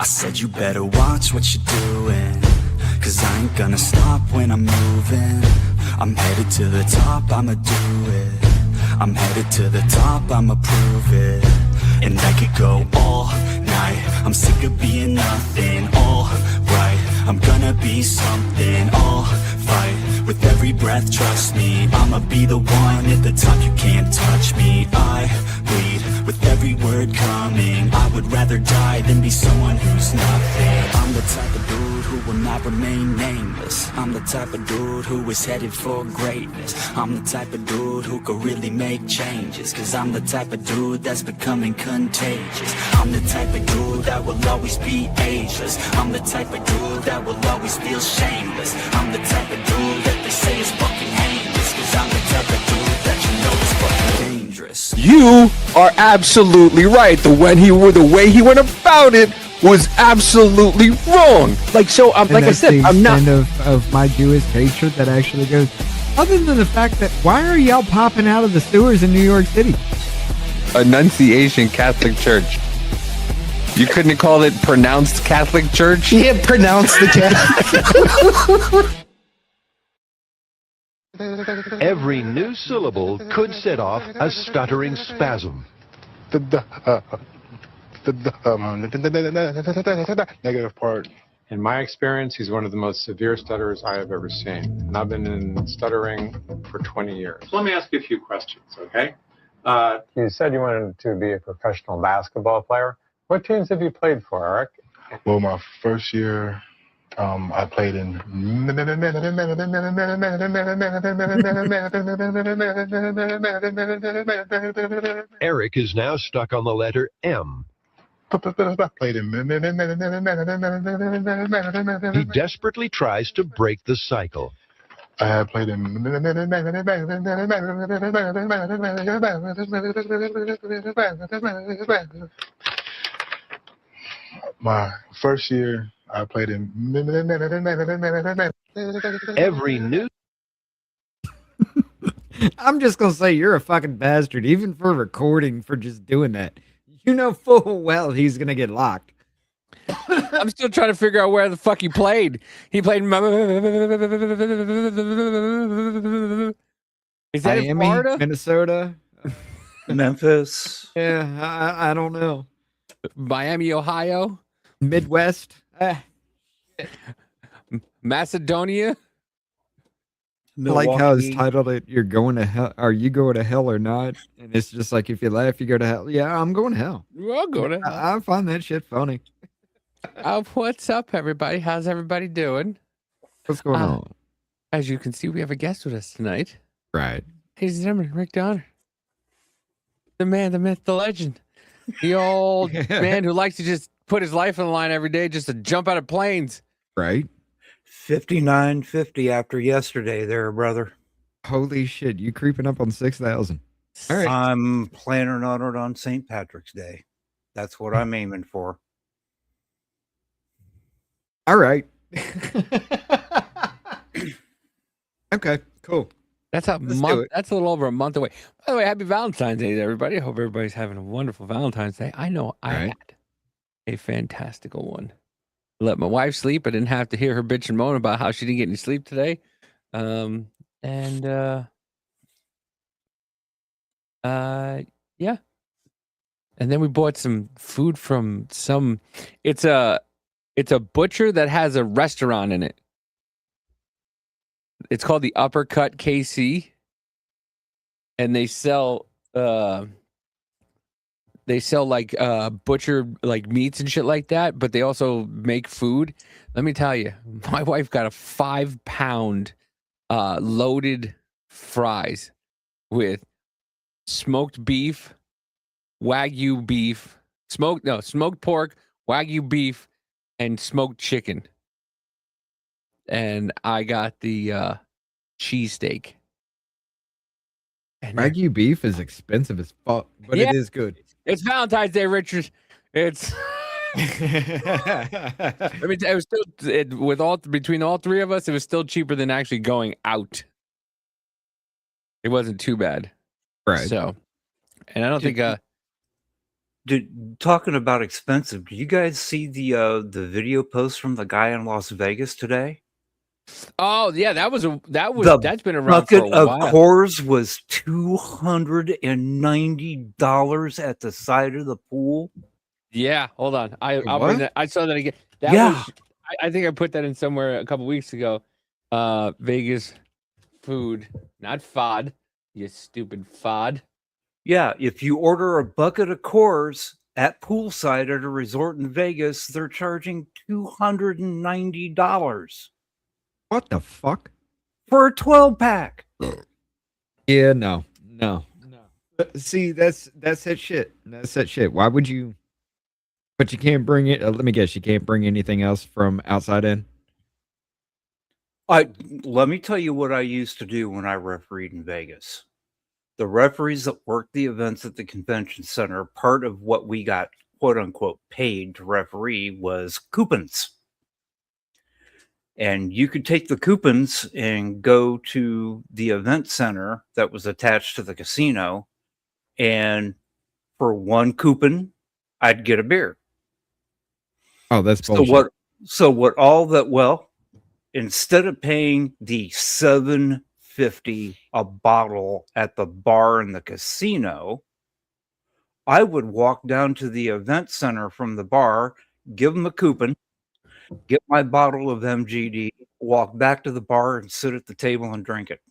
I said you better watch what you're doing, 'cause I ain't gonna stop when I'm moving. I'm headed to the top, I'ma do it. I'm headed to the top, I'ma prove it. And I could go all night, I'm sick of being nothing. All right, I'm gonna be something. I'll fight with every breath, trust me. I'ma be the one at the top, you can't touch me. I bleed with every word coming. I would rather die than be someone who's nothing. I'm the type of dude who will not remain nameless. I'm the type of dude who is headed for greatness. I'm the type of dude who could really make changes, 'cause I'm the type of dude that's becoming contagious. I'm the type of dude that will always be ageless. I'm the type of dude that will always feel shameless. I'm the type of dude that they say is fucking heinous, 'cause I'm the type of dude that you know is fucking dangerous. You are absolutely right. The way he went about it was absolutely wrong. Like, so, like I said, I'm not of my Jewish hatred that actually goes. Other than the fact that why are y'all popping out of the sewers in New York City? Annunciation Catholic Church. You couldn't call it pronounced Catholic Church? Yeah, pronounce the Catholic. Every new syllable could set off a stuttering spasm. Negative part. In my experience, he's one of the most severe stutterers I have ever seen. And I've been in stuttering for 20 years. Let me ask you a few questions, okay? You said you wanted to be a professional basketball player. What teams have you played for, Eric? Well, my first year, I played in. Eric is now stuck on the letter M. Played in. He desperately tries to break the cycle. I had played in. My first year, I played in. Every new. I'm just gonna say you're a fucking bastard, even for recording, for just doing that. You know full well he's gonna get locked. I'm still trying to figure out where the fuck he played. He played. Is that in Miami, Florida? Minnesota, Memphis. Yeah, I don't know. Miami, Ohio, Midwest, Macedonia. I like how it's titled it. You're going to hell. Are you going to hell or not? And it's just like if you laugh, you go to hell. Yeah, I'm going to hell. We'll go to hell. I find that shit funny. What's up, everybody? How's everybody doing? What's going on? As you can see, we have a guest with us tonight. Right. Ladies and gentlemen, Rick Donner. The man, the myth, the legend. The old man who likes to just put his life on the line every day just to jump out of planes. Right. 5950 after yesterday there, brother. Holy shit, you creeping up on 6,000. All right. I'm planning on it on St. Patrick's Day. That's what I'm aiming for. All right. Okay, cool. That's a month. That's a little over a month away. By the way, happy Valentine's Day, everybody. I hope everybody's having a wonderful Valentine's Day. I know I had a fantastical one. Let my wife sleep. I didn't have to hear her bitch and moan about how she didn't get any sleep today. Yeah. And then we bought some food from some. It's a butcher that has a restaurant in it. It's called the Uppercut KC, and they sell like butcher like meats and shit like that, but they also make food. Let me tell you, my wife got a 5-pound loaded fries with smoked beef, Wagyu beef, smoked pork, Wagyu beef, and smoked chicken. And I got the cheesesteak. Wagyu beef is expensive as fuck, but it is good. It's Valentine's Day, Richard. It's. I mean, it was still between all three of us, it was still cheaper than actually going out. It wasn't too bad, right? So, and I don't think Talking about expensive, do you guys see the video post from the guy in Las Vegas today? Oh yeah, that's been around for a Bucket of while. Coors was $290 at the side of the pool. Yeah, hold on. I'll What? bring that. I saw that again. That Yeah. was. I think I put that in somewhere a couple weeks ago. Vegas food, not FOD. You stupid FOD. Yeah, if you order a bucket of Coors at poolside at a resort in Vegas, they're charging $290 What the fuck? for a 12-pack. Yeah, no. See, that's that shit. That's that shit. Why would you? But you can't bring it. Let me guess. You can't bring anything else from outside in. Let me tell you what I used to do when I refereed in Vegas. The referees that worked the events at the convention center, part of what we got, quote unquote, paid to referee was coupons. And you could take the coupons and go to the event center that was attached to the casino. And for one coupon, I'd get a beer. Oh, that's bullshit. Instead of paying the $7.50 a bottle at the bar in the casino, I would walk down to the event center from the bar, give them a coupon, get my bottle of MGD, walk back to the bar and sit at the table and drink it.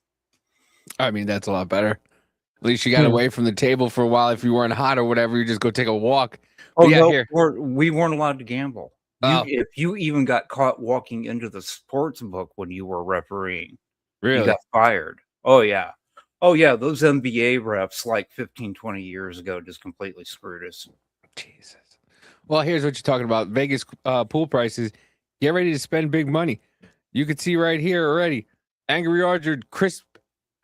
I mean, that's a lot better. At least you got away from the table for a while. If you weren't hot or whatever, you just go take a walk. Oh, yeah, no, here. we weren't allowed to gamble. If you even got caught walking into the sports book when you were refereeing, Really? you got fired. Oh, yeah. Those NBA refs like 15, 20 years ago just completely screwed us. Jesus. Well, here's what you're talking about. Vegas pool prices. Get ready to spend big money. You can see right here already. Angry Orchard crisp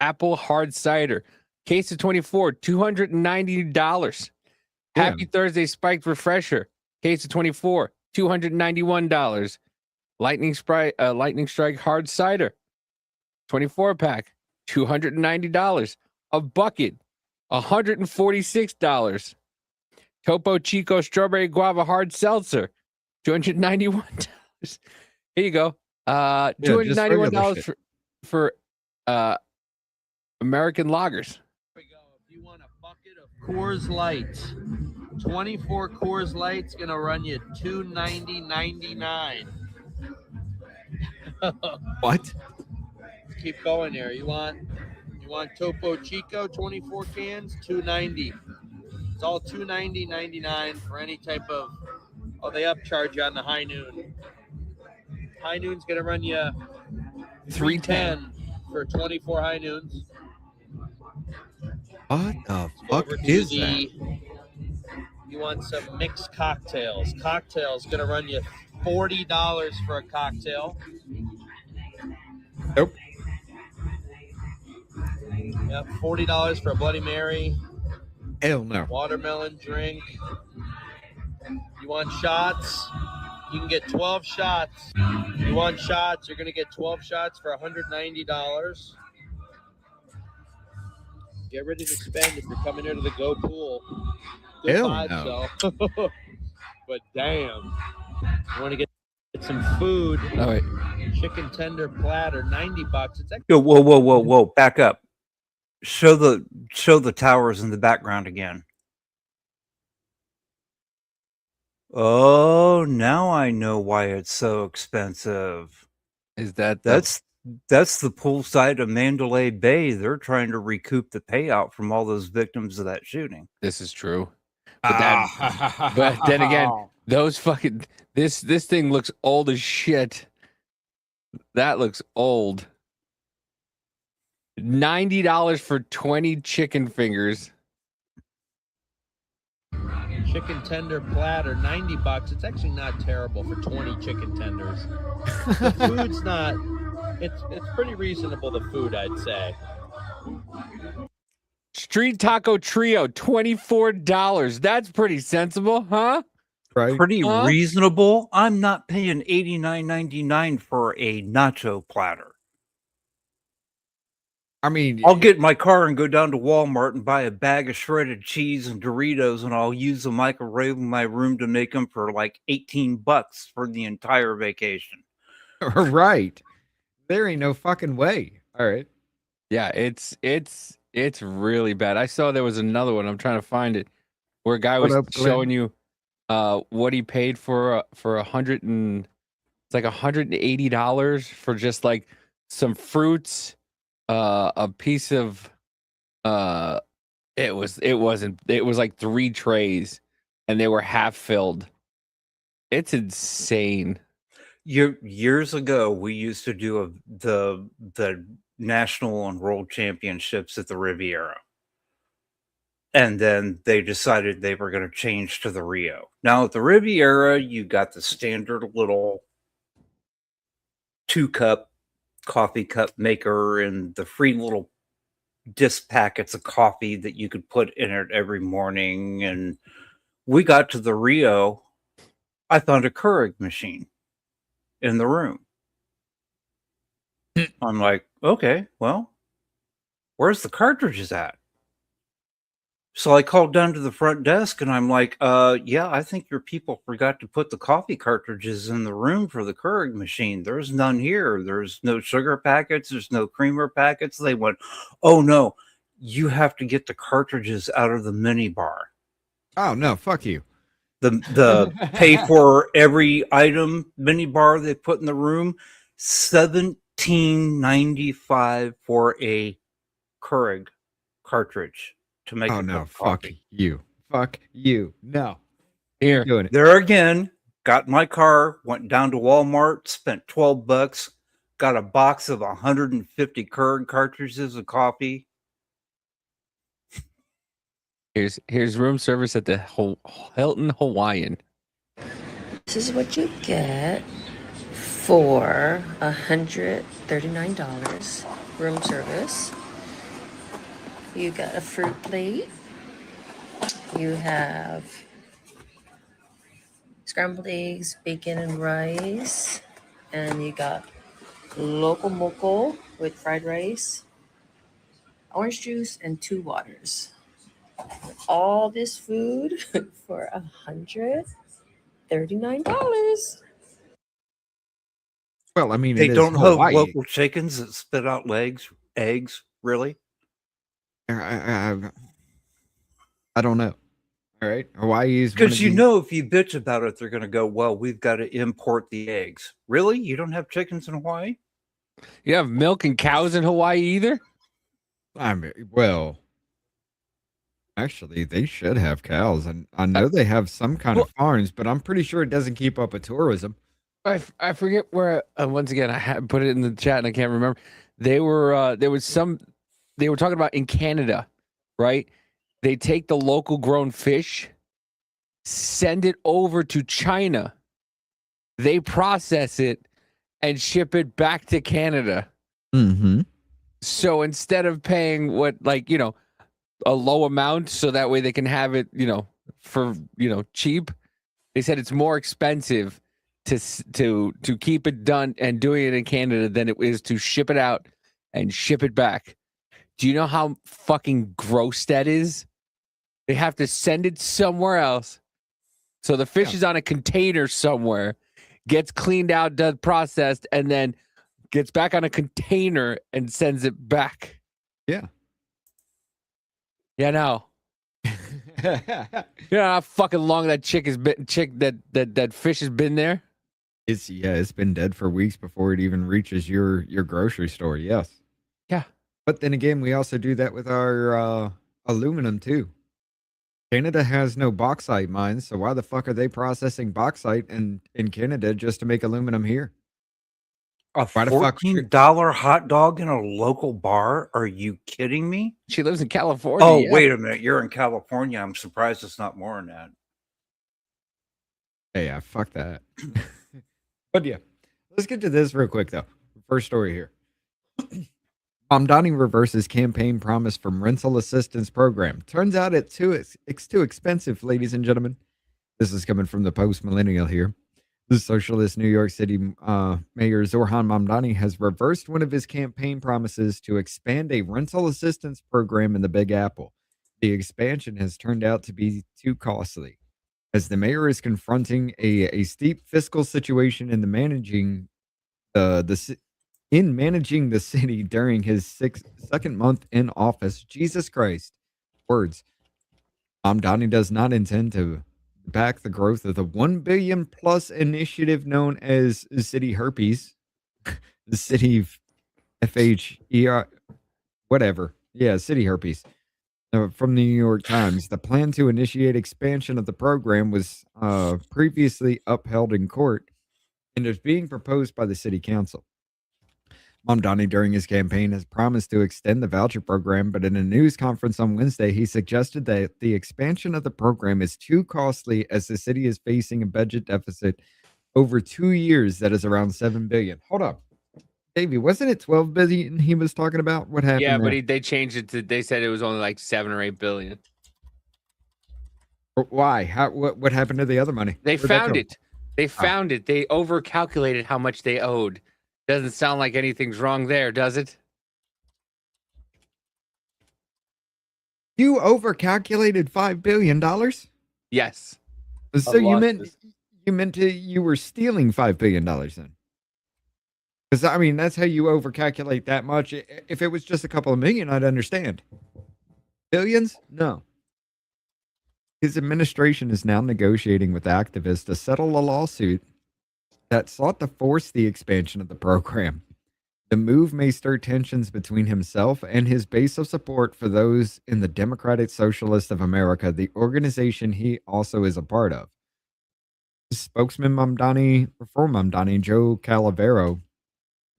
apple hard cider. Case of 24, $290. Happy Thursday spiked refresher. Case of 24, $291. Lightning Strike hard cider. 24-pack, $290. A bucket, $146. Topo Chico strawberry guava hard seltzer, $291. Here you go. $291 for American lagers. Here we go. If you want a bucket of Coors Light, 24 Coors Light's gonna run you $290.99. What? Keep going here. You want Topo Chico 24 cans, $290. It's all $290.99 for any type of. Oh, they upcharge you on the high noon. High noon's gonna run you $310 for 24 high noons. What the fuck is that? You want some mixed cocktails. Cocktails gonna run you $40 for a cocktail. Nope. Yep, $40 for a Bloody Mary. Hell no. Watermelon drink. You want shots? You can get 12 shots. You want shots? You're gonna get 12 shots for $190. Get ready to spend if you're coming here to the Go Pool. Good Hell vibes, though. But damn, you want to get some food? Oh, wait. Chicken tender platter, $90. It's Yo, whoa! Back up. Show the towers in the background again. Oh, now I know why it's so expensive. Is that's the poolside of Mandalay Bay. They're trying to recoup the payout from all those victims of that shooting. This is true. But then again, those fucking this thing looks old as shit. That looks old. $90 for 20 chicken fingers. chicken tender platter, $90. It's actually not terrible for 20 chicken tenders. The food's not. It's pretty reasonable. The food, I'd say. Street taco trio, $24. That's pretty sensible, huh? Right. Pretty reasonable. I'm not paying $89.99 for a nacho platter. I mean, I'll get in my car and go down to Walmart and buy a bag of shredded cheese and Doritos, and I'll use the microwave in my room to make them for like $18 for the entire vacation. right. There ain't no fucking way. All right. Yeah, it's really bad. I saw there was another one. I'm trying to find it, where a guy What was up, Glenn? showing you what he paid for it's like $180 for just like some fruits, a piece of it was like 3 trays, and they were half filled. It's insane. Years ago, we used to do the national and world championships at the Riviera. And then they decided they were going to change to the Rio. Now at the Riviera, you got the standard little 2-cup coffee cup maker and the free little disc packets of coffee that you could put in it every morning. And we got to the Rio, I found a Keurig machine in the room. I'm like, okay, well, where's the cartridges at? So I called down to the front desk and I'm like, yeah, I think your people forgot to put the coffee cartridges in the room for the Keurig machine. There's none here. There's no sugar packets. There's no creamer packets. They went, oh no, you have to get the cartridges out of the mini bar. Oh no, fuck you. The pay for every item mini bar they put in the room, $17.95 for a Keurig cartridge to make. Oh no, fuck you. Fuck you. No. Here. Doing it. There again, got in my car, went down to Walmart, spent $12, got a box of 150 Keurig cartridges of coffee. Here's room service at the Hilton Hawaiian. This is what you get for $139 room service. You got a fruit plate. You have scrambled eggs, bacon, and rice. And you got local moco with fried rice, orange juice, and 2 waters. All this food for $139. Well, I mean, They it don't is have Hawaii. local chickens that spit out eggs, really? I don't know. All right, Hawaii is because you know if you bitch about it, they're going to go, well, we've got to import the eggs. Really? You don't have chickens in Hawaii? You have milk and cows in Hawaii either? I mean, well, actually, they should have cows, and I know they have some kind of farms, but I'm pretty sure it doesn't keep up with tourism. I forget where. Once again, I had put it in the chat and I can't remember. They were they were talking about in Canada, right? They take the local grown fish, send it over to China. They process it and ship it back to Canada. Mm-hmm. So instead of paying what, like, a low amount, so that way they can have it, for, cheap, they said it's more expensive to keep it done and doing it in Canada than it is to ship it out and ship it back. Do you know how fucking gross that is? They have to send it somewhere else. So the fish is on a container somewhere, gets cleaned out, does processed, and then gets back on a container and sends it back. Yeah. Yeah, no. You know how fucking long that that fish has been there? It's been dead for weeks before it even reaches your grocery store. Yes. Yeah. But then again, we also do that with our aluminum too. Canada has no bauxite mines, so why the fuck are they processing bauxite in Canada just to make aluminum here? A $14 hot dog in a local bar? Are you kidding me? She lives in California. Oh, yeah. Wait a minute. You're in California. I'm surprised it's not more than that. Hey, yeah, fuck that. But yeah, let's get to this real quick though. First story here. Mamdani reverses campaign promise from rental assistance program. Turns out it's too expensive, ladies and gentlemen. This is coming from the Post Millennial here. The socialist New York City Mayor Zohran Mamdani has reversed one of his campaign promises to expand a rental assistance program in the Big Apple. The expansion has turned out to be too costly, as the mayor is confronting a steep fiscal situation in managing the city during his second month in office. Jesus Christ, words. Mamdani does not intend to back the growth of the 1 billion plus initiative known as CityFHEPS, the city FHER, whatever. Yeah, CityFHEPS. From the New York Times, the plan to initiate expansion of the program was previously upheld in court and is being proposed by the city council. Mamdani, during his campaign, has promised to extend the voucher program, but in a news conference on Wednesday, he suggested that the expansion of the program is too costly as the city is facing a budget deficit over 2 years that is around $7 billion. Hold up. Davey, wasn't it 12 billion he was talking about? What happened? Yeah, there? but they changed it to. They said it was only like 7 or 8 billion. Why? What happened to the other money? They Where'd that found go? it. They found it. They overcalculated how much they owed. Doesn't sound like anything's wrong there, does it? You overcalculated $5 billion? Yes. So you were stealing $5 billion then? Because I mean, that's how you overcalculate that much. If it was just a couple of million, I'd understand. Billions? No. His administration is now negotiating with activists to settle a lawsuit that sought to force the expansion of the program. The move may stir tensions between himself and his base of support for those in the Democratic Socialist of America, the organization he also is a part of. Spokesman for Mamdani, Joe Calavero,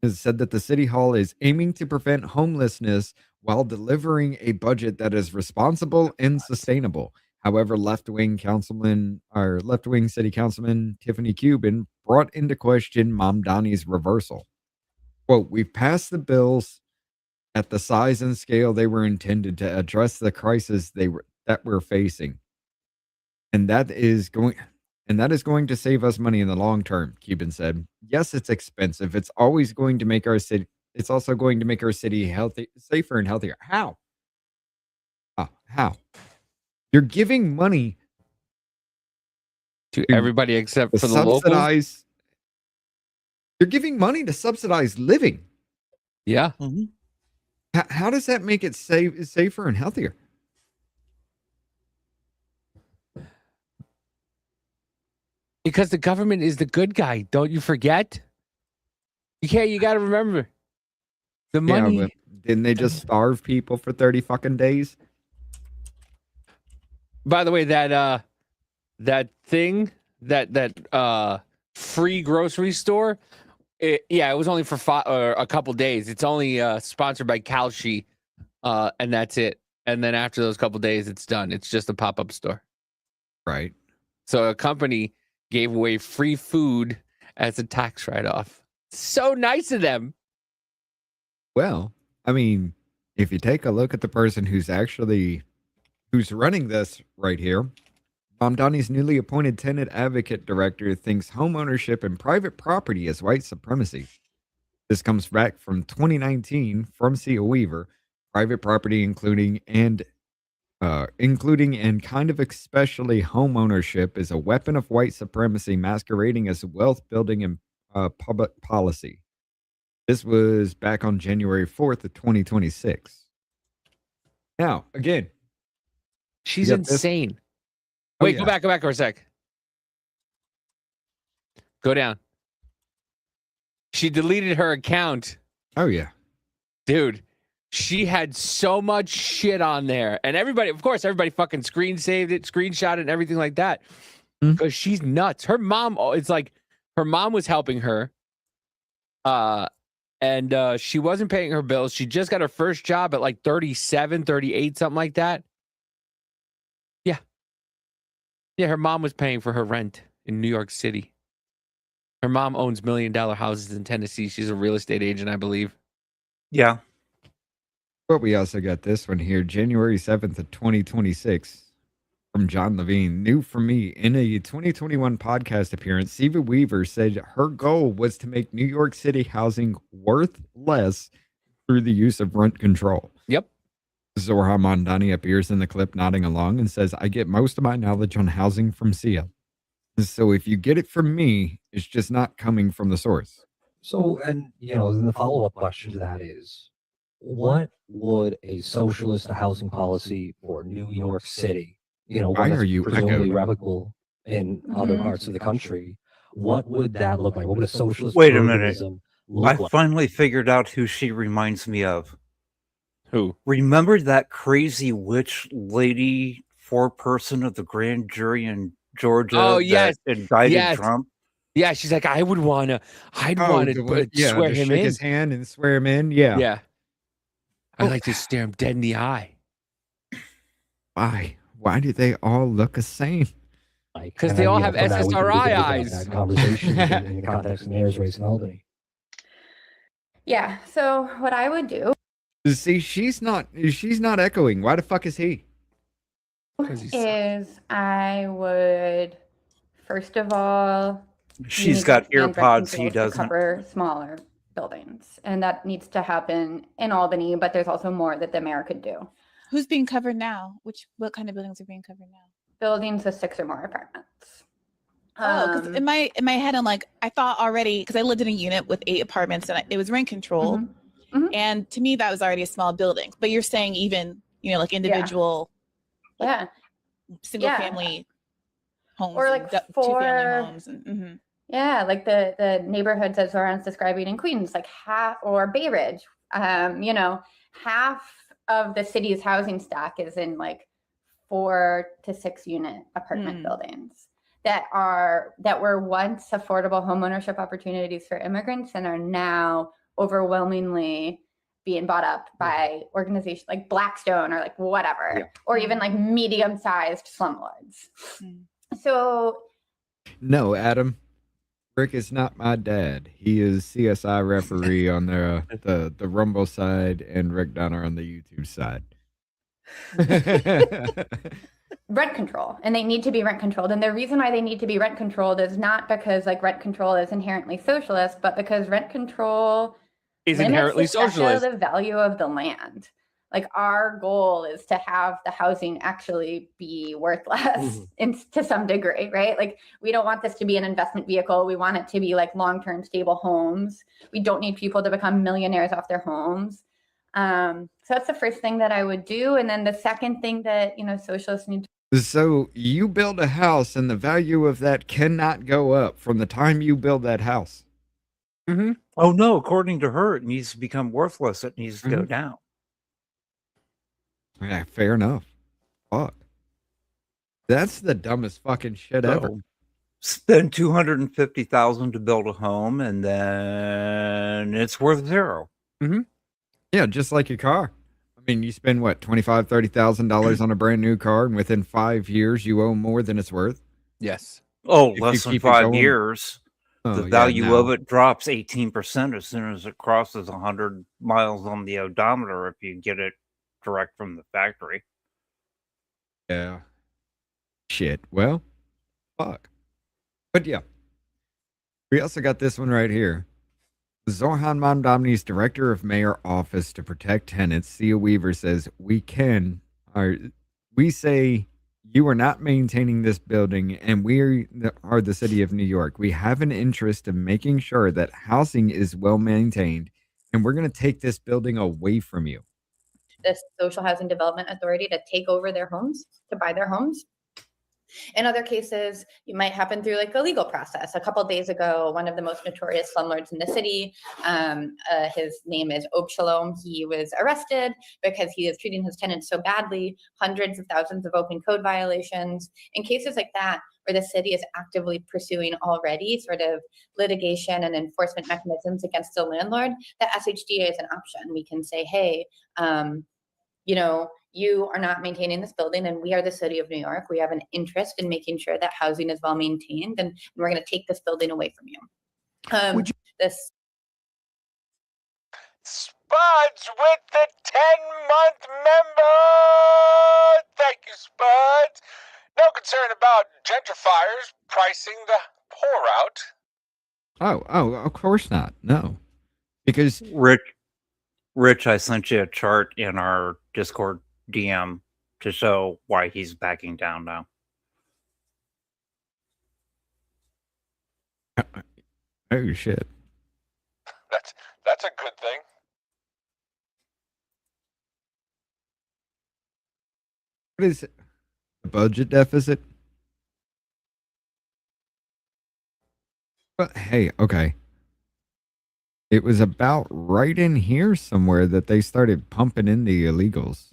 has said that the city hall is aiming to prevent homelessness while delivering a budget that is responsible and sustainable. However, left-wing city councilman Tiffany Cuban brought into question Mamdani's reversal. Quote, "We've passed the bills at the size and scale they were intended to address the crisis that we're facing. And that is going to save us money in the long term," Cuban said. "Yes, it's expensive. It's also going to make our city safer and healthier." How? How? You're giving money to everybody except for the locals. You're giving money to subsidize living. Yeah. Mm-hmm. How does that make it safer and healthier? Because the government is the good guy. Don't you forget? You got to remember the money. Yeah, but didn't they just starve people for 30 fucking days? By the way, that free grocery store, it was only for a couple days. It's only sponsored by Kalshi, and that's it. And then after those couple days, it's done. It's just a pop-up store. Right. So a company gave away free food as a tax write-off. So nice of them. Well, I mean, if you take a look at the person who's running this right here, Mamdani's newly appointed tenant advocate director thinks homeownership and private property is white supremacy. This comes back from 2019 from C.O. Weaver. Private property, including and kind of especially homeownership, is a weapon of white supremacy masquerading as wealth building and public policy. This was back on January 4th of 2026. Now, again, she's insane. Wait, go back for a sec. Go down. She deleted her account. Oh, yeah. Dude, she had so much shit on there. And everybody fucking screenshot it and everything like that. Because she's nuts. Her mom, her mom was helping her. And she wasn't paying her bills. She just got her first job at like 37, 38, something like that. Yeah, her mom was paying for her rent in New York City. Her mom owns $1 million houses in Tennessee. She's a real estate agent, I believe. Yeah. But we also got this one here, January 7th of 2026. from John Levine. New for me. In a 2021 podcast appearance, Siva Weaver said her goal was to make New York City housing worth less through the use of rent control. Yep. Zohran Mamdani appears in the clip nodding along and says, I get most of my knowledge on housing from Sia. So if you get it from me, it's just not coming from the source. So, and the follow-up question to that is, what would a socialist housing policy for New York City, one Why that's are you presumably echoing? replicable in other parts of the country, what would that look like? What would a socialist Wait a minute. urbanism I look like? finally figured out who she reminds me of. Who? Remember that crazy witch lady, foreperson of the grand jury in Georgia Oh, yes. that indicted Yes. Trump? Yeah, she's like, I'd want to swear to him shake in. his hand and swear him in. Yeah. Yeah. I'd like to stare him dead in the eye. Why? Why do they all look the same? Because they all have SSRI eyes. That conversation in the context of mayor's race in Albany. Yeah. So what I would do See, she's not echoing. Why the fuck is he? is I would first of all She's need got to expand rent earpods, he controls to doesn't. cover smaller buildings, and that needs to happen in Albany. But there's also more that the mayor could do. Who's being covered now? What kind of buildings are being covered now? Buildings with 6 or more apartments. Oh, because in my head, I'm like, I thought already, because I lived in a unit with 8 apartments and it was rent controlled, and to me that was already a small building. But you're saying even like individual, single family homes, or like and 2-family homes, and yeah, like the neighborhoods that Zoran's describing in Queens, like half, or Bay Ridge, half of the city's housing stock is in like 4 to 6 unit apartment buildings that were once affordable homeownership opportunities for immigrants and are now overwhelmingly being bought up by organizations like Blackstone or like whatever, or even like medium-sized slumlords. So No, Adam. Rick is not my dad. He is CSI referee on the Rumble side, and Rick Donner on the YouTube side. rent control, and they need to be rent controlled. And the reason why they need to be rent controlled is not because like rent control is inherently socialist, but because rent control is inherently limits socialist. the value of the land. Like our goal is to have the housing actually be worth less to some degree, right? Like we don't want this to be an investment vehicle. We want it to be like long-term stable homes. We don't need people to become millionaires off their homes. So that's the first thing that I would do. And then the second thing that, socialists need to. So you build a house and the value of that cannot go up from the time you build that house. Oh no, according to her, it needs to become worthless. It needs to go down. Yeah, fair enough. Fuck. That's the dumbest fucking shit ever. Spend $250,000 to build a home, and then it's worth $0. Yeah, just like your car. I mean, you spend what, $25,000-$30,000 on a brand new car, and within 5 years you owe more than it's worth. Yes. Oh, If less you than keep it 5 going. years. Oh, The yeah, value no. of it drops 18% as soon as it crosses 100 miles on the odometer if you get it direct from the factory. Yeah. Shit. Well, fuck. But yeah. We also got this one right here. Zohran Mamdani's director of mayor office to protect tenants, Sia Weaver, says, we say you are not maintaining this building, and we are the city of New York. We have an interest in making sure that housing is well maintained, and we're going to take this building away from you. The Social Housing Development Authority to take over their homes, to buy their homes. In other cases, it might happen through like a legal process. A couple of days ago, one of the most notorious slumlords in the city, his name is Shalom. He was arrested because he is treating his tenants so badly, hundreds of thousands of open code violations. In cases like that, where the city is actively pursuing already sort of litigation and enforcement mechanisms against the landlord, the SHDA is an option. We can say, hey, you are not maintaining this building, and we are the city of New York. We have an interest in making sure that housing is well maintained, and we're going to take this building away from you. This Spuds with the 10-month member. Thank you, Spuds. No concern about gentrifiers pricing the poor out. Oh, of course not. No, because Rich, I sent you a chart in our Discord DM to show why he's backing down now. oh shit. That's a good thing. What is it? A budget deficit? But hey, okay. It was about right in here somewhere that they started pumping in the illegals.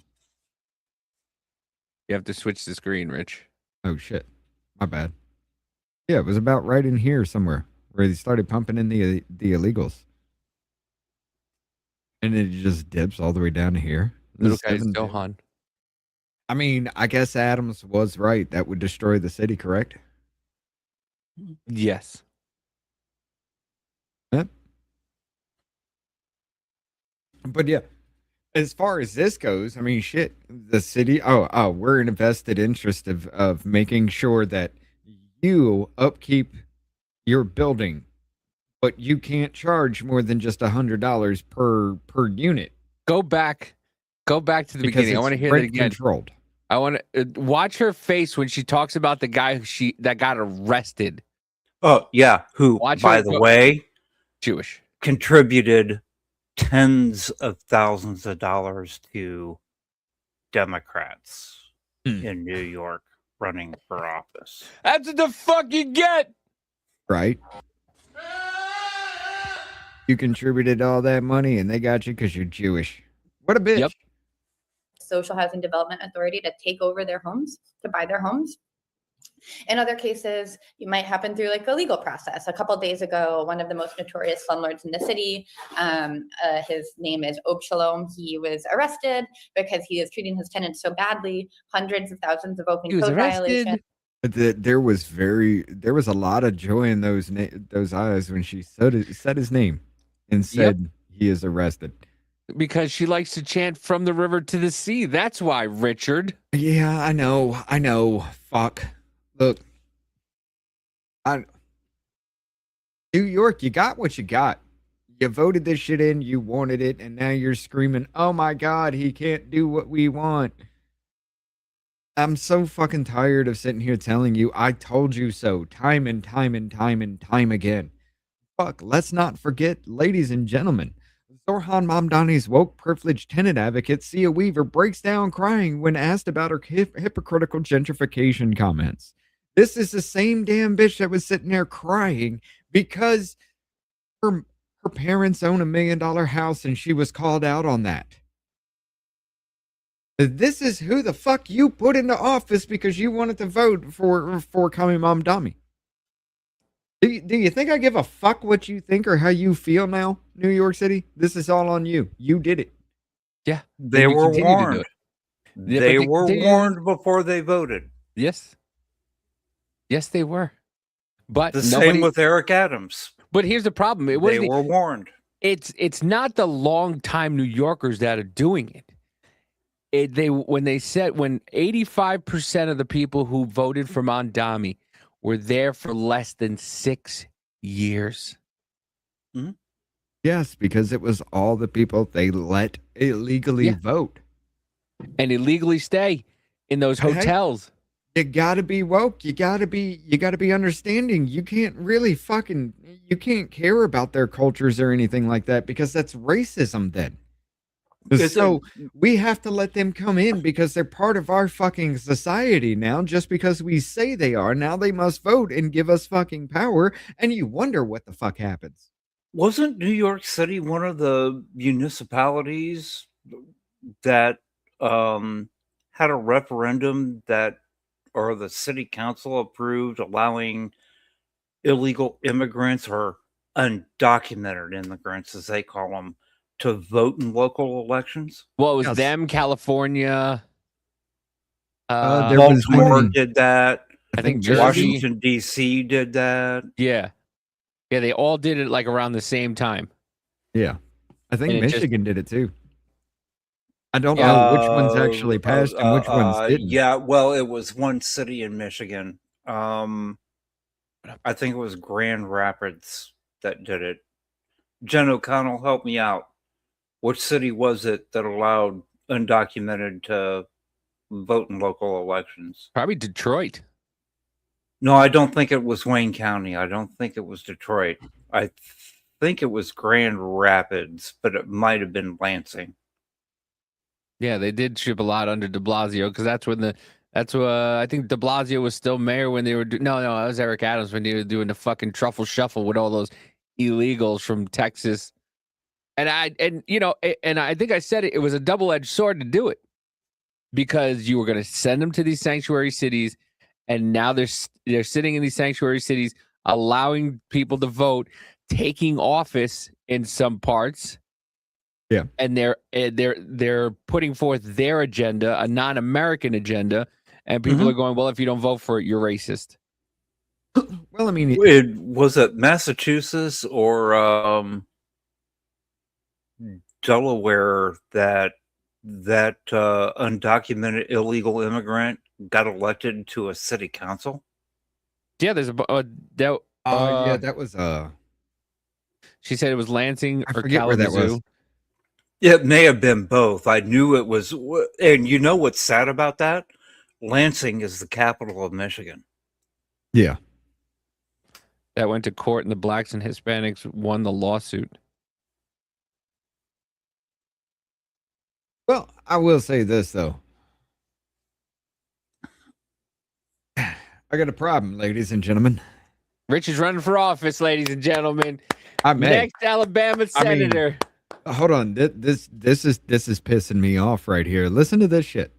You have to switch the screen, Rich. Oh shit. My bad. Yeah, it was about right in here somewhere where they started pumping in the illegals. And it just dips all the way down to here. Little guy's Zohran. I mean, I guess Adams was right. That would destroy the city, correct? Yes. Yep. But yeah, as far as this goes, I mean, shit, the city, we're in a vested interest of making sure that you upkeep your building, but you can't charge more than just $100 per unit. Go back to the beginning. I want to hear that again. Controlled. I want to watch her face when she talks about the guy that got arrested. Oh yeah, who, by the way, Jewish, contributed tens of thousands of dollars to Democrats in New York running for office. That's what the fuck you get, right? You contributed all that money, and they got you because you're Jewish. What a bitch! Yep. Social Housing Development Authority to take over their homes, to buy their homes. In other cases, you might happen through like a legal process. A couple of days ago, one of the most notorious slumlords in the city, his name is Shalom. He was arrested because he is treating his tenants so badly. Hundreds of thousands of open code violations. But there was a lot of joy in those eyes when she said his name and said he is arrested. Because she likes to chant from the river to the sea. That's why, Richard. Yeah, I know. Fuck. Look, New York, you got what you got. You voted this shit in, you wanted it, and now you're screaming, oh my God, he can't do what we want. I'm so fucking tired of sitting here telling you, I told you so, time and time and time and time again. Fuck, let's not forget, ladies and gentlemen, Zohran Mamdani's woke privileged tenant advocate, Sia Weaver, breaks down crying when asked about her hypocritical gentrification comments. This is the same damn bitch that was sitting there crying because her parents own $1 million house and she was called out on that. This is who the fuck you put into office because you wanted to vote for Kami Mamdani. Do you think I give a fuck what you think or how you feel now, New York City? This is all on you. You did it. Yeah. They were warned. They were warned before they voted. Yes. Yes, they were. But the same with Eric Adams. But here's the problem. They were warned. It's not the long-time New Yorkers that are doing it. When 85% of the people who voted for Mamdani were there for less than 6 years. Mm-hmm. Yes, because it was all the people they let illegally vote. And illegally stay in those hotels. You gotta be woke. You gotta be understanding. You can't really you can't care about their cultures or anything like that because that's racism then. So we have to let them come in because they're part of our fucking society now. Just because we say they are, now they must vote and give us fucking power. And you wonder what the fuck happens. Wasn't New York City one of the municipalities that had a referendum or the city council approved allowing illegal immigrants or undocumented immigrants, as they call them, to vote in local elections? Well, it was them, California. Baltimore did that. I think Washington, D.C. did that. Yeah. Yeah, they all did it like around the same time. Yeah. I think Michigan did it too. I don't know which ones actually passed and which ones didn't. Yeah, well, it was one city in Michigan. I think it was Grand Rapids that did it. Jen O'Connell, help me out. Which city was it that allowed undocumented to vote in local elections? Probably Detroit. No, I don't think it was Wayne County. I don't think it was Detroit. I think it was Grand Rapids, but it might have been Lansing. Yeah, they did ship a lot under de Blasio because I think de Blasio was still mayor when they were no, that was Eric Adams when they were doing the fucking truffle shuffle with all those illegals from Texas. And I think I said it was a double-edged sword to do it because you were going to send them to these sanctuary cities, and now they're sitting in these sanctuary cities, allowing people to vote, taking office in some parts. Yeah, and they're putting forth their agenda, a non-American agenda, and people are going, well, if you don't vote for it, you're racist. Well, I mean, was it Massachusetts or Delaware that undocumented illegal immigrant got elected to a city council? Yeah, there's that was she said it was Lansing or forget where that Kalamazoo. was. It may have been both. I knew it was, and you know what's sad about that? Lansing is the capital of Michigan. Yeah. That went to court, and the blacks and Hispanics won the lawsuit. Well, I will say this, though. I got a problem, ladies and gentlemen. Rich is running for office, ladies and gentlemen. I may. Next Alabama senator. Hold on. This is pissing me off right here. Listen to this shit.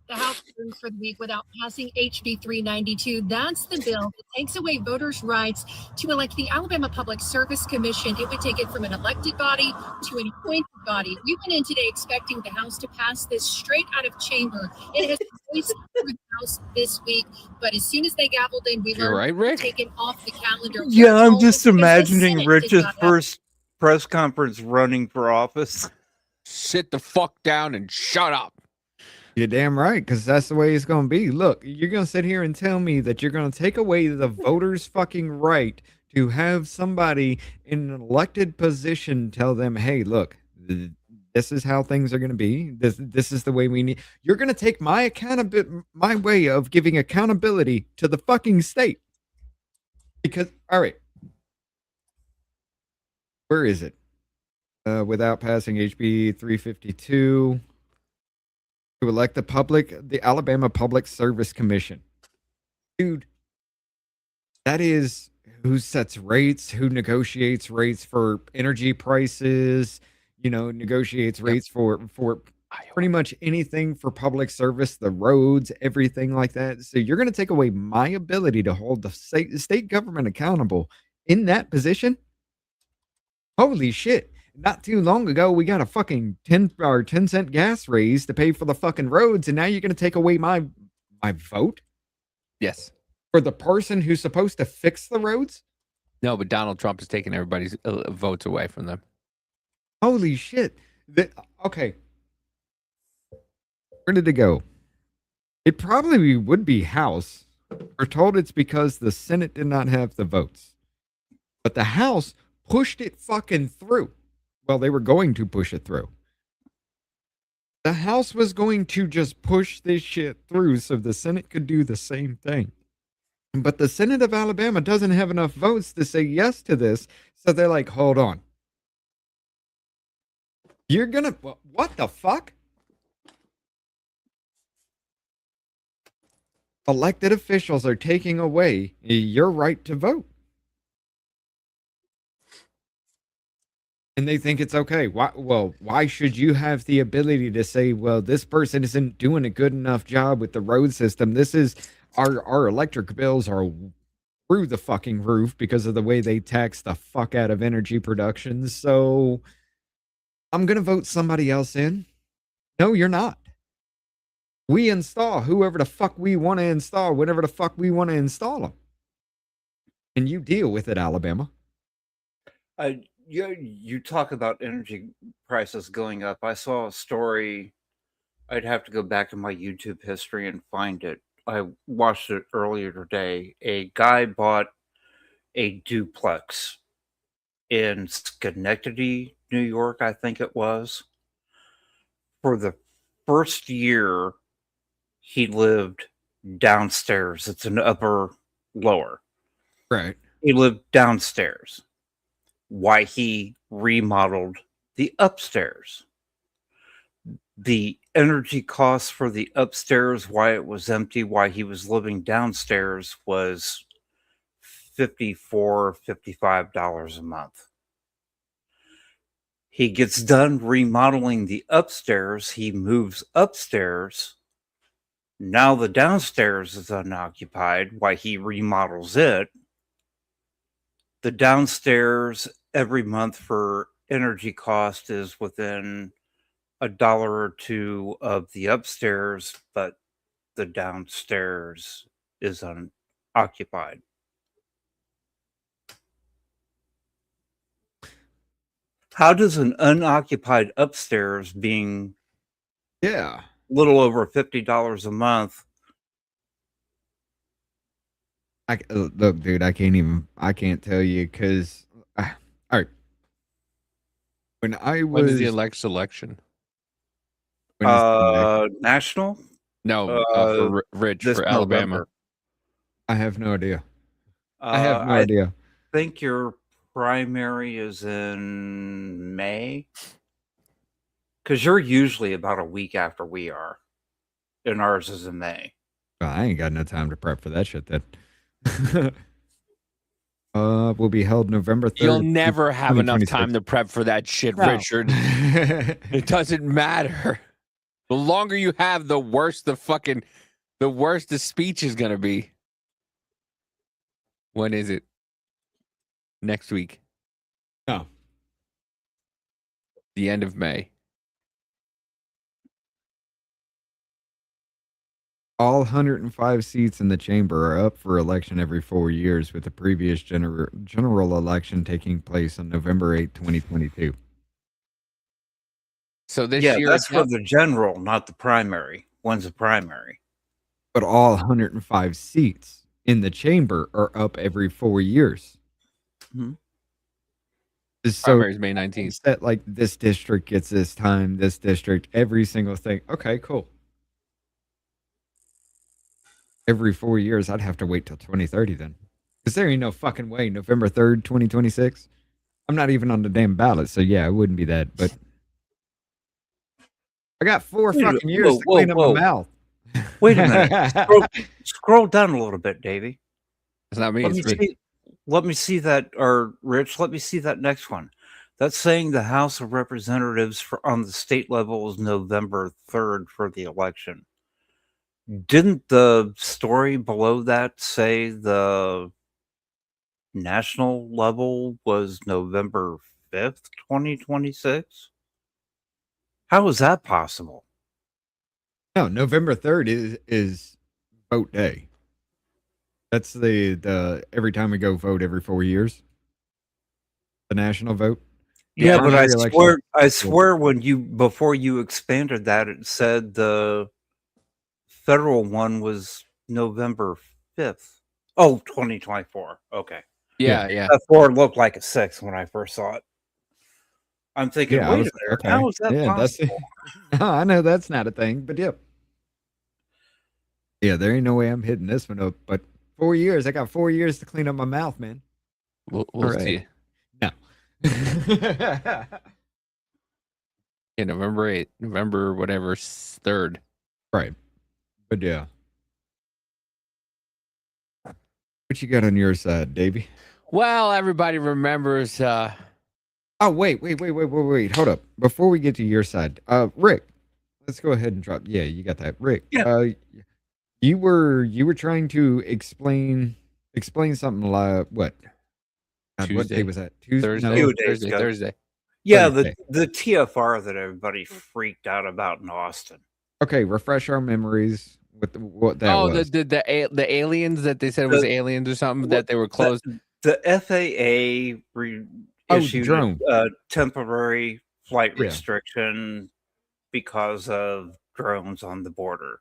The House approved for the week without passing HB 392. That's the bill that takes away voters' rights to elect the Alabama Public Service Commission. It would take it from an elected body to an appointed body. We went in today expecting the House to pass this straight out of chamber. It has been voiced through the House this week, but as soon as they gavelled in, we learned it's taken off the calendar. Yeah, I'm just imagining Rich's first press conference running for office. Sit the fuck down and shut up. You're damn right, because that's the way it's going to be. Look, you're going to sit here and tell me that you're going to take away the voters' fucking right to have somebody in an elected position tell them, hey, look, this is how things are going to be. This is the way we need. You're going to take my way of giving accountability to the fucking state. Because, all right. Where is it? Without passing HB 352 to elect the Alabama Public Service Commission. Dude, that is who sets rates, who negotiates rates for energy prices, negotiates rates for pretty much anything for public service, the roads, everything like that. So you're going to take away my ability to hold the state government accountable in that position? Holy shit. Not too long ago, we got a fucking 10-cent gas raise to pay for the fucking roads, and now you're going to take away my vote? Yes. For the person who's supposed to fix the roads? No, but Donald Trump is taking everybody's votes away from them. Holy shit. Okay. Where did it go? It probably would be House. We're told it's because the Senate did not have the votes. But the House pushed it fucking through. Well, they were going to push it through. The House was going to just push this shit through so the Senate could do the same thing. But the Senate of Alabama doesn't have enough votes to say yes to this. So they're like, hold on. You're going to, what the fuck? Elected officials are taking away your right to vote. And they think it's okay. Why should you have the ability to say, well, this person isn't doing a good enough job with the road system? This is our electric bills are through the fucking roof because of the way they tax the fuck out of energy production. So I'm going to vote somebody else in. No, you're not. We install whoever the fuck we want to install, whenever the fuck we want to install them. And you deal with it, Alabama. You talk about energy prices going up. I saw a story I'd have to go back in my YouTube history and find it. I watched it earlier today. A guy bought a duplex in Schenectady, New York, I think it was. For the first year, he lived downstairs. It's an upper lower. Right. He lived downstairs. Why he remodeled the upstairs. The energy costs for the upstairs, why it was empty, why he was living downstairs was $54, $55 a month. He gets done remodeling the upstairs. He moves upstairs. Now the downstairs is unoccupied. Why he remodels it. The downstairs every month for energy cost is within $1 or $2 of the upstairs, but the downstairs is unoccupied. How does an unoccupied upstairs being a little over $50 a month? Look, dude, I can't tell you because, all right. When When is the election? National? No, for Rich, for Alabama. November. I have no idea. I have no idea. I think your primary is in May. Because you're usually about a week after we are. And ours is in May. Well, I ain't got no time to prep for that shit then. Will be held November 3rd. You'll never have enough time to prep for that shit, No. Richard. It doesn't matter. The longer you have, the worse the speech is gonna be. When is it? Next week. No. The end of May. All 105 seats in the chamber are up for election every 4 years, with the previous general election taking place on November 8, 2022. So this Yeah, year, that's for the general, not the primary. When's the primary? But all 105 seats in the chamber are up every 4 years. Mm-hmm. So Primary's May 19th. That like this district gets this time, this district, every single thing. Okay, cool. Every 4 years, I'd have to wait till 2030 then. Because there ain't no fucking way. November 3rd, 2026. I'm not even on the damn ballot, so yeah, it wouldn't be that. But I got 4 fucking years to clean up my mouth. Wait a minute. Scroll down a little bit, Davey. It's not me. Let me see that, or Rich, let me see that next one. That's saying the House of Representatives on the state level is November 3rd for the election. Didn't the story below that say the national level was November 5th, 2026? How is that possible? No, November 3rd is vote day. That's the every time we go vote every 4 years. The national vote. Yeah, but I swear before you expanded that, it said the federal one was November 5th. Oh, 2024. Okay. Yeah. That 4 looked like a 6 when I first saw it. I'm thinking, wait a minute, okay. how is that possible? No, I know that's not a thing, but yeah. Yeah, there ain't no way I'm hitting this one up, but 4 years. I got 4 years to clean up my mouth, man. We'll see. No. Yeah, November 8th, November whatever 3rd. Right. But yeah. What you got on your side, Davey? Well, everybody remembers. Oh, wait. Hold up. Before we get to your side, Rick, let's go ahead and drop. Yeah, you got that, Rick. Yeah. You were trying to explain something like what? God, what day was that? Tuesday. Thursday. Yeah, Thursday. the TFR that everybody freaked out about in Austin. Okay, refresh our memories with what that was. Oh, the aliens that they said was aliens or something that they were closed. The FAA issued a temporary flight restriction because of drones on the border.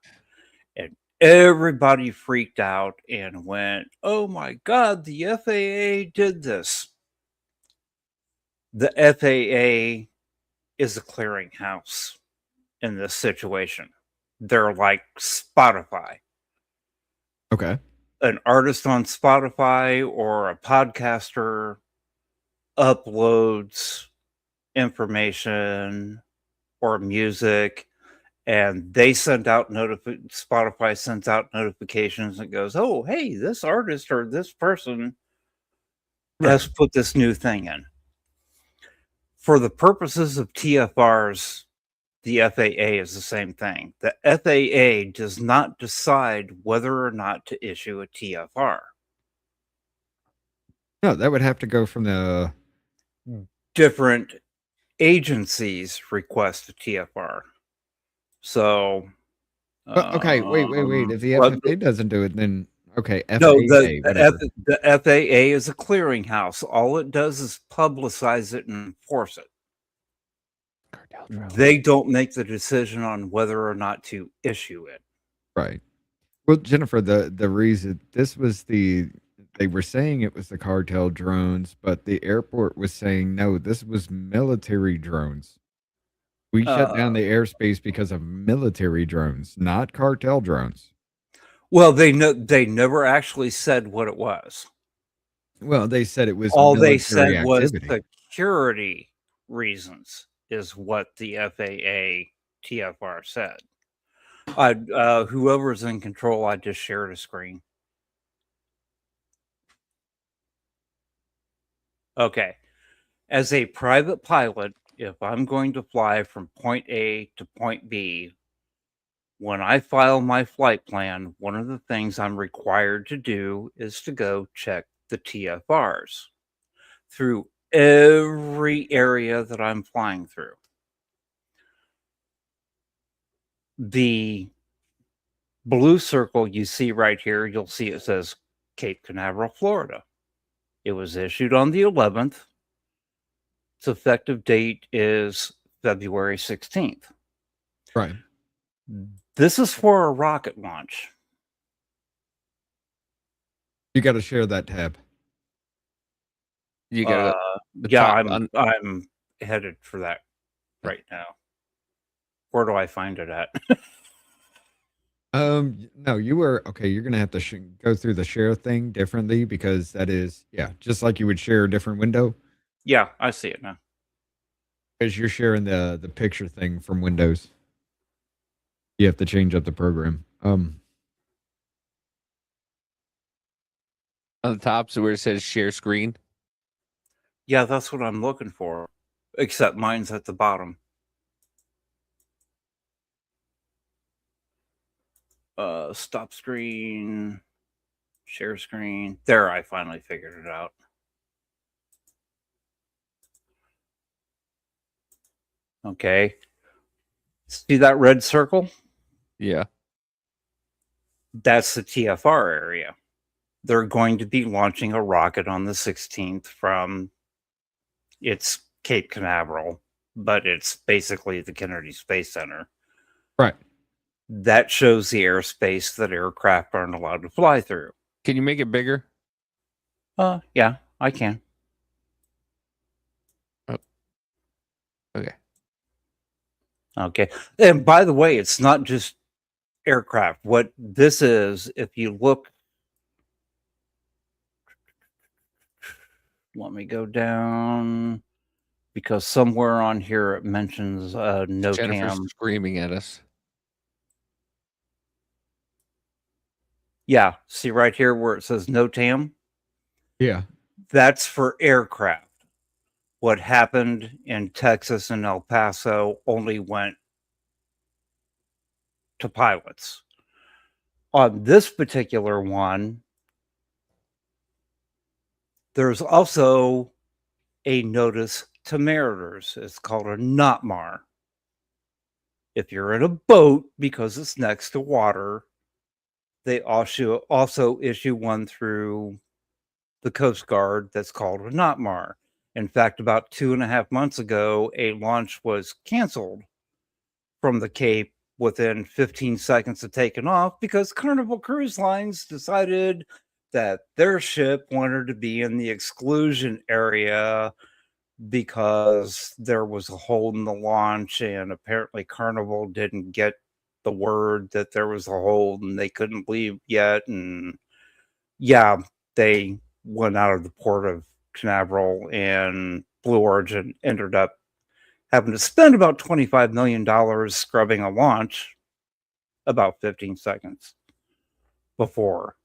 And everybody freaked out and went, oh my God, the FAA did this. The FAA is a clearinghouse in this situation. They're like Spotify. Okay. An artist on Spotify or a podcaster uploads information or music, and they send out Spotify sends out notifications and goes, oh, hey, this artist or this person has put this new thing in. For the purposes of TFRs, the FAA is the same thing. The FAA does not decide whether or not to issue a TFR. No, that would have to go from the different agencies request a TFR. So, okay, wait. If the FAA doesn't do it, then okay, FAA. No, the FAA is a clearinghouse. All it does is publicize it and enforce it. They don't make the decision on whether or not to issue it. Right. Well, Jennifer, the reason this was they were saying it was the cartel drones, but the airport was saying no, this was military drones. We shut down the airspace because of military drones, not cartel drones. Well, they never actually said what it was. Well, they said it was all they military said was activity. security reasons is what the FAA TFR said. Whoever's in control, I just shared a screen. Okay. As a private pilot, if I'm going to fly from point A to point B, when I file my flight plan, one of the things I'm required to do is to go check the TFRs through every area that I'm flying through. The blue circle you see right here, you'll see it says Cape Canaveral, Florida. It was issued on the 11th. Its effective date is February 16th. Right. This is for a rocket launch. You got to share that tab. You got I'm headed for that right now. Where do I find it at? No, you were okay. You're gonna have to go through the share thing differently because that is, just like you would share a different window. Yeah, I see it now. Because you're sharing the picture thing from Windows. You have to change up the program. On the top, so where it says share screen. Yeah, that's what I'm looking for. Except mine's at the bottom. Stop screen, share screen. There, I finally figured it out. Okay. See that red circle? Yeah. That's the TFR area. They're going to be launching a rocket on the 16th from it's Cape Canaveral, but it's basically the Kennedy Space Center. Right. That shows the airspace that aircraft aren't allowed to fly through. Can you make it bigger? Yeah, I can. Oh. Okay. Okay. And by the way, it's not just aircraft. What this is, if you look, let me go down because somewhere on here it mentions no Jennifer's TAM. Screaming at us. Yeah, see right here where it says no TAM? Yeah. That's for aircraft. What happened in Texas and El Paso only went to pilots. On this particular one, there's also a notice to mariners. It's called a NOTMAR. If you're in a boat, because it's next to water, they also issue one through the Coast Guard that's called a NOTMAR. In fact, about 2.5 months ago, a launch was canceled from the Cape within 15 seconds of taking off because Carnival Cruise Lines decided that their ship wanted to be in the exclusion area because there was a hole in the launch, and apparently Carnival didn't get the word that there was a hole and they couldn't leave yet. And yeah, they went out of the port of Canaveral, and Blue Origin ended up having to spend about $25 million scrubbing a launch about 15 seconds before.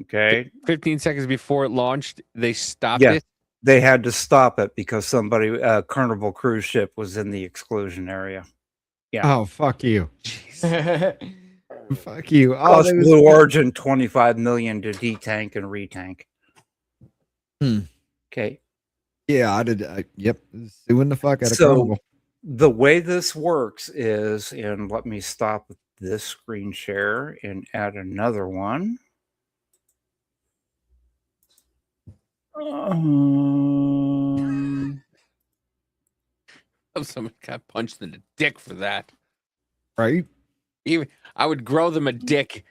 Okay. 15 seconds before it launched, they stopped Yeah, it. they had to stop it because somebody, Carnival cruise ship, was in the exclusion area. Yeah. Oh, fuck you. Fuck you. Oh, Cost that was- Blue Origin $25 million to detank and retank. Okay. Yeah, yep, suing the fuck out of So Carnival. the way this works is, and let me stop this screen share and add another one. Someone got punched in the dick for that. Right? Even I would grow them a dick.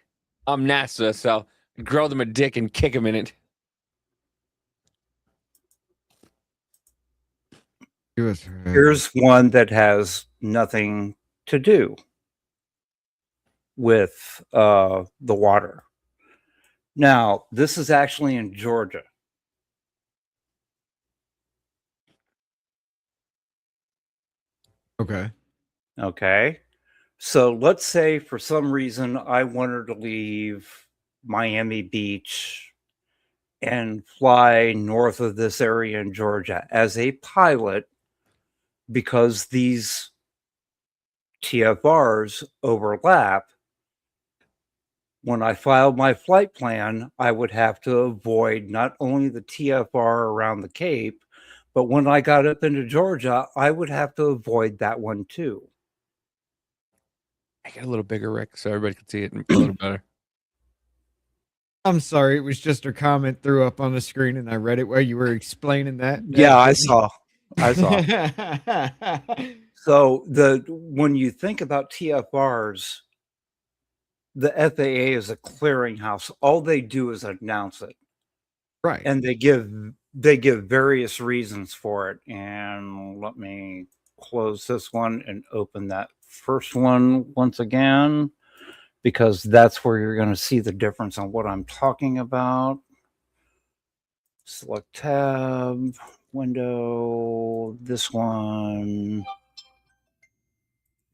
I'm NASA, so I'd grow them a dick and kick them in it. Here's one that has nothing to do with the water. Now, this is actually in Georgia. Okay. Okay. So let's say for some reason I wanted to leave Miami Beach and fly north of this area in Georgia as a pilot because these TFRs overlap. When I filed my flight plan, I would have to avoid not only the TFR around the Cape, but when I got up into Georgia, I would have to avoid that one too. I get a little bigger, Rick, so everybody can see it a little better. I'm sorry, it was just a comment threw up on the screen and I read it while you were explaining that. Yeah, I saw. So when you think about TFRs, the FAA is a clearinghouse. All they do is announce it. Right. And they give various reasons for it. And let me close this one and open that first one once again, because that's where you're going to see the difference on what I'm talking about. Select tab, window, this one,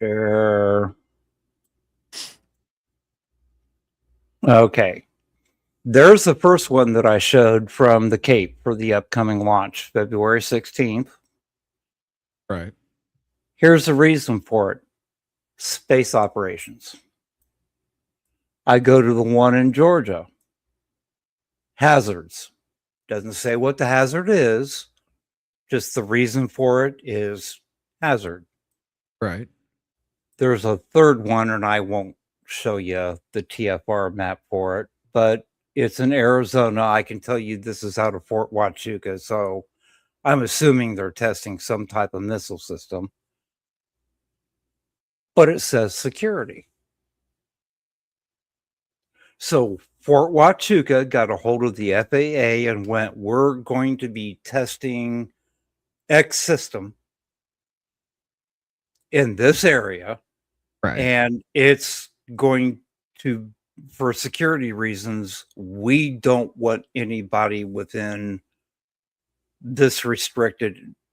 there. Okay. There's the first one that I showed from the Cape for the upcoming launch, February 16th. Right. Here's the reason for it. Space operations. I go to the one in Georgia. Hazards. Doesn't say what the hazard is. Just the reason for it is hazard. Right. There's a third one, and I won't show you the TFR map for it, but it's in Arizona. I can tell you this is out of Fort Huachuca, so I'm assuming they're testing some type of missile system. But it says security. So Fort Huachuca got a hold of the FAA and went, we're going to be testing X system in this area. Right. And it's going to, for security reasons, we don't want anybody within this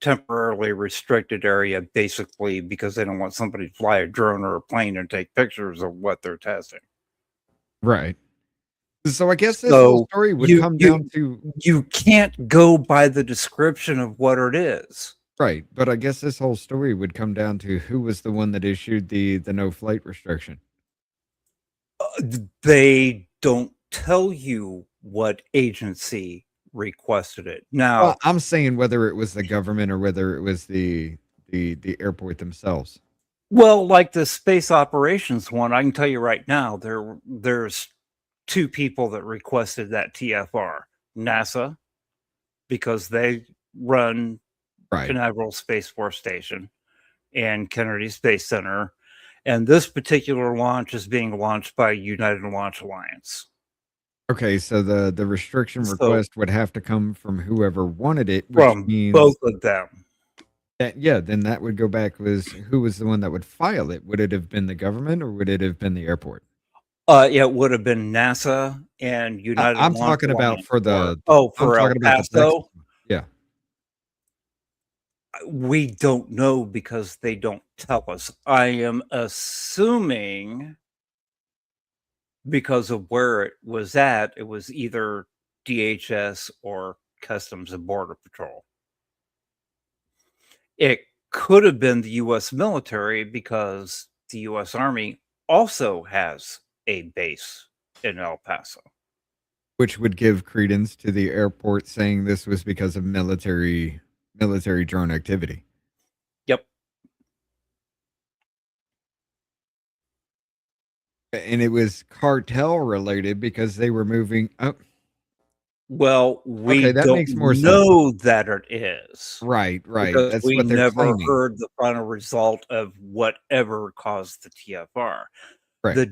temporarily restricted area, basically, because they don't want somebody to fly a drone or a plane and take pictures of what they're testing. Right. So I guess this whole story would come down to... You can't go by the description of what it is. Right. But I guess this whole story would come down to who was the one that issued the no flight restriction. They don't tell you what agency requested it. Now, Well, I'm saying whether it was the government or whether it was the airport themselves. well, like the space operations one, I can tell you right now, there's two people that requested that TFR. NASA, because they run Right. Canaveral Space Force Station and Kennedy Space Center, And this particular launch is being launched by United Launch Alliance. Okay, so the restriction So- request would have to come from whoever wanted it, which From means both of them. that then that would go back was who was the one that would file it? Would it have been the government or would it have been the airport? It would have been NASA and United I'm Launch talking about Alliance for the for I'm El talking about the Paso. Texas one. Yeah. We don't know because they don't tell us. I am assuming because of where it was at, it was either DHS or Customs and Border Patrol. It could have been the U.S. military because the U.S. Army also has a base in El Paso. Which would give credence to the airport saying this was because of military drone activity. Yep. And it was cartel related because they were moving up. Well, we Okay, that don't makes more sense. know that it is. Right. Because That's we what they're never claiming. heard the final result of whatever caused the TFR. Right.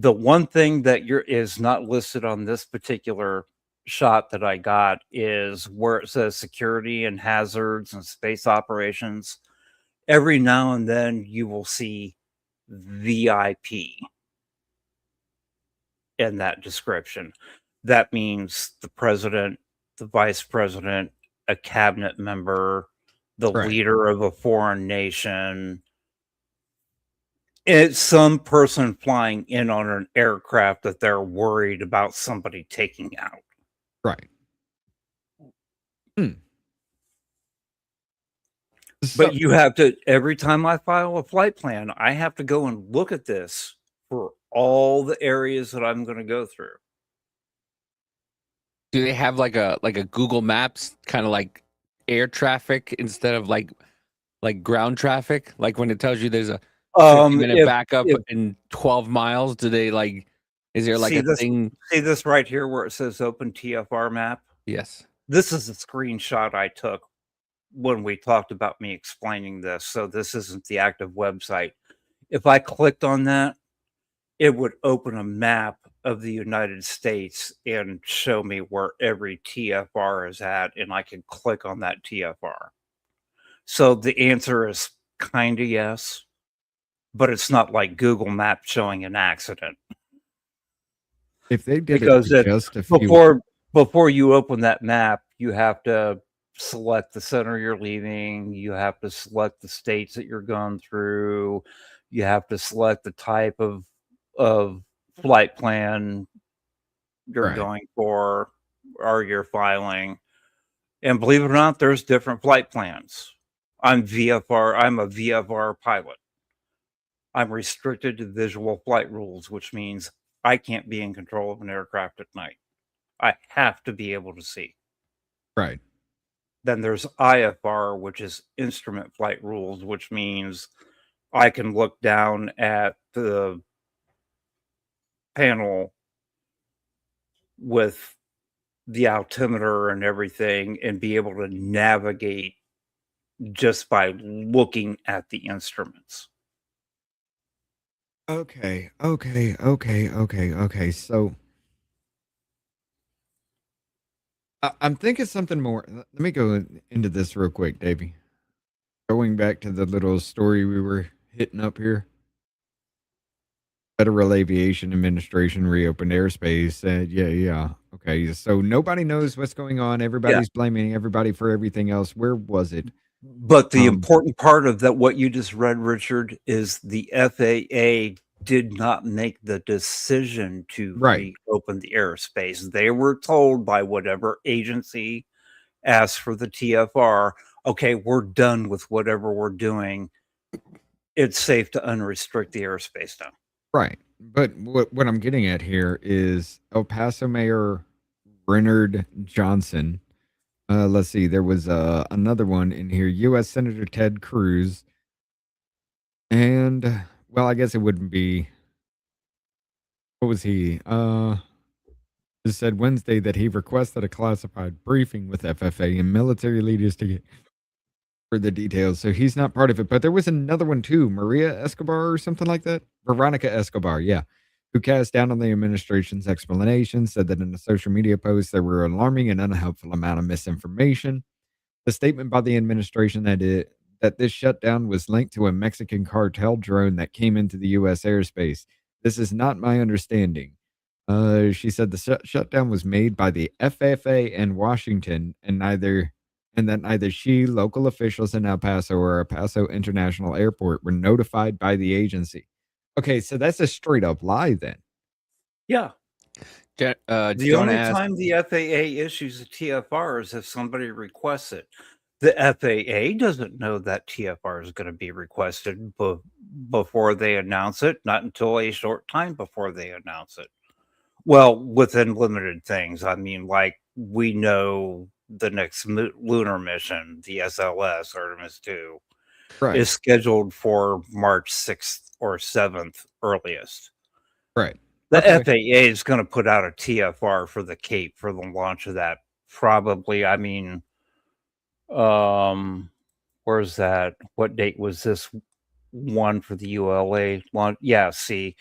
The one thing that is not listed on this particular shot that I got is where it says security and hazards and space operations. Every now and then you will see VIP in that description. That means the president, the vice president, a cabinet member, the leader of a foreign nation. It's some person flying in on an aircraft that they're worried about somebody taking out. Right. But you have to, every time I file a flight plan, I have to go and look at this for all the areas that I'm going to go through. Do they have like a Google Maps kind of like air traffic instead of like ground traffic? Like when it tells you there's a 50-minute backup in 12 miles, do they like, is there like thing? See this right here where it says open TFR map? Yes. This is a screenshot I took when we talked about me explaining this. So this isn't the active website. If I clicked on that, it would open a map of the United States and show me where every TFR is at, and I can click on that TFR. So the answer is kind of yes, but it's not like Google Maps showing an accident. If they did Because it just a few before you open that map, you have to select the center you're leaving, you have to select the states that you're going through, you have to select the type of flight plan you're going for or you're filing. And believe it or not, there's different flight plans. I'm a VFR pilot. I'm restricted to visual flight rules, which means I can't be in control of an aircraft at night. I have to be able to see. Right. Then there's IFR, which is instrument flight rules, which means I can look down at the panel with the altimeter and everything and be able to navigate just by looking at the instruments. Okay. So I'm thinking something more. Let me go into this real quick, Davey. Going back to the little story we were hitting up here. Federal Aviation Administration reopened airspace. Yeah. Okay. So nobody knows what's going on. Everybody's blaming everybody for everything else. Where was it? But the important part of that, what you just read, Richard, is the FAA did not make the decision to reopen the airspace. They were told by whatever agency asked for the TFR, okay, we're done with whatever we're doing. It's safe to unrestrict the airspace now. Right. But what I'm getting at here is El Paso Mayor Bernard Johnson. Let's see. There was another one in here. U.S. Senator Ted Cruz. And, well, I guess it wouldn't be. What was he? Just said Wednesday that he requested a classified briefing with FFA and military leaders to get for the details, so he's not part of it. But there was another one too, Maria Escobar or something like that. Veronica Escobar, yeah, who cast down on the administration's explanation, said that in a social media post there were alarming and unhelpful amount of misinformation. The statement by the administration that this shutdown was linked to a Mexican cartel drone that came into the U.S. airspace. This is not my understanding. She said the shutdown was made by the FFA in Washington, and that neither she, local officials in El Paso, or El Paso International Airport were notified by the agency. Okay, so that's a straight up lie then. Yeah. The Jonah only asked- time the FAA issues a TFR is if somebody requests it. The FAA doesn't know that TFR is going to be requested before they announce it, not until a short time before they announce it. Well, within limited things. I mean, like, we know the next lunar mission, the SLS, Artemis 2, Right. is scheduled for March 6th or 7th earliest. Right. The Okay. FAA is going to put out a TFR for the Cape for the launch of that. Probably, I mean, where's that? What date was this one for the ULA launch? Yeah, see,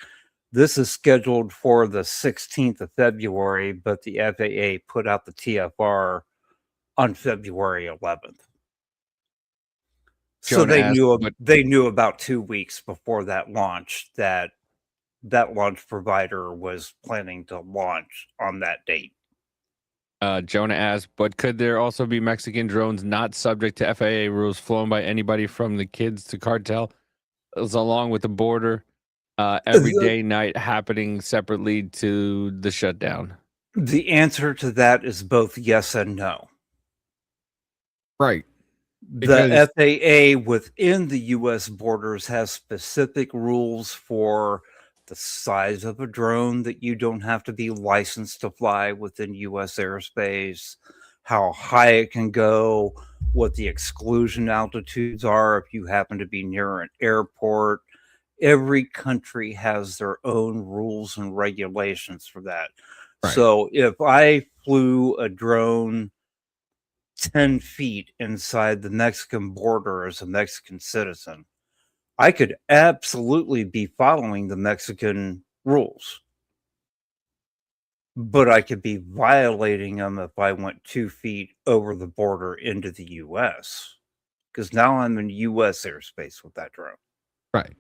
this is scheduled for the 16th of February, but the FAA put out the TFR on February 11th. So Jonah they asked, they knew about 2 weeks before that launch that launch provider was planning to launch on that date. Jonah asked, but could there also be Mexican drones not subject to FAA rules flown by anybody from the kids to cartel, along with the border, every day, night, happening separately to the shutdown? The answer to that is both yes and no. Right. The FAA within the U.S. borders has specific rules for the size of a drone that you don't have to be licensed to fly within U.S. airspace, how high it can go, what the exclusion altitudes are if you happen to be near an airport. Every country has their own rules and regulations for that. Right. So if I flew a drone 10 feet inside the Mexican border as a Mexican citizen, I could absolutely be following the Mexican rules. But I could be violating them if I went 2 feet over the border into the U.S. Because now I'm in U.S. airspace with that drone. Right.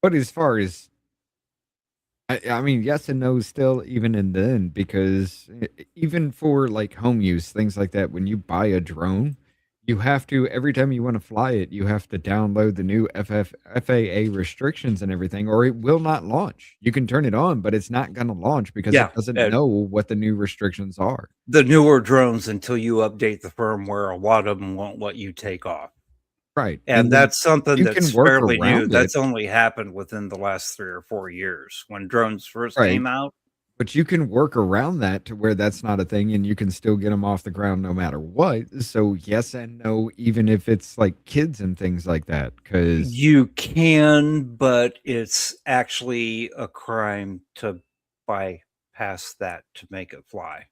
But as far as, I mean, yes and no still, even in then, because even for like home use, things like that, when you buy a drone, you have to, every time you want to fly it, you have to download the new FAA restrictions and everything, or it will not launch. You can turn it on, but it's not going to launch because it doesn't know what the new restrictions are. The newer drones, until you update the firmware, a lot of them won't let you take off. Right. And that's something you that's can work fairly new. around That's it. only happened within the last 3 or 4 years when drones first Right. came out. But you can work around that to where that's not a thing, and you can still get them off the ground no matter what. So yes and no, even if it's like kids and things like that, because You can, but it's actually a crime to bypass that to make it fly.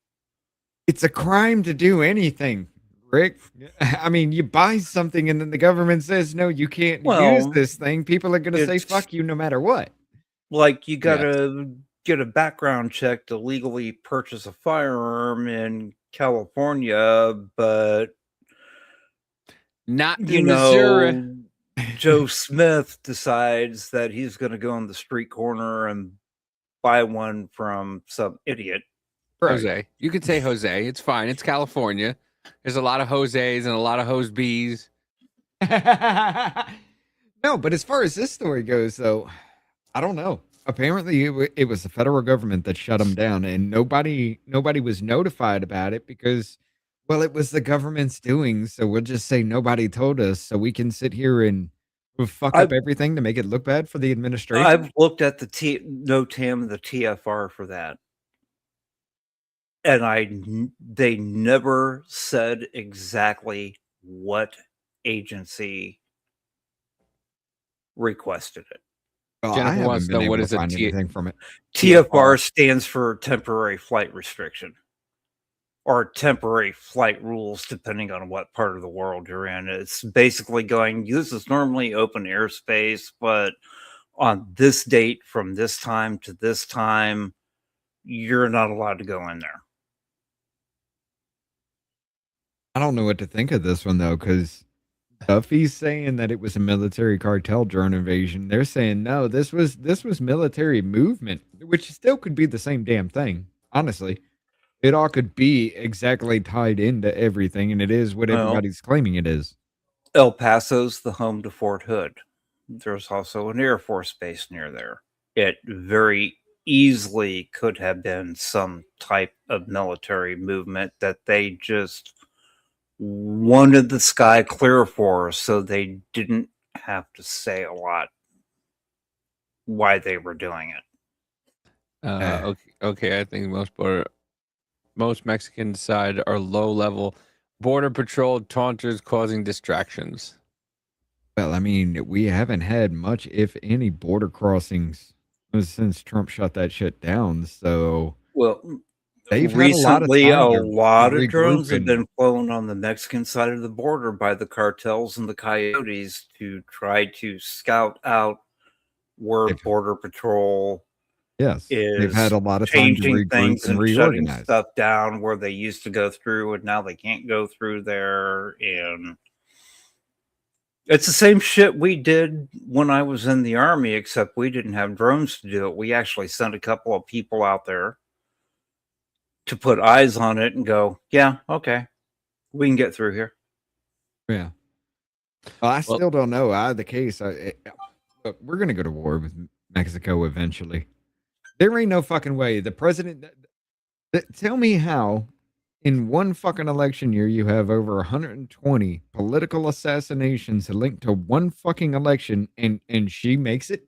it's a crime to do anything, Rick. I mean, you buy something and then the government says, no, you can't use this thing. People are going to say, it's- fuck you no matter what. Like, you gotta get a background check to legally purchase a firearm in California, but not in Missouri. Joe Smith decides that he's going to go on the street corner and buy one from some idiot. Jose. You could say Jose. It's fine. It's California. There's a lot of Jose's and a lot of Jose B's. No, but as far as this story goes, though, I don't know. Apparently, it was the federal government that shut them down, and nobody was notified about it because, well, it was the government's doing. So we'll just say nobody told us, so we can sit here and fuck up everything to make it look bad for the administration. I've looked at the NOTAM, the TFR for that, and they never said exactly what agency requested it. Well, Jennifer I haven't wants to been know able what to is a find anything from it. TFR stands for temporary flight restriction. or temporary flight rules, depending on what part of the world you're in. It's basically going, this is normally open airspace, but on this date from this time to this time, you're not allowed to go in there. I don't know what to think of this one though, because Duffy's saying that it was a military cartel drone invasion. They're saying no, this was military movement, which still could be the same damn thing. Honestly, it all could be exactly tied into everything, and it is what Well, everybody's claiming it is. El Paso's the home to Fort Hood. There's also an Air Force base near there. It very easily could have been some type of military movement that they just wanted the sky clear for, so they didn't have to say a lot why they were doing it. Okay, I think most Mexican side are low-level border patrol taunters causing distractions. Well, I mean, we haven't had much, if any, border crossings since Trump shut that shit down. So, well, they've recently had a a lot of drones have regrouping. been flown on the Mexican side of the border by the cartels and the coyotes to try to scout out where border patrol Yes, they've is had a lot of time to changing regroup things and and shutting reorganize. stuff down where they used to go through and now they can't go through there. And it's the same shit we did when I was in the Army, except we didn't have drones to do it. We actually sent a couple of people out there to put eyes on it and go, yeah, okay, we can get through here. Yeah. Well, I still don't know. The case, look, we're going to go to war with Mexico eventually. There ain't no fucking way. The president, tell me how in one fucking election year you have over 120 political assassinations linked to one fucking election and she makes it?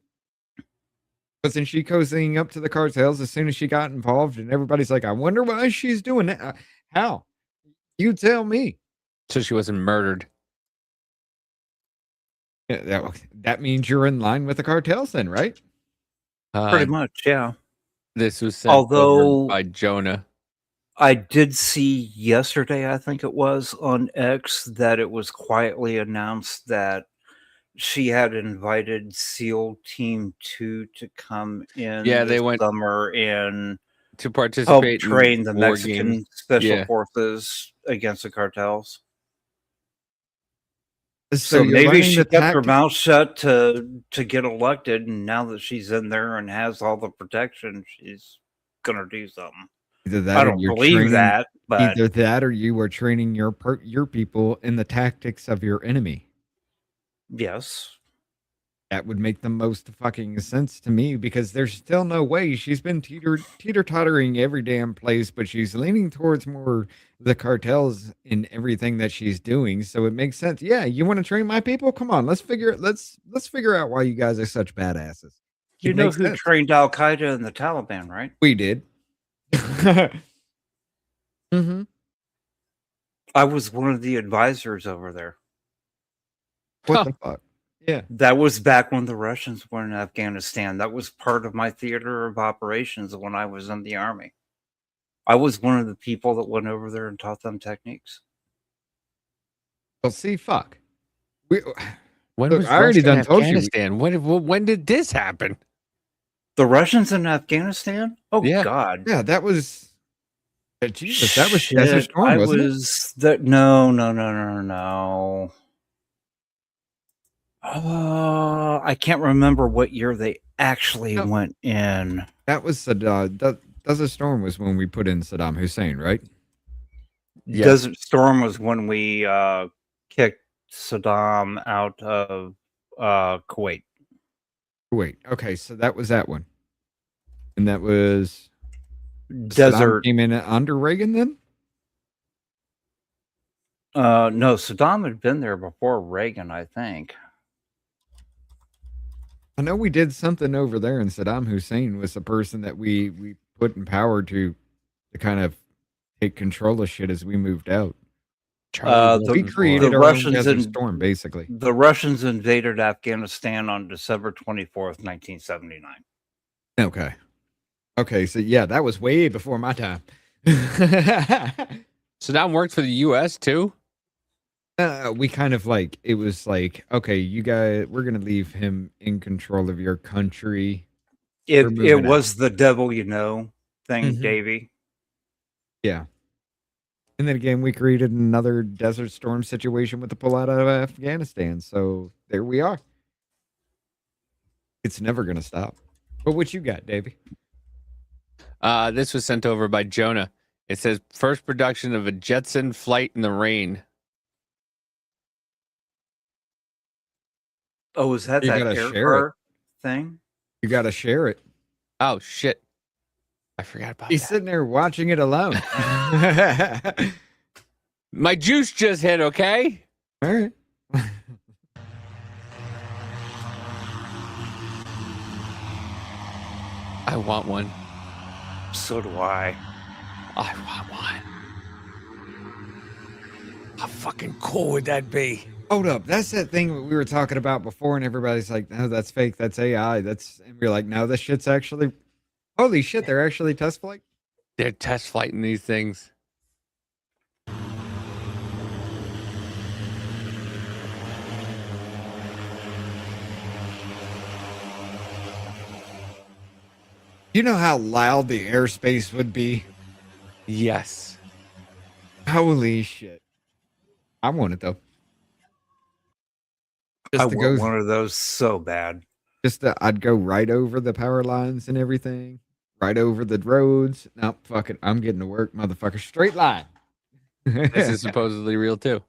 Wasn't she cozying up to the cartels as soon as she got involved? And everybody's like, I wonder why she's doing that. How? You tell me. So she wasn't murdered. Yeah, that means you're in line with the cartels then, right? Pretty much, yeah. This was sent Although over by Jonah. I did see yesterday, I think it was, on X, that it was quietly announced that she had invited SEAL Team 2 to come in They this went summer and to help participate in train the war Mexican games. special forces against the cartels. So So you're maybe learning she the kept her tactics. mouth shut to get elected, and now that she's in there and has all the protection, she's gonna do something. Either that I or don't you're believe training, that, but either that or you are training your people in the tactics of your enemy. yes. That would make the most fucking sense to me because there's still no way. She's been teeter-tottering every damn place, but she's leaning towards more the cartels in everything that she's doing. So it makes sense. Yeah, you want to train my people? Come on, let's figure out why you guys are such badasses. You It know makes who sense. trained Al Qaeda and the Taliban, right? We did. Mm-hmm. I was one of the advisors over there. What the fuck? Yeah. That was back when the Russians were in Afghanistan. That was part of my theater of operations when I was in the Army. I was one of the people that went over there and taught them techniques. Well, see, fuck. When Look, was I already Russia and done told you. Afghanistan? When did this happen? The Russians in Afghanistan? Oh, Yeah. God. Yeah, that was. Jesus, that was Shit, Desert Storm, wasn't it? No. I can't remember what year they actually went in. That was Saddam. Desert Storm was when we put in Saddam Hussein, right? Yes. Desert Storm was when we kicked Saddam out of Kuwait. Wait, okay, so that was that one, and that was Desert. Saddam came in under Reagan then. No, Saddam had been there before Reagan, I think. I know we did something over there, and Saddam Hussein was the person that we put in power to kind of take control of shit as we moved out. We created our own Desert Storm, basically. The Russians invaded Afghanistan on December 24th, 1979. Okay, so yeah, that was way before my time. So that worked for the U.S. too. We kind of like it was like, okay, you guys, we're gonna leave him in control of your country. It was the devil you know thing, Mhm. Davey. Yeah. And then again, we created another Desert Storm situation with the pullout out of Afghanistan. So there we are. It's never gonna stop. But what you got, Davey? This was sent over by Jonah. It says first production of a Jetson flight in the rain. Oh, is that You that gotta air share car thing? You gotta share it. Oh shit! I forgot about He's that. sitting there watching it alone. My juice just hit. Okay. All right. I want one. So do I. I want one. How fucking cool would that be? Hold up. That's that thing that we were talking about before, and everybody's like, no, that's fake. That's AI. And we're like, no, this shit's actually, holy shit, they're actually test flight? They're test flighting these things. You know how loud the airspace would be? Yes. Holy shit. I want it, though. I want one of those so bad. I'd go right over the power lines and everything, right over the roads. No, fuck it. I'm getting to work, motherfucker. Straight line. This is supposedly real too.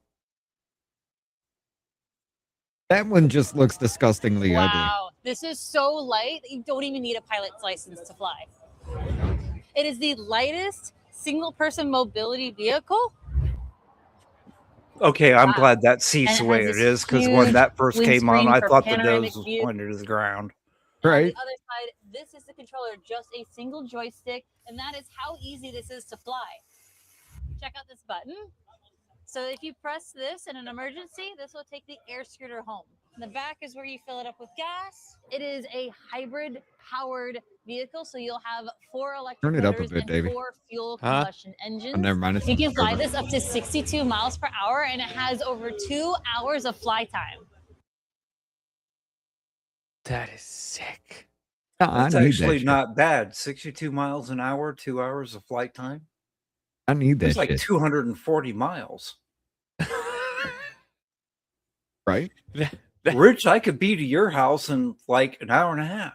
That one just looks disgustingly ugly. Wow, this is so light that you don't even need a pilot's license to fly. It is the lightest single-person mobility vehicle. Okay, I'm glad that seat's And the it way has it this is, because when that first came on, windscreen I for thought the panoramic nose was view. pointed to the ground. On Right. the other side, this is the controller, just a single joystick, and that is how easy this is to fly. Check out this button. So if you press this in an emergency, this will take the air scooter home. The back is where you fill it up with gas. It is a hybrid powered vehicle, so you'll have 4 electric Turn it up a motors bit, and Davey. 4 fuel Huh? combustion engines. Oh, never mind. It's You can fly over. this up to 62 miles per hour, and it has over 2 hours of fly time. That is sick. That's I need actually that shit. not bad. 62 miles an hour, 2 hours of flight time. I need that It's like shit. 240 miles. Right? Rich, I could be to your house in like an hour and a half.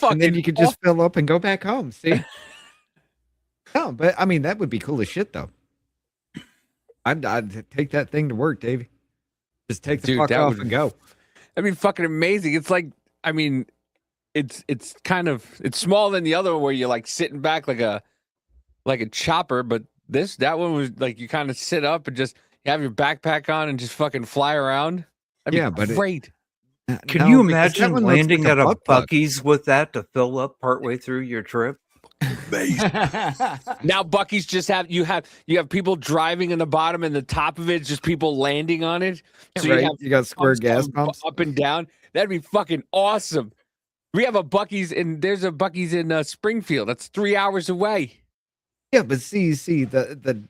And then you could just fill up and go back home. See? No, but I mean, that would be cool as shit, though. I'd take that thing to work, Davey. Just take the fuck that off would- and go. I mean, fucking amazing. It's like, I mean, it's kind of, it's smaller than the other one where you're like sitting back like a chopper, but that one was like you kind of sit up and just have your backpack on and just fucking fly around. That'd Yeah, be but great. Can No, you because that imagine one looks landing like a at a butt plug. Buc-ee's with that to fill up partway through your trip? Now Buc-ee's just you have people driving in the bottom and the top of it is just people landing on it. So Right, you got square gas going pumps. up and down. That'd be fucking awesome. We have a Buc-ee's and there's a Buc-ee's in Springfield. That's 3 hours away Yeah, but see, the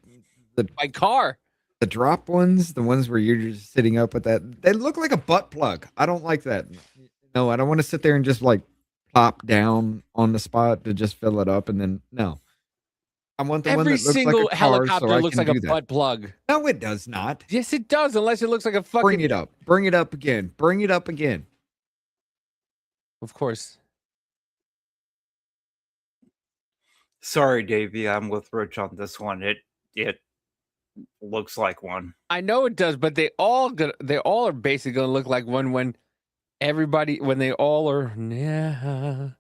by car. The drop ones, the ones where you're just sitting up with that, they look like a butt plug. I don't like that. No, I don't want to sit there and just like plop down on the spot to just fill it up and then no. I want the one Every that looks single like a car helicopter so I looks can like a do that. butt plug. No, it does not. Yes, it does, unless it looks like a fucking. Bring it up. Bring it up again. Bring it up again. Of course. Sorry, Davey, I'm with Rich on this one. It looks like one. I know it does, but they all are basically gonna look like one when they all are. Yeah.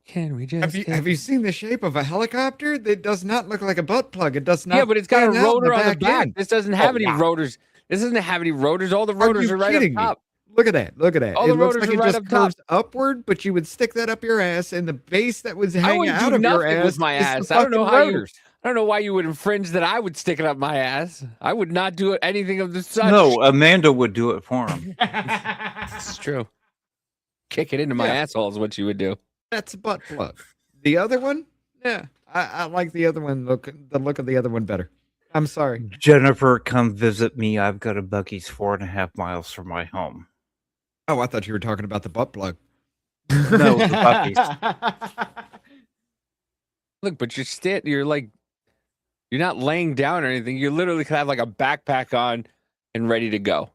Can we just Have you seen the shape of a helicopter? It does not look like a butt plug. It does not. Yeah, but it's got a fan out in rotor on the back. end. This doesn't have Oh, any wow. rotors. This doesn't have any rotors. All the Are rotors you are right kidding up me? top. Look at that. Look at that. All It the looks rotors like are it right just up top. curves upward, but you would stick that up your ass, and the base that was I hanging wouldn't out do of your nothing ass with my is the ass. I don't know fucking how rotors. I don't know why you would infringe that I would stick it up my ass. I would not do anything of the such. No, Amanda would do it for him. It's true. Kick it into my asshole is what you would do. That's a butt plug. The other one, yeah, I like the other one. The look of the other one better. I'm sorry. Jennifer, come visit me. I've got a Buc-ee's 4.5 miles from my home. Oh, I thought you were talking about the butt plug. No, the Buc-ee's. Look, but you're like, you're not laying down or anything. You literally could have like a backpack on and ready to go.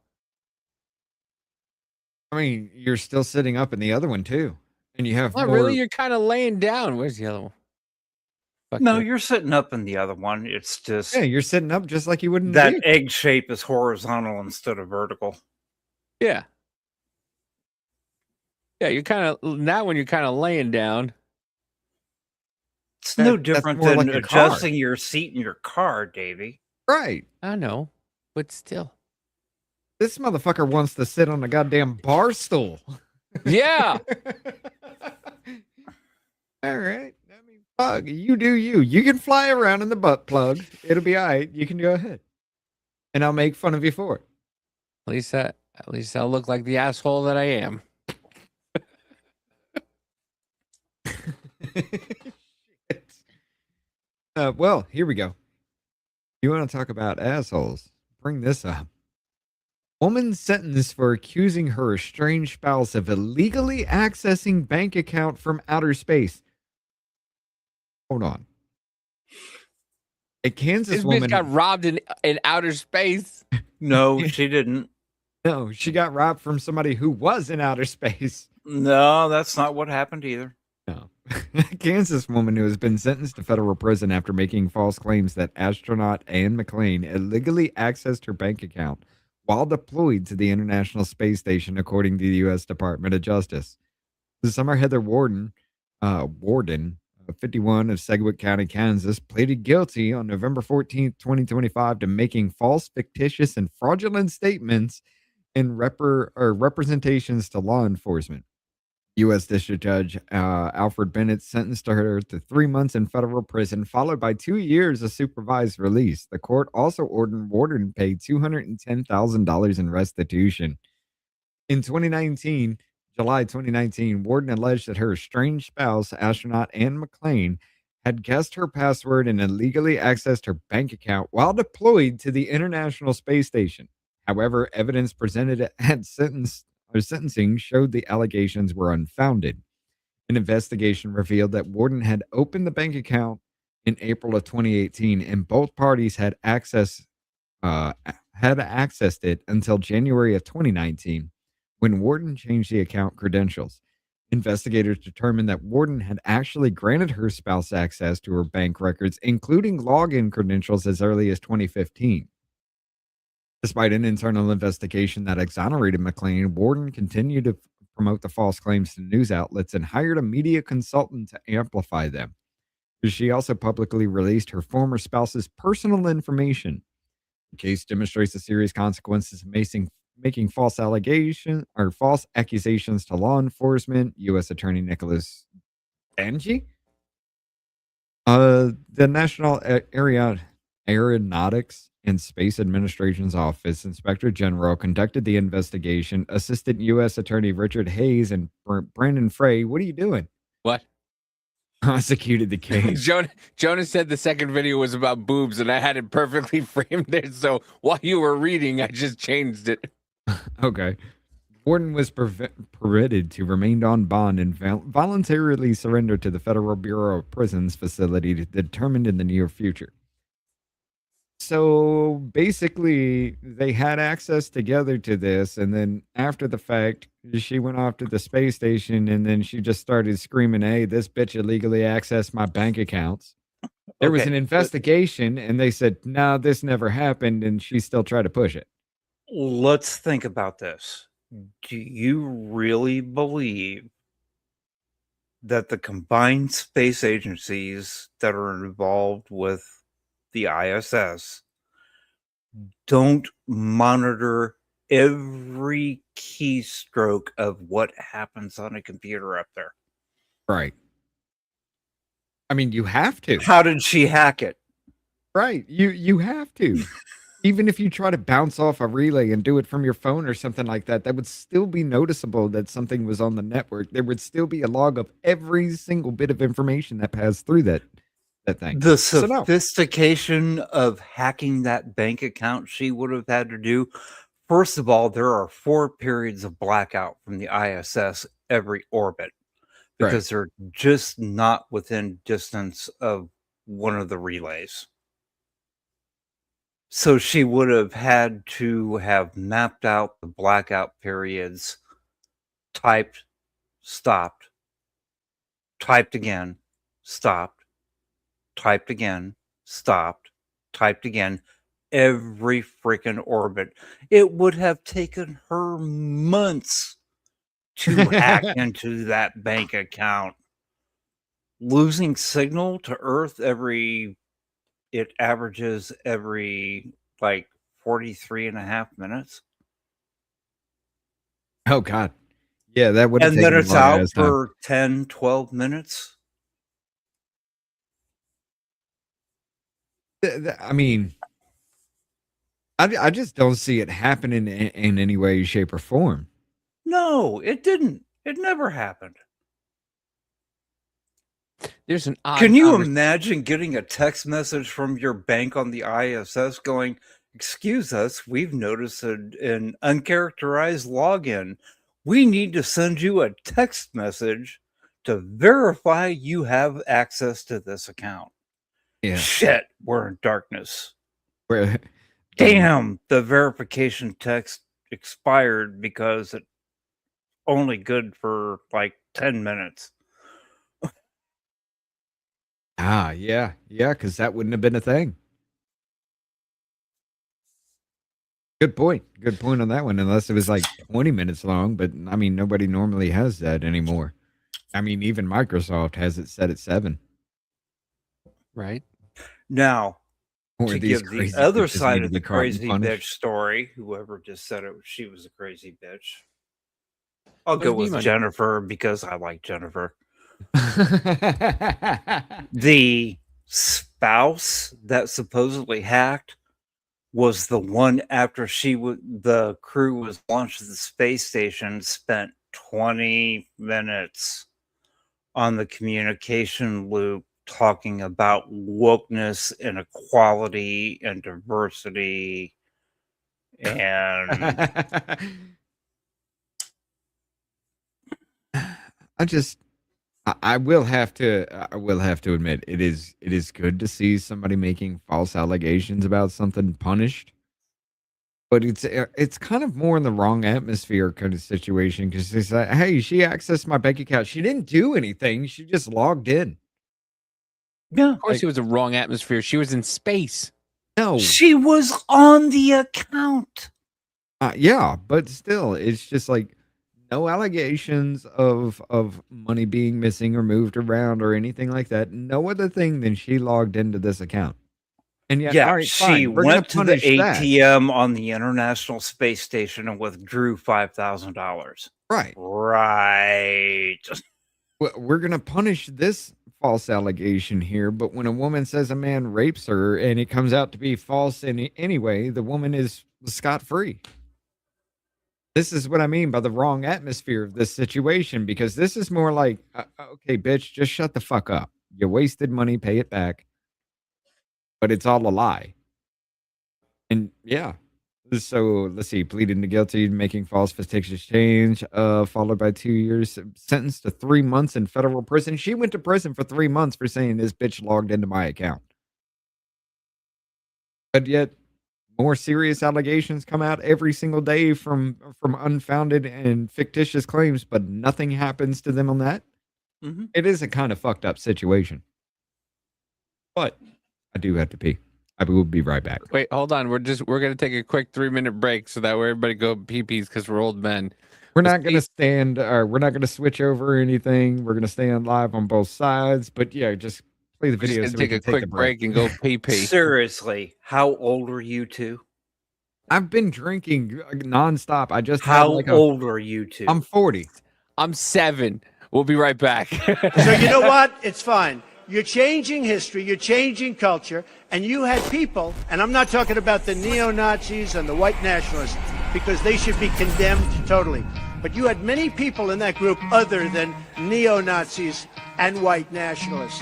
I mean, you're still sitting up in the other one too, and you have Not more... really. You're kind of laying down. Where's the other one? No, you're sitting up in the other one. It's just you're sitting up just like you would in that the egg shape is horizontal instead of vertical. Yeah. Yeah, you're kind of that one. You're kind of laying down. It's no different than like adjusting your seat in your car, Davey. Right. I know, but still. This motherfucker wants to sit on a goddamn bar stool. Yeah. All right. I mean, fuck, you do you. You can fly around in the butt plug. It'll be all right. You can go ahead. And I'll make fun of you for it. At least I'll look like the asshole that I am. Well, here we go. You want to talk about assholes? Bring this up. Woman sentenced for accusing her estranged spouse of illegally accessing bank account from outer space. Hold on. A Kansas This woman bitch got robbed in outer space. No, she didn't. No, she got robbed from somebody who was in outer space. No, that's not what happened either. No. A Kansas woman who has been sentenced to federal prison after making false claims that astronaut Anne McClain illegally accessed her bank account while deployed to the International Space Station, according to the U.S. Department of Justice. The summer Heather Warden, 51 of Seguin County, Kansas, pleaded guilty on November 14th, 2025 to making false, fictitious, and fraudulent statements and representations to law enforcement. U.S. District Judge Alfred Bennett sentenced her to 3 months in federal prison, followed by 2 years of supervised release. The court also ordered Warden pay $210,000 in restitution. In July 2019, Warden alleged that her estranged spouse, astronaut Anne McClain, had guessed her password and illegally accessed her bank account while deployed to the International Space Station. However, evidence presented at sentencing showed the allegations were unfounded. An investigation revealed that Warden had opened the bank account in April of 2018, and both parties had accessed it until January of 2019, when Warden changed the account credentials. Investigators determined that Warden had actually granted her spouse access to her bank records, including login credentials, as early as 2015. Despite an internal investigation that exonerated McClain, Warden continued to promote the false claims to news outlets and hired a media consultant to amplify them. She also publicly released her former spouse's personal information. The case demonstrates the serious consequences of making false accusations to law enforcement. U.S. Attorney Nicholas Angie, the National Aeronautics and Space Administration's Office Inspector General conducted the investigation. Assistant U.S. Attorney Richard Hayes and Brandon Frey, what are you doing? What? Prosecuted the case. Jonas said the second video was about boobs, and I had it perfectly framed there. So while you were reading, I just changed it. Okay. Warden was permitted to remain on bond and voluntarily surrender to the Federal Bureau of Prisons facility determined in the near future. So basically, they had access together to this, and then after the fact, she went off to the space station, and then she just started screaming, "Hey, this bitch illegally accessed my bank accounts." There was an investigation, and they said, "No, this never happened," and she still tried to push it. Let's think about this. Do you really believe that the combined space agencies that are involved with the ISS don't monitor every keystroke of what happens on a computer up there? Right. I mean, you have to. How did she hack it? Right. You have to. Even if you try to bounce off a relay and do it from your phone or something like that, that would still be noticeable that something was on the network. There would still be a log of every single bit of information that passed through that that thing. The So no. sophistication of hacking that bank account she would have had to do. First of all, there are 4 periods of blackout from the ISS every orbit because they're just not within distance of one of the relays. So she would have had to have mapped out the blackout periods, typed, stopped, typed again, stopped, typed again, stopped, typed again, every freaking orbit. It would have taken her months to hack into that bank account. Losing signal to Earth it averages every like 43.5 minutes. Oh God. Yeah, that would have And taken then a it's long out ass time. for 10, 12 minutes. I mean, I just don't see it happening in any way, shape, or form. No, it didn't. It never happened. There's an odd Can you imagine getting a text message from your bank on the ISS going, "Excuse us, we've noticed an uncharacterized login. We need to send you a text message to verify you have access to this account." Yeah. Shit, we're in darkness. Where Damn, the verification text expired because it only good for like 10 minutes. Yeah, because that wouldn't have been a thing. Good point on that one, unless it was like 20 minutes long, but I mean, nobody normally has that anymore. I mean, even Microsoft has it set at 7. Right. Now, Or to these give the crazy other bitches side need to of be the caught and crazy punished. bitch story, whoever just said it, she was a crazy bitch. I'll What go do you mean, with Mike? Jennifer because I like Jennifer. The spouse that supposedly hacked was the one after the crew was launched to the space station, spent 20 minutes on the communication loop talking about wokeness and equality and diversity and I will have to admit it is good to see somebody making false allegations about something punished, but it's kind of more in the wrong atmosphere kind of situation because it's like, hey, she accessed my bank account. She didn't do anything. She just logged in. Yeah, Of course, it was a wrong atmosphere. She was in space. No, she was on the account. Yeah, but still, it's just like no allegations of money being missing or moved around or anything like that. No other thing than she logged into this account. And yet, all right, she fine, we're gonna went to the punish that. ATM on the International Space Station and withdrew $5,000. Right. We're going to punish this false allegation here, but when a woman says a man rapes her and it comes out to be false anyway, the woman is scot-free. This is what I mean by the wrong atmosphere of this situation, because this is more like, okay, bitch, just shut the fuck up. You wasted money, pay it back. But it's all a lie. And yeah. So let's see, pleading to guilty, making false fictitious change, followed by 2 years, sentenced to 3 months in federal prison. She went to prison for 3 months for saying this bitch logged into my account. But yet, more serious allegations come out every single day from unfounded and fictitious claims, but nothing happens to them on that. Mm-hmm. It is a kind of fucked up situation. But I do have to pee. I will be right back. Wait, hold on. We're gonna take a quick 3-minute break so that way everybody go pee-pees because we're old men. We're not gonna stand, or we're not gonna switch over or anything. We're gonna stay on live on both sides. But yeah, just play the We're just video. gonna So we take can a quick the break and go pee-pee. Seriously, how old are you two? I've been drinking nonstop. I just How old are you two? I'm 40. I'm 7. We'll be right back. So you know what? It's fine. You're changing history, you're changing culture, and you had people, and I'm not talking about the neo-Nazis and the white nationalists, because they should be condemned totally. But you had many people in that group other than neo-Nazis and white nationalists.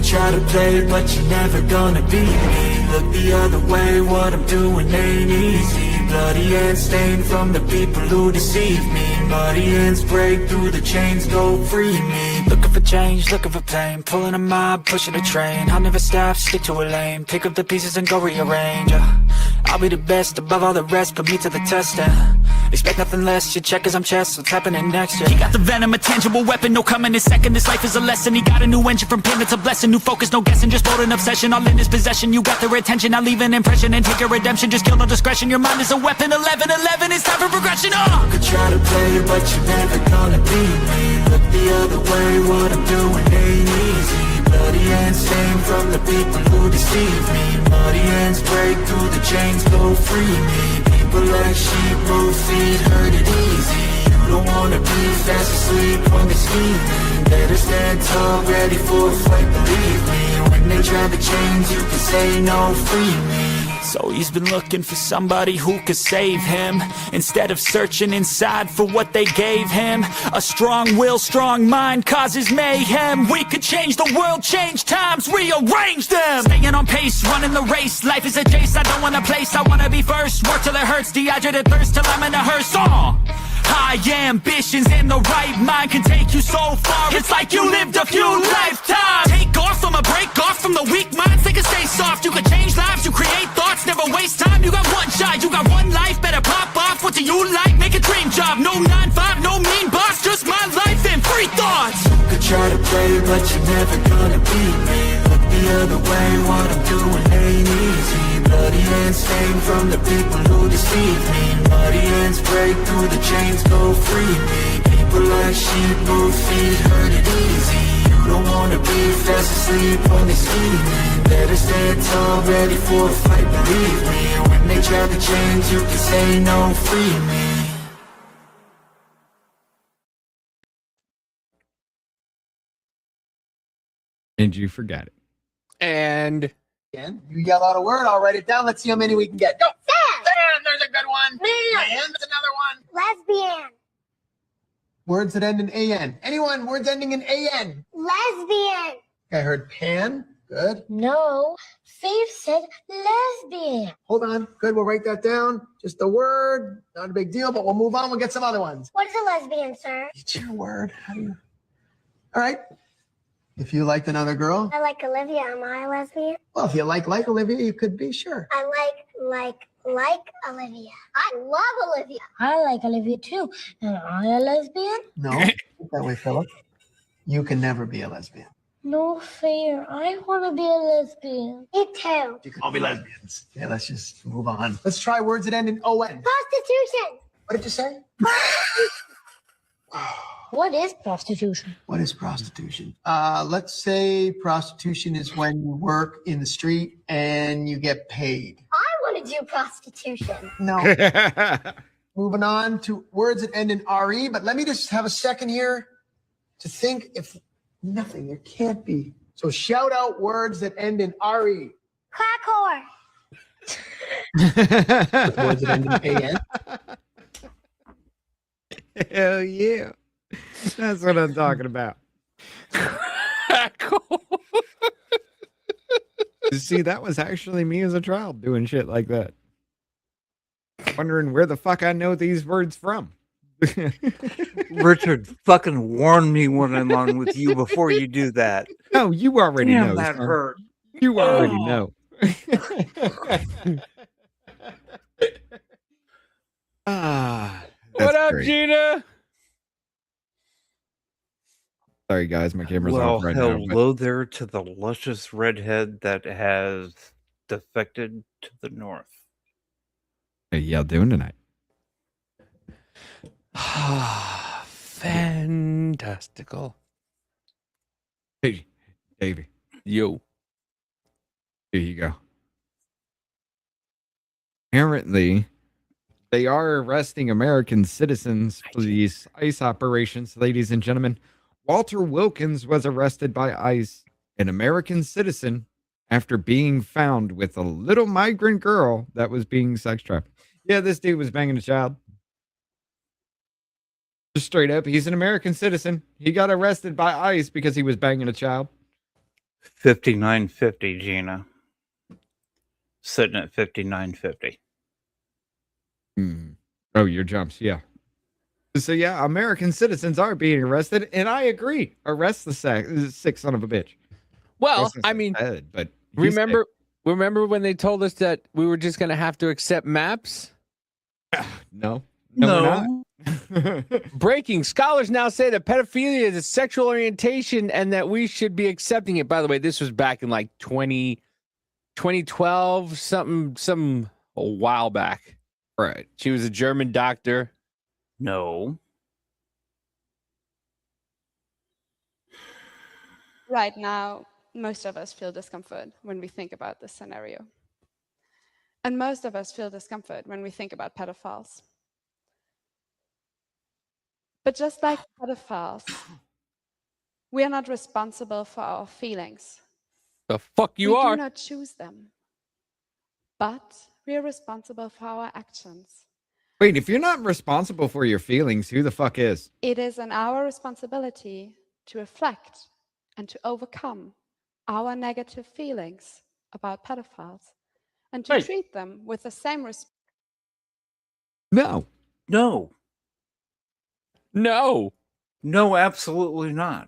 try to play, but you're never gonna beat me. Look the other way, what I'm doing ain't easy. Bloody hands stained from the people who deceive me. Muddy hands break through the chains, go free me. Looking for change, looking for pain, pulling a mob, pushing a train. I'll never stop, stick to a lane, pick up the pieces and go rearrange. I'll be the best above all the rest, put me to the test. Expect nothing less, you check as I'm chess, what's happening next? He got the venom, a tangible weapon, no coming in second. This life is a lesson, he got a new engine, from pain it's a blessing. New focus, no guessing, just bold an obsession, all in his possession. You got their attention, I'll leave an impression and take your redemption. Just kill no discretion, your mind is a weapon. 11-11, it's time for progression. You could try to play, but you're never gonna beat me. Look the other way, what I'm doing ain't easy. Bloody hands stained from the people who deceive me. Muddy hands break through the chains, go free me. People like sheep, move feet, hurt it easy. You don't wanna be fast asleep when they're scheming. Better stand tall, ready for a fight, believe me. When they try to change, you can say no, free me. So he's been looking for somebody who could save him, instead of searching inside for what they gave him. A strong will, strong mind causes mayhem. We could change the world, change times, rearrange them. Staying on pace, running the race. Life is a chase, I don't want a place. I wanna be first, work till it hurts. Dehydrated thirst till I'm in a hearse. High ambitions and the right mind can take you so far. It's like you lived a few lifetimes. Take off from a break off from the weak minds. They can stay soft. You can change lives, you create thoughts, never waste time. You got one shot, you got one life. Better pop off. What do you like? Make a dream job. No 9-5, no mean boss. Just my life and free thoughts. You could try to play, but you're never gonna beat me. Look the other way, what I'm doing ain't easy. Bloody hands stained from the people who deceive me. Muddy hands break through the chains, go free me. People like sheep, move feet, hurt it easy. You don't wanna be fast asleep when they're scheming. Better stand tall, ready for a fight, believe me. When they try to change, you can say no, free me. And you forgot it. And You yell out a word, I'll write it down. Let's see how many we can get. Go! Fan! There's a good one. Man! That's another one. Lesbian. Words that end in AN. Anyone? Words ending in AN. Lesbian. I heard pan. Good. No, Faith said lesbian. Hold on. Good. We'll write that down. Just a word. Not a big deal, but we'll move on. We'll get some other ones. What is a lesbian, sir? It's your word. How do you... All right. If you liked another girl. I like Olivia. Am I a lesbian? Well, if you like Olivia, you could be, sure. I like Olivia. I love Olivia. I like Olivia too. Am I a lesbian? No. Think that way, Philip. You can never be a lesbian. No fair. I want to be a lesbian. Me too. You can all be lesbians. Okay, let's just move on. Let's try words that end in ON. Prostitution. What did you say? What is prostitution? What is prostitution? Let's say prostitution is when you work in the street and you get paid. I want to do prostitution. No. Moving on to words that end in RE, but let me just have a second here to think if nothing, there can't be. So shout out words that end in RE. Crack With words that end in AN. Hell yeah. That's what I'm talking about. See, that was actually me as a child doing shit like that. Wondering where the fuck I know these words from. Richard, fucking warn me when I'm on with you before you do that. No, you already Damn, know. that son. hurt. You already know. What up, great. Gina? Sorry, guys, my camera's Well, off right now. hello there to the luscious redhead that has defected to the north. How y'all doing tonight? Fantastical. Hey, Davey. Yo. Here you go. Apparently, they are arresting American citizens for these ICE operations, ladies and gentlemen. Walter Wilkins was arrested by ICE, an American citizen, after being found with a little migrant girl that was being sex trafficked. Yeah, this dude was banging a child. Just straight up, he's an American citizen. He got arrested by ICE because he was banging a child. $59.50, Gina. Sitting at $59.50. Oh, your jumps, yeah. So yeah, American citizens are being arrested, and I agree. Arrest the sick son of a bitch. Well, I mean, but remember when they told us that we were just going to have to accept maps? No, we're not. Breaking. Scholars now say that pedophilia is a sexual orientation and that we should be accepting it. By the way, this was back in like 2012, some a while back. Right. She was a German doctor. No. Right now, most of us feel discomfort when we think about this scenario. And most of us feel discomfort when we think about pedophiles. But just like pedophiles, we are not responsible for our feelings. The fuck you are. We do not choose them. But we are responsible for our actions. Wait, if you're not responsible for your feelings, who the fuck is? It is in our responsibility to reflect and to overcome our negative feelings about pedophiles and to treat them with the same respect. No. No. No. No, absolutely not.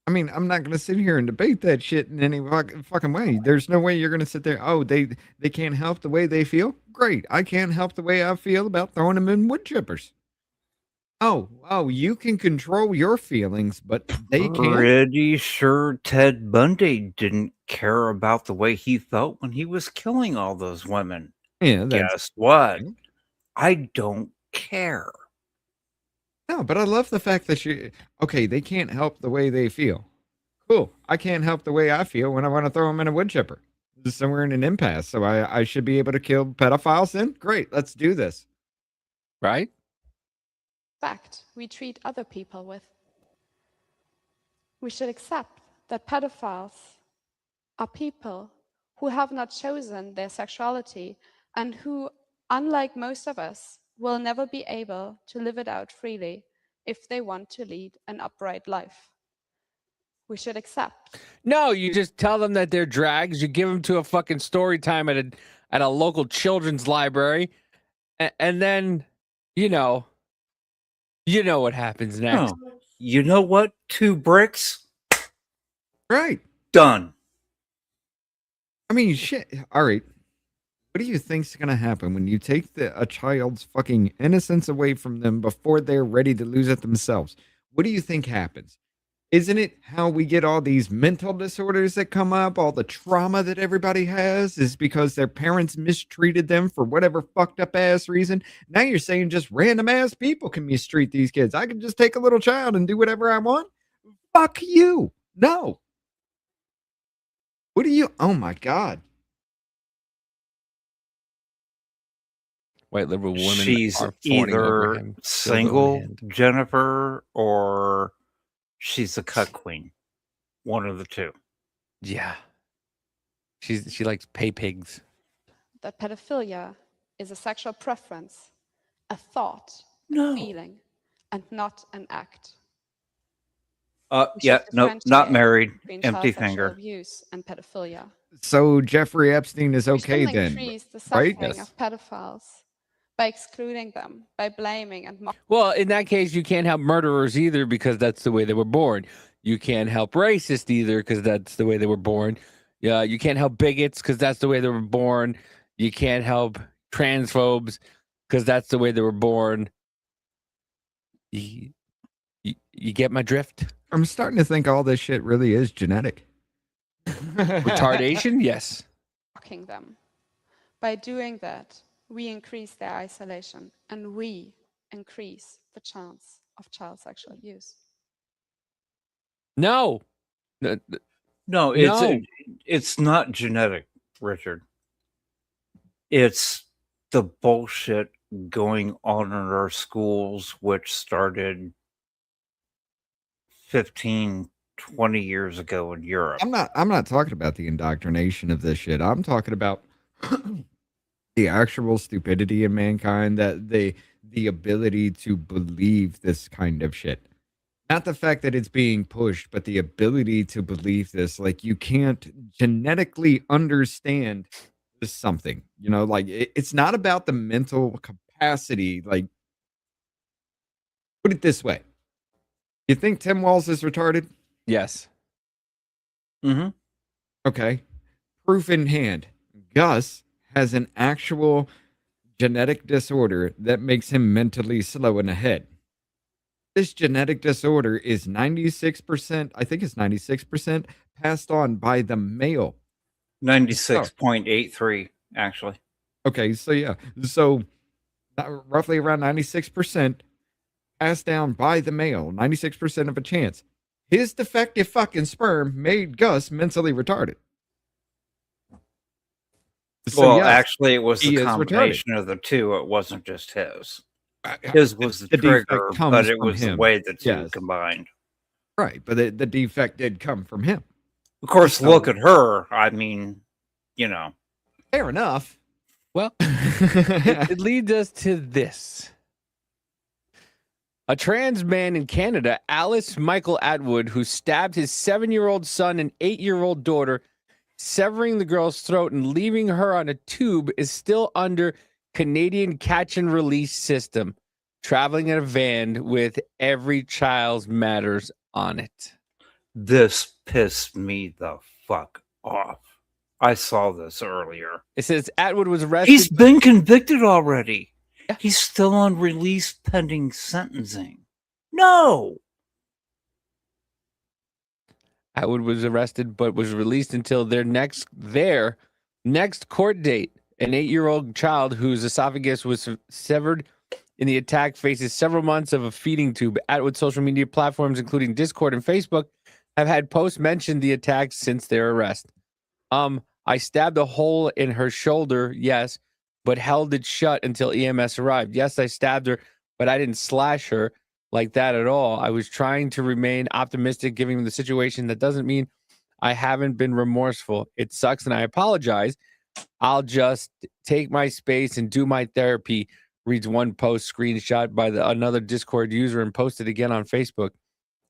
I mean, I'm not going to sit here and debate that shit in any fucking way. There's no way you're going to sit there. Oh, they can't help the way they feel. Great. I can't help the way I feel about throwing them in wood chippers. Oh, you can control your feelings, but they can't. Pretty sure Ted Bundy didn't care about the way he felt when he was killing all those women. Yeah, guess what? I don't care. No, but I love the fact that they can't help the way they feel. Cool. I can't help the way I feel when I want to throw them in a wood chipper. So we're in an impasse. So I should be able to kill pedophiles then? Great. Let's do this. Right? Fact we treat other people with. We should accept that pedophiles are people who have not chosen their sexuality and who, unlike most of us, will never be able to live it out freely if they want to lead an upright life. We should accept. No, you just tell them that they're drags. You give them to a fucking story time at a local children's library, and then you know what happens next. Oh, you know what? 2 bricks. Right. Done. I mean, shit. All right. What do you think's going to happen when you take a child's fucking innocence away from them before they're ready to lose it themselves? What do you think happens? Isn't it how we get all these mental disorders that come up? All the trauma that everybody has is because their parents mistreated them for whatever fucked up ass reason. Now you're saying just random ass people can mistreat these kids. I can just take a little child and do whatever I want? Fuck you. No. What do you? Oh my God. White liberal women. She's are fawning over either him. single, Jennifer, or she's a cut queen. One of the two. Yeah. She likes pay pigs. That pedophilia is a sexual preference, a thought, No. a feeling, and not an act. Yeah, no, not married. Between Empty child sexual finger. abuse and pedophilia. So Jeffrey Epstein is We okay shouldn't then, increase the right? suffering of pedophiles by excluding them, by blaming and mocking. Well, in that case, you can't help murderers either because that's the way they were born. You can't help racists either because that's the way they were born. Yeah, you can't help bigots because that's the way they were born. You can't help transphobes because that's the way they were born. You get my drift? I'm starting to think all this shit really is genetic. Retardation? Yes. Mocking them. By doing that, we increase their isolation and we increase the chance of child sexual abuse. No. No, it's not genetic, Richard. It's the bullshit going on in our schools, which started 15, 20 years ago in Europe. I'm not talking about the indoctrination of this shit. I'm talking about the actual stupidity in mankind, that the ability to believe this kind of shit. Not the fact that it's being pushed, but the ability to believe this. Like, you can't genetically understand something, like it's not about the mental capacity. Like, put it this way. You think Tim Walz is retarded? Yes. Mm-hmm. Okay. Proof in hand. Gus has an actual genetic disorder that makes him mentally slow in the head. This genetic disorder is 96%, I think it's 96% passed on by the male. 96.83, actually. Okay, so yeah. So roughly around 96% passed down by the male, 96% of a chance. His defective fucking sperm made Gus mentally retarded. So, Well, yes, actually, it was he the is combination retarded. of the two. It wasn't just his. His was the defect trigger, comes but it from was the him. way the two Yes. combined. Right, but the defect did come from him. Of course, So- look at her. I mean, Fair enough. Well, it leads us to this. A trans man in Canada, Alice Michael Atwood, who stabbed his 7-year-old son and 8-year-old daughter, severing the girl's throat and leaving her on a tube, is still under Canadian catch and release system, traveling in a van with Every Child's Matters on it. This pissed me the fuck off. I saw this earlier. It says Atwood was arrested. He's been convicted already. Yeah. He's still on release pending sentencing. No. Atwood was arrested but was released until their next court date. An 8-year-old child whose esophagus was severed in the attack faces several months of a feeding tube. Atwood's social media platforms, including Discord and Facebook, have had posts mention the attacks since their arrest. I stabbed a hole in her shoulder, yes, but held it shut until EMS arrived. Yes, I stabbed her, but I didn't slash her like that at all. I was trying to remain optimistic given the situation. That doesn't mean I haven't been remorseful. It sucks and I apologize. I'll just take my space and do my therapy, reads one post screenshot by another Discord user and posted again on Facebook.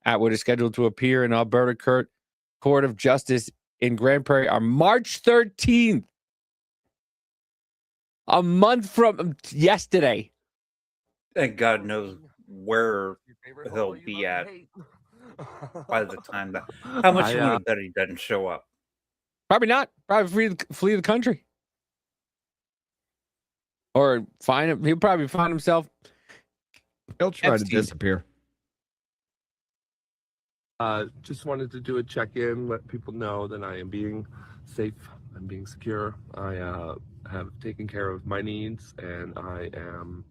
Atwood is scheduled to appear in Alberta Court of Justice in Grand Prairie on March 13th. A month from yesterday. And God knows where he'll be at by the time that. How much you want to bet he doesn't show up? Probably not. Probably flee the country. Or find him. He'll probably find himself. He'll try to disappear. Just wanted to do a check-in, let people know that I am being safe, I'm being secure. I have taken care of my needs, and I am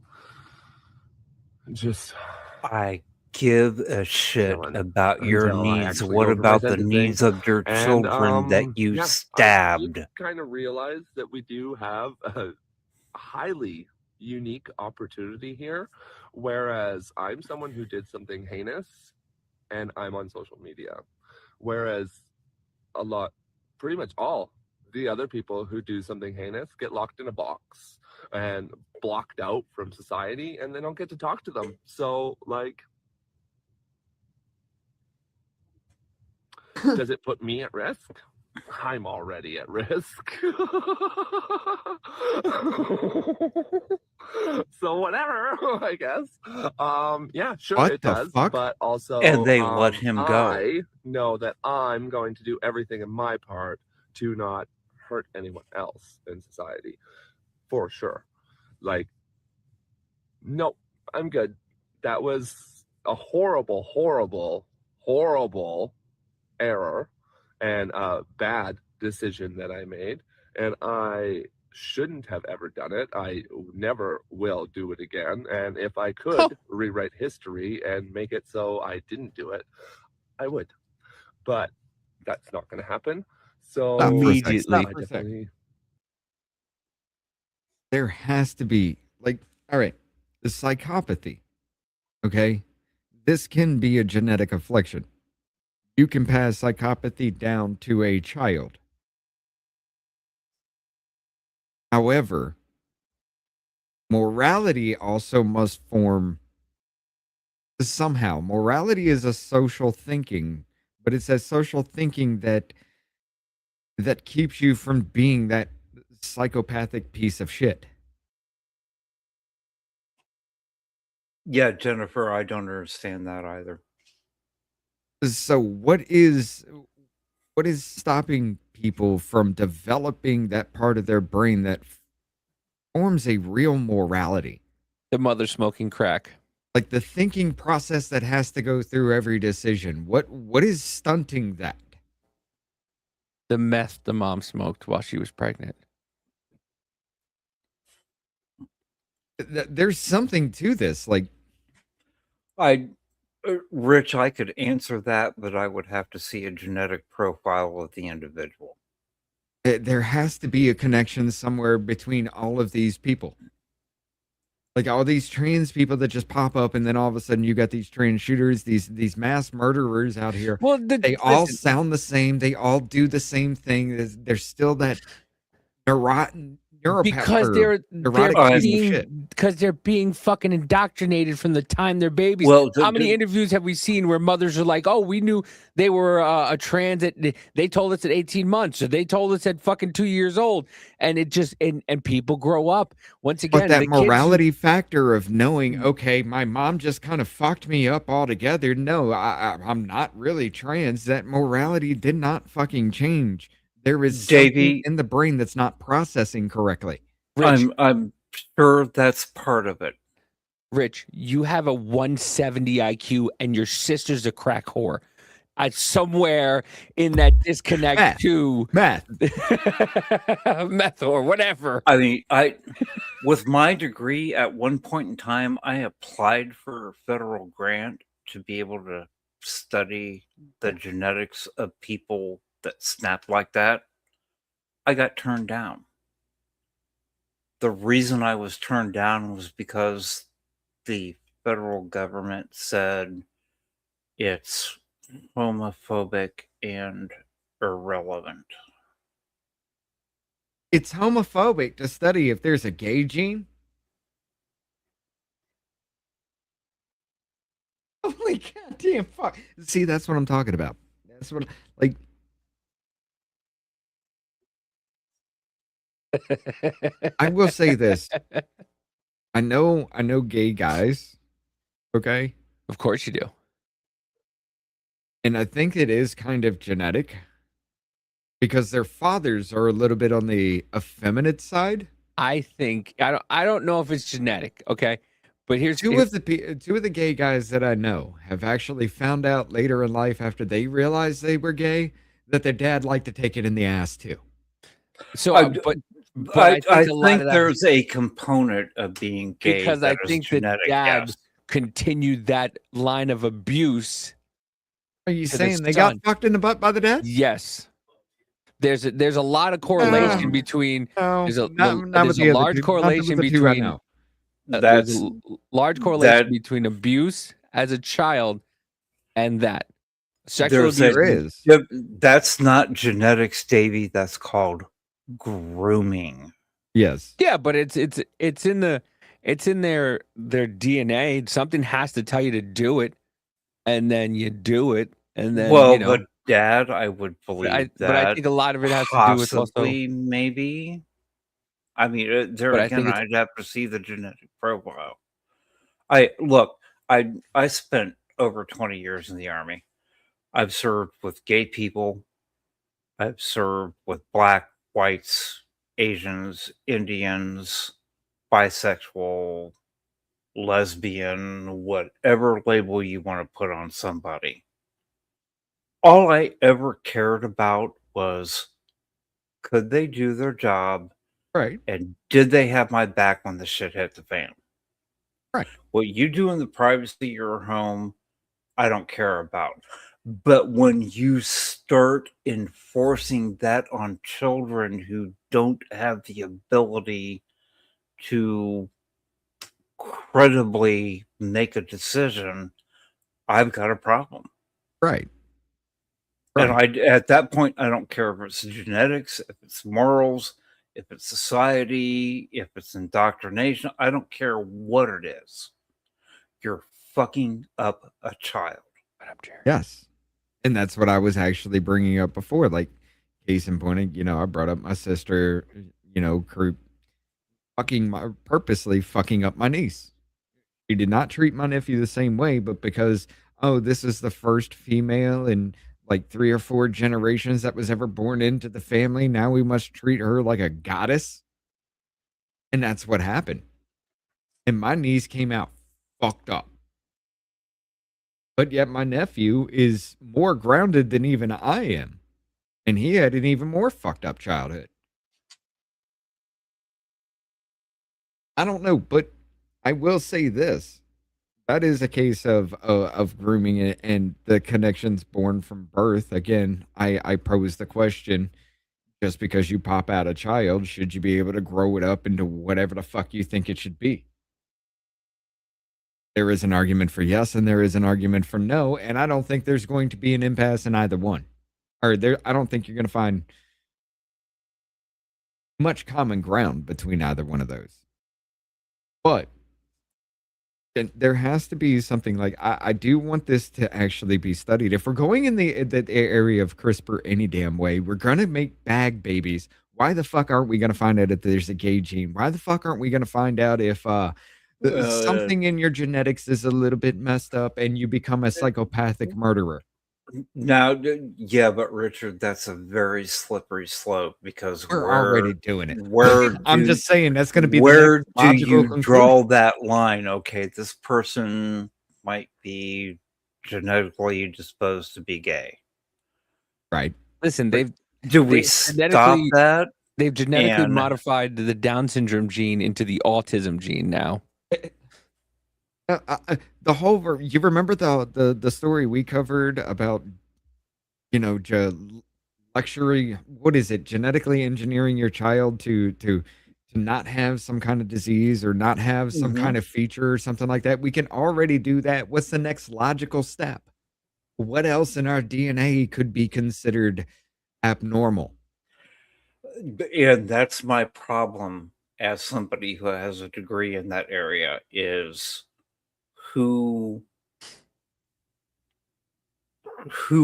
just... I give a shit about your needs. What about the needs of your children that you stabbed? I kind of realize that we do have a highly unique opportunity here, whereas I'm someone who did something heinous, and I'm on social media. Whereas pretty much all the other people who do something heinous get locked in a box and blocked out from society, and they don't get to talk to them. So, does it put me at risk? I'm already at risk. So whatever, I guess. Yeah, sure, what it the does. Fuck? But also, and they let him go. I know that I'm going to do everything in my part to not hurt anyone else in society, for sure. No, I'm good. That was a horrible, horrible, horrible error and a bad decision that I made, and I shouldn't have ever done it. I never will do it again, and if I could rewrite history and make it so I didn't do it, I would, but that's not going to happen. So immediately, there has to be all right, the psychopathy. Okay, this can be a genetic affliction. You can pass psychopathy down to a child. However, morality also must form somehow morality is a social thinking, but it's a social thinking that keeps you from being that psychopathic piece of shit. Yeah, Jennifer, I don't understand that either. So what is stopping people from developing that part of their brain that forms a real morality? The mother smoking crack. Like the thinking process that has to go through every decision. What is stunting that? The meth the mom smoked while she was pregnant. There's something to this. Like, Rich, I could answer that, but I would have to see a genetic profile of the individual. there has to be a connection somewhere between all of these people. Like all these trans people that just pop up, and then all of a sudden you got these trans shooters, these mass murderers out here. Well, they all sound the same. They all do the same thing. There's still that because they're being fucking indoctrinated from the time they're babies. Well, how many interviews have we seen where mothers are like, "Oh, we knew they were a trans they told us at 18 months, or they told us at fucking 2 years old," and it just and people grow up once again. But that the morality factor of knowing, okay, my mom just kind of fucked me up altogether. No, I'm not really trans. That morality did not fucking change. There is something in the brain that's not processing correctly. Rich, I'm sure that's part of it. Rich, you have a 170 IQ and your sister's a crack whore. Somewhere in that disconnect to math or whatever. I mean, with my degree at one point in time, I applied for a federal grant to be able to study the genetics of people that snap like that. I got turned down. The reason I was turned down was because the federal government said it's homophobic and irrelevant. It's homophobic to study if there's a gay gene? Holy goddamn fuck. See, that's what I'm talking about. That's what, like... I will say this. I know gay guys, okay? Of course you do. And I think it is kind of genetic because their fathers are a little bit on the effeminate side. I think I don't know if it's genetic, okay? But here's two of the gay guys that I know have actually found out later in life after they realized they were gay that their dad liked to take it in the ass too. So but I think there's a component of being gay because I think that dad continued that line of abuse. Are you saying they got fucked in the butt by the dad? Yes. There's a lot of correlation between there's a large correlation between there's a large correlation between abuse as a child and that sexual abuse. That's not genetics, Davey. That's called grooming. Yes. Yeah, but it's in their DNA. Something has to tell you to do it, and then you do it, and then but Dad, I would believe that. But I think a lot of it has to do with also maybe. I mean, I'd have to see the genetic profile. I spent over 20 years in the Army. I've served with gay people. I've served with black, whites, Asians, Indians, bisexual, lesbian, whatever label you want to put on somebody. All I ever cared about was, could they do their job? Right. And did they have my back when the shit hit the fan? Right. What you do in the privacy of your home, I don't care about. But when you start enforcing that on children who don't have the ability to credibly make a decision, I've got a problem. Right. And at that point, I don't care if it's genetics, if it's morals, if it's society, if it's indoctrination. I don't care what it is. You're fucking up a child. Yes. And that's what I was actually bringing up before. Like, case in point, I brought up my sister, purposely fucking up my niece. She did not treat my nephew the same way, but because, this is the first female in like 3 or 4 generations that was ever born into the family, now we must treat her like a goddess. And that's what happened. And my niece came out fucked up. But yet my nephew is more grounded than even I am. And he had an even more fucked up childhood. I don't know, but I will say this. That is a case of grooming it and the connections born from birth. Again, I pose the question, just because you pop out a child, should you be able to grow it up into whatever the fuck you think it should be? There is an argument for yes, and there is an argument for no, and I don't think there's going to be an impasse in either one. I don't think you're going to find much common ground between either one of those. But there has to be something like, I do want this to actually be studied. If we're going in the area of CRISPR any damn way, we're going to make bag babies. Why the fuck aren't we going to find out if there's a gay gene? Why the fuck aren't we going to find out if something in your genetics is a little bit messed up and you become a psychopathic murderer? Now, yeah, but Richard, that's a very slippery slope, because we're already doing it. I'm just saying that's going to be where the next do you logical draw that line? Okay, this person might be genetically disposed to be gay. Right. Listen, do we stop that? They've genetically And- modified the Down syndrome gene into the autism gene now. The whole you remember the story we covered about luxury, what is it, genetically engineering your child to not have some kind of disease or not have some kind of feature or something like that? We can already do that. What's the next logical step? What else in our DNA could be considered abnormal? And that's my problem as somebody who has a degree in that area, is who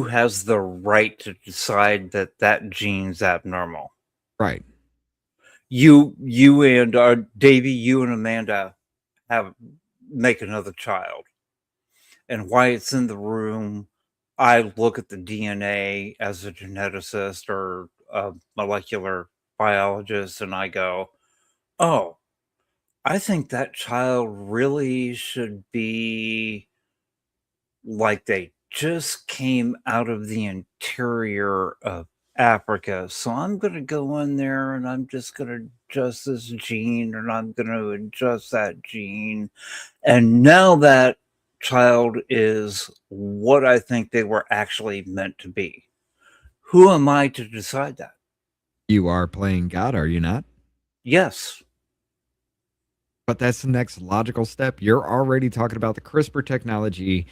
has the right to decide that gene's abnormal? Right. You and Davey, you and Amanda make another child, and why it's in the room, I look at the DNA as a geneticist or a molecular biologist, and I go, oh, I think that child really should be like they just came out of the interior of Africa. So I'm going to go in there and I'm just going to adjust this gene, and I'm going to adjust that gene. And now that child is what I think they were actually meant to be. Who am I to decide that? You are playing God, are you not? Yes. But that's the next logical step. You're already talking about the CRISPR technology.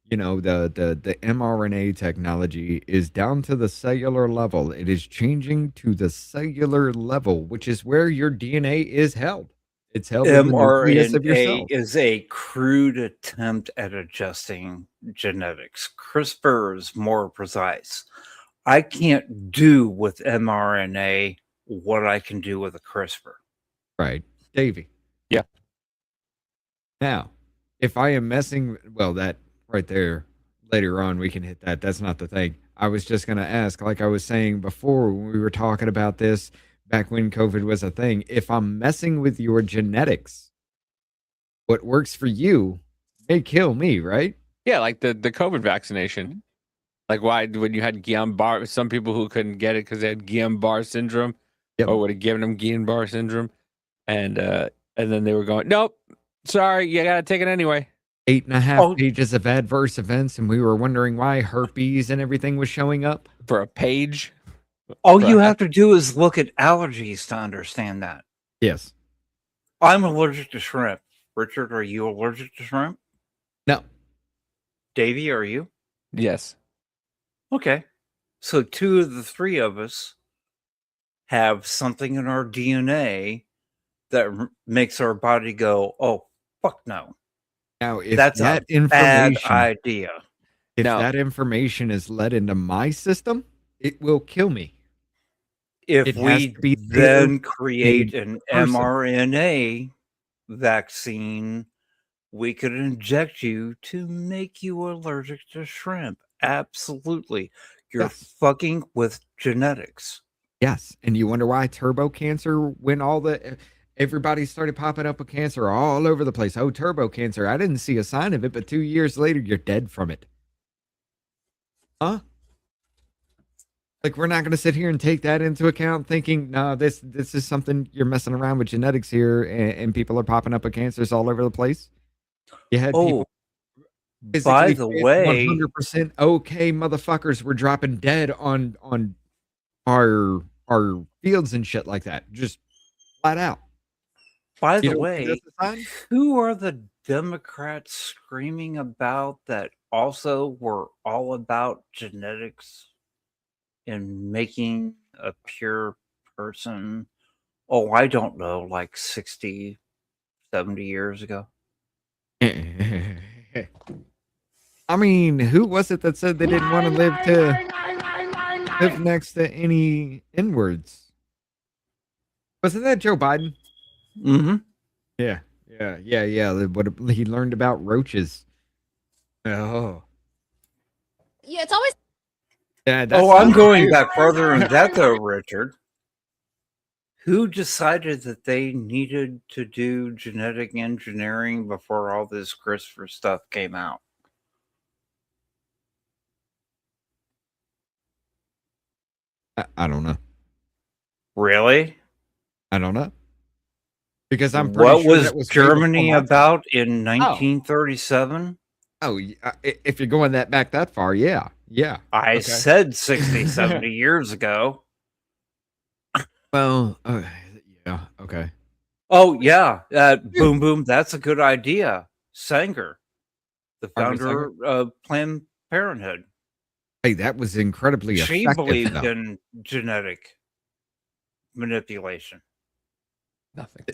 The mRNA technology is down to the cellular level. It is changing to the cellular level, which is where your DNA is held. It's held in the nucleus of your mRNA cell. is a crude attempt at adjusting genetics. CRISPR is more precise. I can't do with mRNA what I can do with a CRISPR. Right. Davey. Yeah. Now, if I am messing, well, that right there, later on we can hit that. That's not the thing. I was just going to ask, like I was saying before when we were talking about this back when COVID was a thing, if I'm messing with your genetics, what works for you may kill me, right? Yeah, like the COVID vaccination. Like why when you had Guillain-Barré, some people who couldn't get it because they had Guillain-Barré syndrome, or would have given them Guillain-Barré syndrome, and then they were going, nope, sorry, you gotta take it anyway. 8.5 pages of adverse events, and we were wondering why herpes and everything was showing up for a page. All you have to do is look at allergies to understand that. Yes. I'm allergic to shrimp. Richard, are you allergic to shrimp? No. Davey, are you? Yes. Okay. So 2 of the 3 of us have something in our DNA that makes our body go, oh, fuck no. Now, if That's that a bad information, idea. if No. that information is let into my system, it will kill me. If It has we to be then a create an person. mRNA vaccine, we could inject you to make you allergic to shrimp. Absolutely. You're Yes. fucking with genetics. Yes, and you wonder why turbo cancer, when everybody started popping up with cancer all over the place. Oh, turbo cancer. I didn't see a sign of it, but 2 years later, you're dead from it. Huh? Like, we're not going to sit here and take that into account, thinking, no, this is something, you're messing around with genetics here, and people are popping up with cancers all over the place. You had people by physically the fit, way, 100% okay motherfuckers were dropping dead on our fields and shit like that, just flat out. by You the don't think way, that's a sign? who are the Democrats screaming about that also were all about genetics and making a pure person? Oh, I don't know, like 60, 70 years ago. I mean, who was it that said they didn't want to live next to any N-words? Wasn't that Joe Biden? Mm-hmm. Yeah. What he learned about roaches. Oh. Yeah, it's always. Yeah. I'm going back further than that, though, Richard. Who decided that they needed to do genetic engineering before all this CRISPR stuff came out? I don't know. Really? I don't know. Because I'm pretty what sure was that was Germany about in 1937? Oh, if you're going back that far, yeah. I Okay. said 60, 70 years ago. Well, yeah, okay. Oh, yeah. Boom, boom. That's a good idea. Sanger, the Margaret founder of Planned Parenthood. Hey, that was incredibly She effective, believed though. in genetic manipulation. Nothing.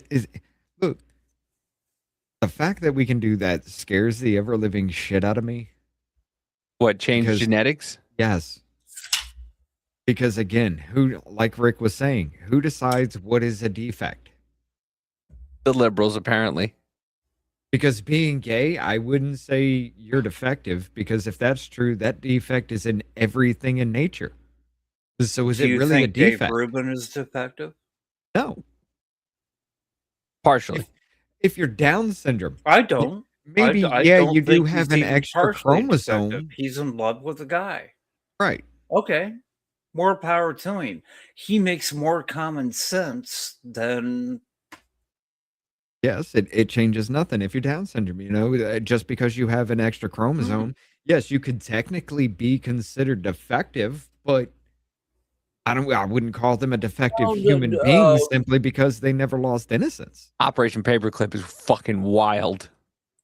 Look, the fact that we can do that scares the ever-living shit out of me. What, change genetics? Yes. Because again, who, like Rick was saying, who decides what is a defect? The liberals, apparently. Because being gay, I wouldn't say you're defective, because if that's true, that defect is in everything in nature. So is Do it you really a think Dave defect? Rubin is defective? No. Partially. If you're Down syndrome, I don't. maybe, I yeah, don't you do think have he's an even extra partially chromosome. defective. He's in love with a guy. Right. Okay. More power to him. He makes more common sense than. Yes, it changes nothing if you're Down syndrome, just because you have an extra chromosome. Yes, you could technically be considered defective, but I wouldn't call them a defective human being simply because they never lost innocence. Operation Paperclip is fucking wild.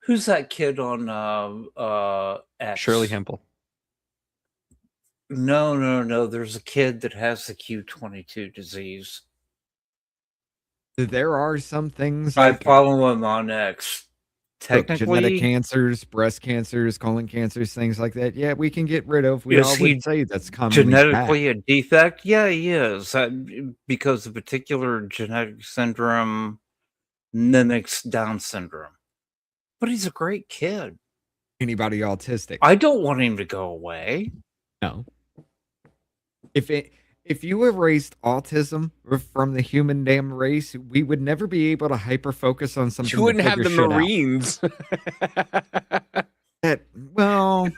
Who's that kid on X? Shirley Hempel. No. There's a kid that has the Q22 disease. There are some things I like follow him on X. Technically, genetic cancers, breast cancers, colon cancers, things like that. Yeah, we can get rid of. We is all he would say that's commonly genetically bad. a defect? Yeah, he is. Because a particular genetic syndrome mimics Down syndrome. But he's a great kid. Anybody autistic? I don't want him to go away. No. If you erased autism from the human damn race, we would never be able to hyper focus on something. You wouldn't have the figure shit out. Marines. Well,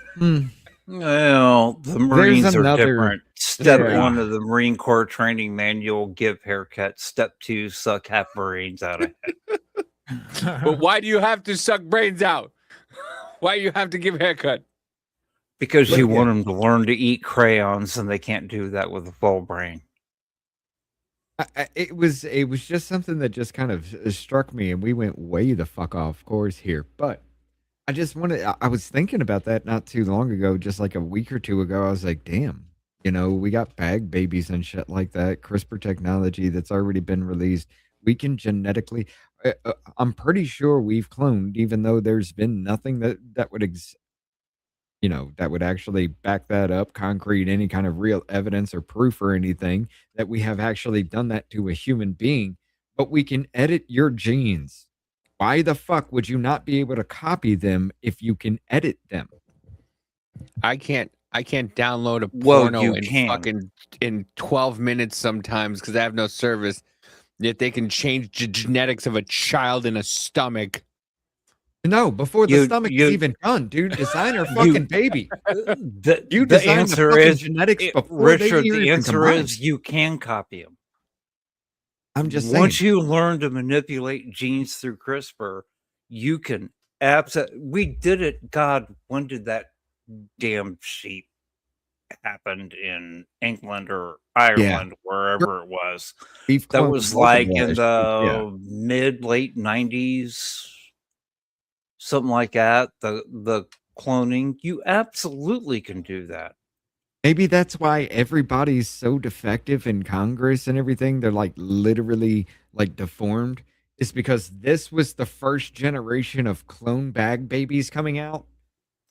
the Marines are different. Step 1 of the Marine Corps training manual: give haircut. Step 2: suck half brains out of head. But why do you have to suck brains out? Why do you have to give haircut? Because you want them to learn to eat crayons, and they can't do that with a full brain. It was just something that just kind of struck me, and we went way the fuck off course here. But I was thinking about that not too long ago, just like a week or two ago. I was like, damn, we got bag babies and shit like that. CRISPR technology that's already been released. We can genetically. I'm pretty sure we've cloned, even though there's been nothing that would that would actually back that up, concrete, any kind of real evidence or proof or anything that we have actually done that to a human being. But we can edit your genes. Why the fuck would you not be able to copy them if you can edit them? I can't download a Well, porno you in can. fucking in 12 minutes sometimes because I have no service. Yet they can change the genetics of a child in a stomach. No, before the stomach is even done, dude. Design our fucking baby. You The design answer the fucking is, genetics before Richard, they the even answer combine. is you can copy them. I'm just Once saying. you learn to manipulate genes through CRISPR, you can absolutely. We did it. God, when did that damn sheep happened in England or Ireland, wherever it was? We've That cloned was multiple like in other sheep, the mid-late 90s, something like that. The cloning, you absolutely can do that. Maybe that's why everybody's so defective in Congress and everything. They're like literally like deformed. It's because this was the first generation of clone bag babies coming out.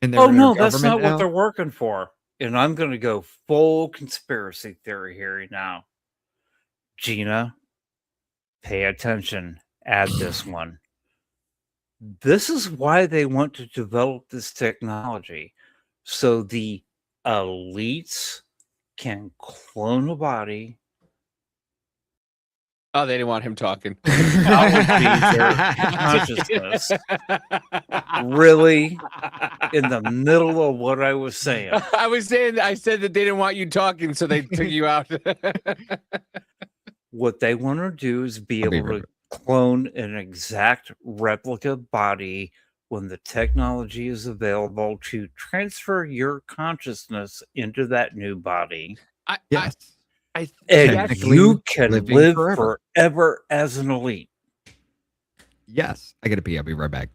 And they're Oh in our no, that's government not what now. they're working for. And I'm going to go full conspiracy theory here now. Gina, pay attention. Add this one. This is why they want to develop this technology. So the elites can clone a body. Oh, they didn't want him talking. Consciousness. Really? In the middle of what I was saying. I said that they didn't want you talking, so they took you out. What they want to do is be able to clone an exact replica body when the technology is available to transfer your consciousness into that new body. And you can live forever as an elite. Yes. I gotta pee. I'll be right back.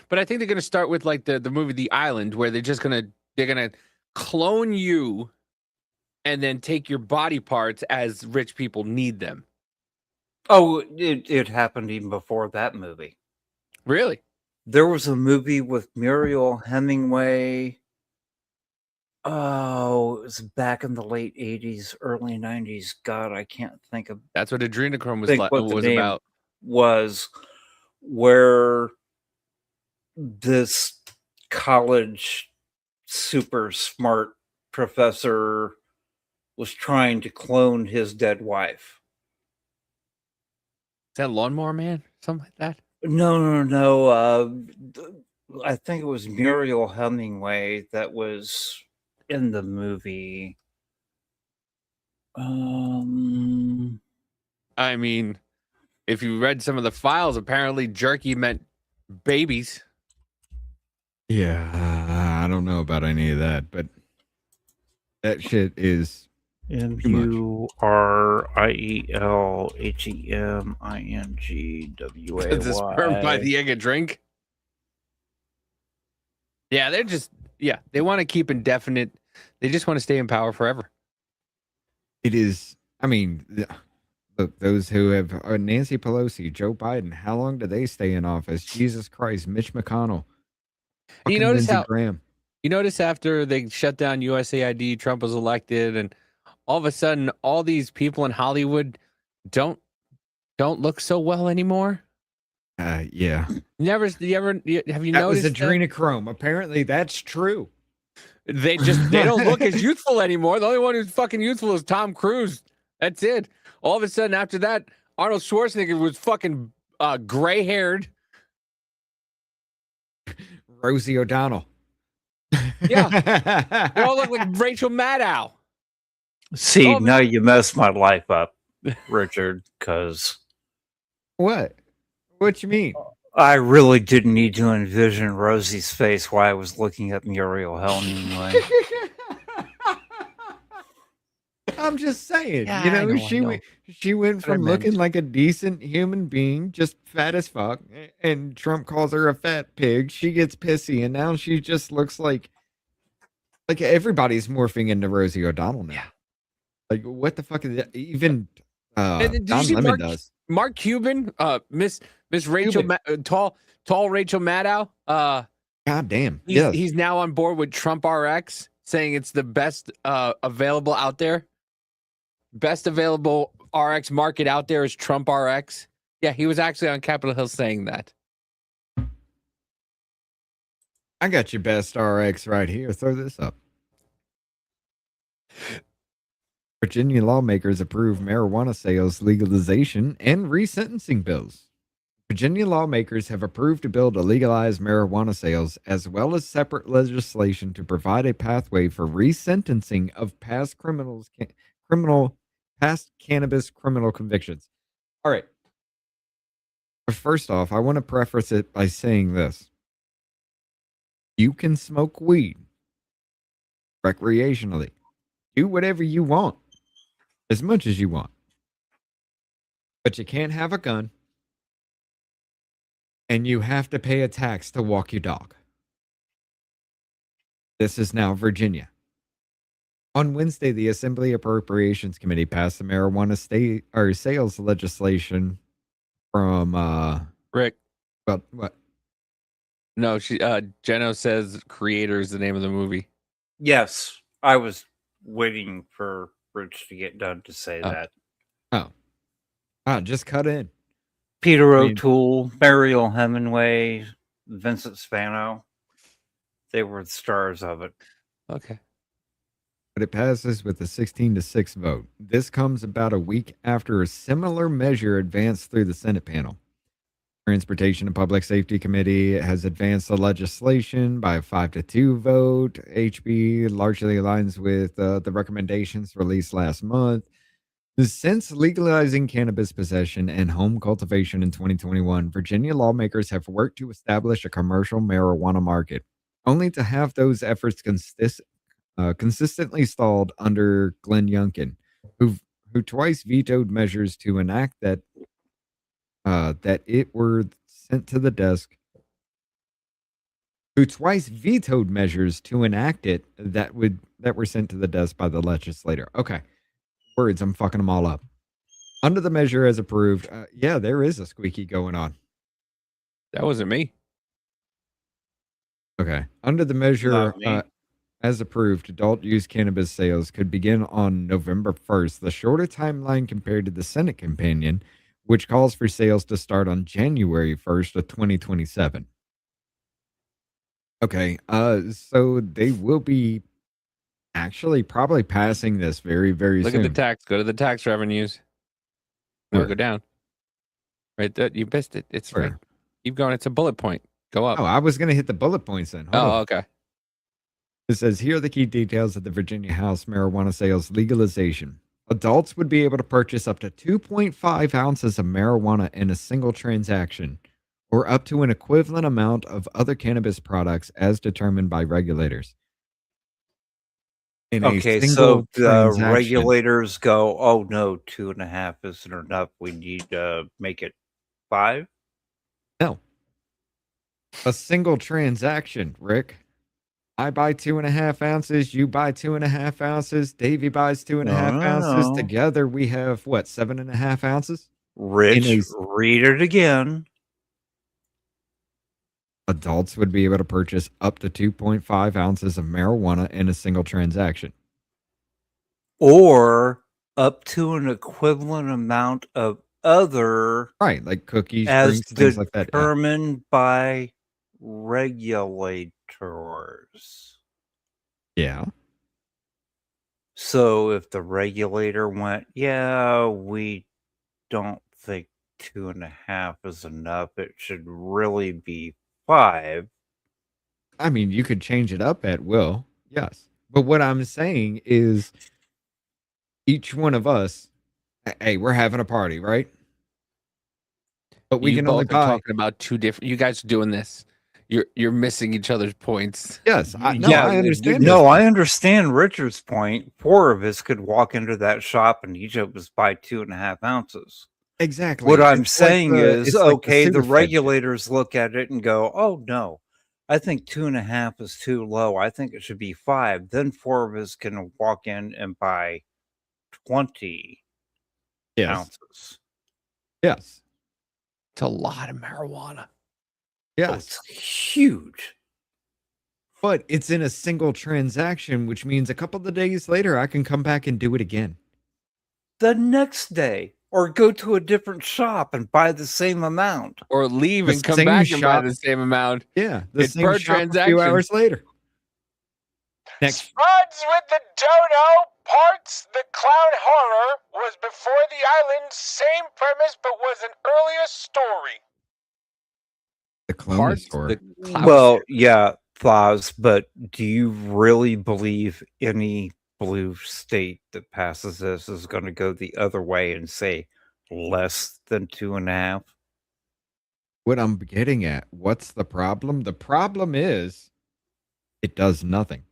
But I think they're gonna start with like the movie The Island, where they're gonna clone you and then take your body parts as rich people need them. Oh, it happened even before that movie. Really? There was a movie with Muriel Hemingway. Oh, it was back in the late 80s, early 90s. God, I can't think of. That's what Adrenochrome was name about. Was where this college super smart professor was trying to clone his dead wife. Is that Lawnmower Man? Something like that? No. I think it was Muriel Hemingway that was in the movie. I mean, if you read some of the files, apparently jerky meant babies. Yeah, I don't know about any of that, but that shit is MURIELHEMINGWAY. Is this sperm by the egg a drink? Yeah, they want to keep indefinite. They just want to stay in power forever. It is. I mean, look, those who have Nancy Pelosi, Joe Biden. How long do they stay in office? Jesus Christ, Mitch McConnell. You notice Lindsey Graham. You notice after they shut down USAID, Trump was elected, and all of a sudden, all these people in Hollywood don't look so well anymore. Yeah. Have you noticed? That was adrenochrome. Apparently, that's true. They don't look as youthful anymore. The only one who's fucking youthful is Tom Cruise. That's it. All of a sudden, after that, Arnold Schwarzenegger was fucking gray-haired. Rosie O'Donnell. Yeah. They all look like Rachel Maddow. See, now you messed my life up, Richard, because... What? What you mean? I really didn't need to envision Rosie's face while I was looking at Muriel Hemingway. I'm just saying, Yeah, you know, I know. she went That's what I from meant. looking like a decent human being, just fat as fuck, and Trump calls her a fat pig. She gets pissy, and now she just looks like everybody's morphing into Rosie O'Donnell now. Like, what the fuck is that? Even Did you Don see Lemon Mark, does. Mark Cuban, Miss Rachel, tall Rachel Maddow. God damn. He's now on board with Trump RX, saying it's the best available out there. Best available RX market out there is Trump RX. Yeah, he was actually on Capitol Hill saying that. I got your best RX right here. Throw this up. Virginia lawmakers approve marijuana sales legalization and resentencing bills. Virginia lawmakers have approved a bill to legalize marijuana sales, as well as separate legislation to provide a pathway for resentencing of past cannabis criminal convictions. All right. But first off, I want to preface it by saying this. You can smoke weed recreationally. Do whatever you want, as much as you want. But you can't have a gun, and you have to pay a tax to walk your dog. This is now Virginia. On Wednesday, the Assembly Appropriations Committee passed the marijuana sales legislation from Rick. What? No, Jeno says Creator is the name of the movie. Yes, I was waiting for Rich to get done to say that. Just cut in. Peter O'Toole, Mariel Hemingway, Vincent Spano. They were the stars of it. Okay. But it passes with a 16-6 vote. This comes about a week after a similar measure advanced through the Senate panel. Transportation and Public Safety Committee has advanced the legislation by a 5-2 vote. HB largely aligns with the recommendations released last month. Since legalizing cannabis possession and home cultivation in 2021, Virginia lawmakers have worked to establish a commercial marijuana market, only to have those efforts consistently stalled under Glenn Youngkin, who twice vetoed measures to enact that it were sent to the desk. Who twice vetoed measures to enact it that were sent to the desk by the legislator. Okay. Words, I'm fucking them all up. Under the measure as approved, yeah, there is a squeaky going on. That wasn't me. Okay. Under the measure as approved, adult use cannabis sales could begin on November 1st, the shorter timeline compared to the Senate companion, which calls for sales to start on January 1st of 2027. Okay. So they will be actually probably passing this very, very soon. Look at the tax. Go to the tax revenues. No, go down. Right there. You missed it. It's right. Keep going. It's a bullet point. Go up. Oh, I was going to hit the bullet points then. Hold on. Okay. It says, here are the key details of the Virginia House marijuana sales legalization. Adults would be able to purchase up to 2.5 ounces of marijuana in a single transaction, or up to an equivalent amount of other cannabis products as determined by regulators. Okay, so the regulators go, oh no, 2.5 isn't enough. We need to make it 5? No. A single transaction, Rick. I buy 2.5 ounces, you buy 2.5 ounces, Davey buys 2.5 ounces. Together we have what, 7.5 ounces? Rich, read it again. Adults would be able to purchase up to 2.5 ounces of marijuana in a single transaction. Or up to an equivalent amount of other... Right, like cookies, drinks, things like that. Determined by regulators. Yeah. So if the regulator went, yeah, we don't think 2.5 is enough, it should really be 5. I mean, you could change it up at will, yes. But what I'm saying is each one of us, hey, we're having a party, right? But we can only buy... talking about two different... You guys are doing this. You're missing each other's points. Yes, I understand. No, I understand Richard's point. 4 of us could walk into that shop and each of us buy 2.5 ounces. Exactly. What I'm saying is, okay, the regulators look at it and go, oh, no, I think 2.5 is too low. I think it should be 5. Then 4 of us can walk in and buy 20 ounces. Yes. It's a lot of marijuana. Yes. It's huge. But it's in a single transaction, which means a couple of days later, I can come back and do it again. The next day, or go to a different shop and buy the same amount. Or leave The and come same back and buy shop- the same amount. Yeah, the It's same per shop a transaction. few hours later. Next, Spuds with the dono. Parts the clown horror was before the island. Same premise, but was an earlier story. the Parts, Clonosaur. the cloud. Well, yeah, Thaz, but do you really believe any blue state that passes this is going to go the other way and say less than 2.5? What I'm getting at, what's the problem? The problem is it does nothing.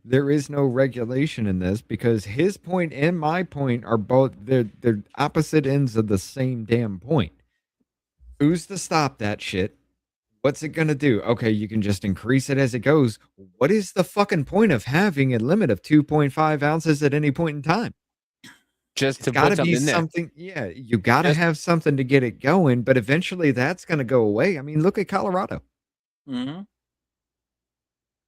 There is no regulation in this because his point and my point are both they're opposite ends of the same damn point. Who's to stop that shit? What's it gonna do? Okay, you can just increase it as it goes. What is the fucking point of having a limit of 2.5 ounces at any point in time? Just to It's gotta put something be in there. something. Yeah, you gotta have something to get it going, but eventually that's gonna go away. I mean, look at Colorado. Mm-hmm.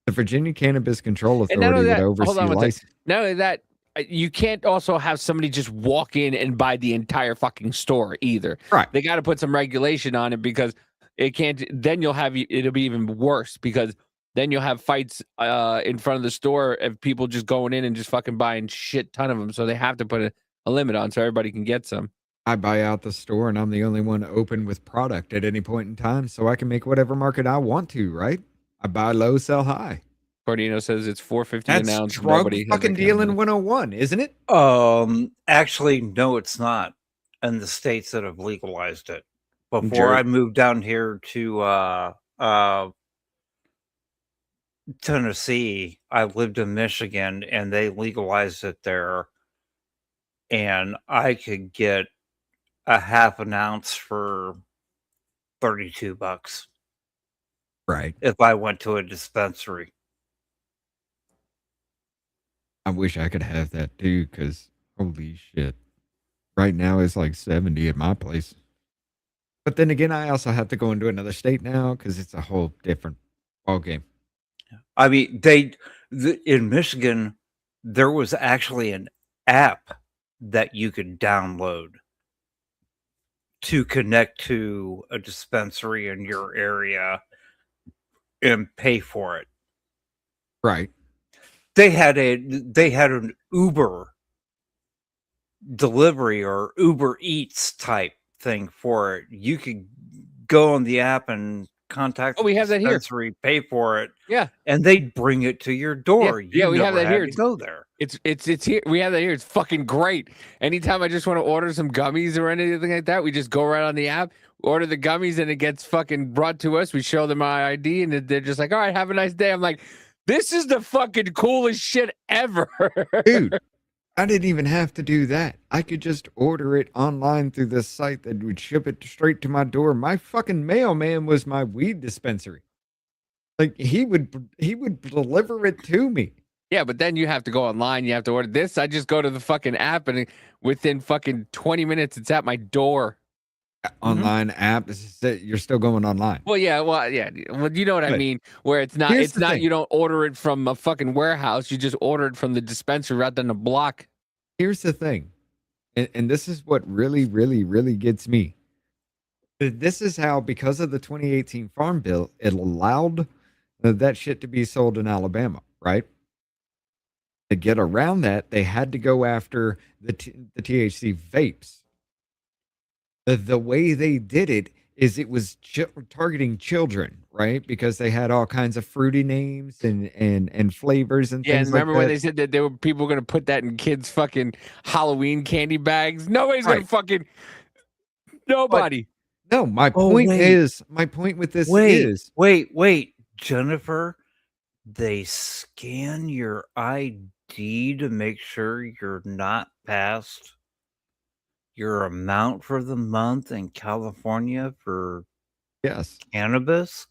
The Virginia Cannabis Control And not Authority only would that, oversee hold on one license. second. Not only that, you can't also have somebody just walk in and buy the entire fucking store either. Right. They got to put some regulation on it because it can't. Then you'll have it'll be even worse because then you'll have fights in front of the store of people just going in and just fucking buying shit ton of them. So they have to put a limit on so everybody can get some. I buy out the store and I'm the only one open with product at any point in time, so I can make whatever market I want to, right? I buy low, sell high. Cordino says it's $4.50 an That's ounce. drug Nobody has fucking that kind of dealing money. 101, isn't it? Actually, no, it's not. In the states that have legalized it. Before Jer- I moved down here to Tennessee, I lived in Michigan and they legalized it there. And I could get a half an ounce for $32 Right. if I went to a dispensary. I wish I could have that too, because holy shit. Right now it's like 70 at my place. But then again, I also have to go into another state now because it's a whole different ball game. I mean, in Michigan, there was actually an app that you could download to connect to a dispensary in your area and pay for it. Right. They had an Uber delivery or Uber Eats type thing for it. You could go on the app and contact we have that here. dispensary, pay for it. Yeah. And they'd bring it to your door. Yeah, we have that here. Go there. It's here. We have that here. It's fucking great. Anytime I just want to order some gummies or anything like that, we just go right on the app, order the gummies, and it gets fucking brought to us. We show them my ID, and they're just like, "All right, have a nice day." I'm like, "This is the fucking coolest shit ever." Dude, I didn't even have to do that. I could just order it online through this site that would ship it straight to my door. My fucking mailman was my weed dispensary. Like he would deliver it to me. Yeah, but then you have to go online. You have to order this. I just go to the fucking app, and within fucking 20 minutes, it's at my door. Online app, you're still going online. Well, yeah. Well, you know what I But mean. Where it's not. here's It's the not. thing. You don't order it from a fucking warehouse. You just order it from the dispensary right down the block. Here's the thing, and this is what really, really, really gets me. This is how, because of the 2018 Farm Bill, it allowed that shit to be sold in Alabama, right? To get around that, they had to go after the THC vapes. The way they did it is it was targeting children, right? Because they had all kinds of fruity names and flavors and Yeah, and things like remember when that. they said that there were people going to put that in kids' fucking Halloween candy bags? Nobody's going to fucking. Nobody. No, my Oh, point wait. is, my point with this is, Wait, Jennifer, they scan your ID to make sure you're not past your amount for the month in California for yes, cannabis.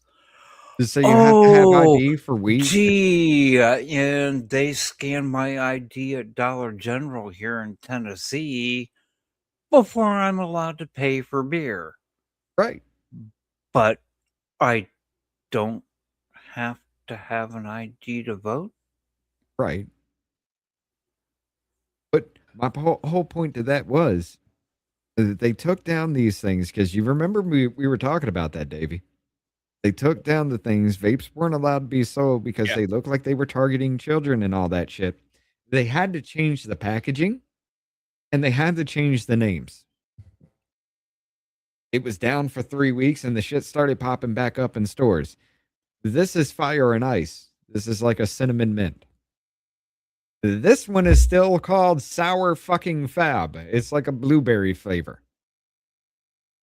so you have to have ID for weed. Gee, and they scan my ID at Dollar General here in Tennessee before I'm allowed to pay for beer. Right. But I don't have to have an ID to vote. Right. But my whole point to that was that they took down these things because you remember we were talking about that, Davey. They took down the things. Vapes weren't allowed to be sold because they looked like they were targeting children and all that shit. They had to change the packaging and they had to change the names. It was down for 3 weeks and the shit started popping back up in stores. This is fire and ice. This is like a cinnamon mint. This one is still called Sour Fucking Fab. It's like a blueberry flavor.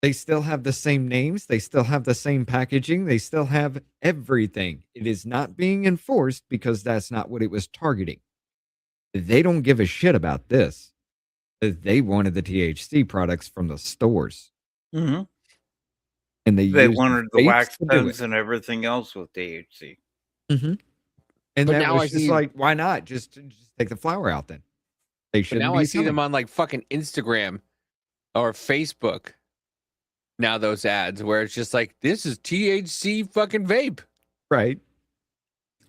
They still have the same names. They still have the same packaging. They still have everything. It is not being enforced because that's not what it was targeting. They don't give a shit about this. They wanted the THC products from the stores. Mm-hmm. And they wanted the vapes wax to do pens it. and everything else with THC. Mm-hmm. And But that now was I just see- like, why not? Just take the flower out then. They But shouldn't now be I see them selling. on like fucking Instagram or Facebook. Now those ads where it's just like, this is THC fucking vape. Right.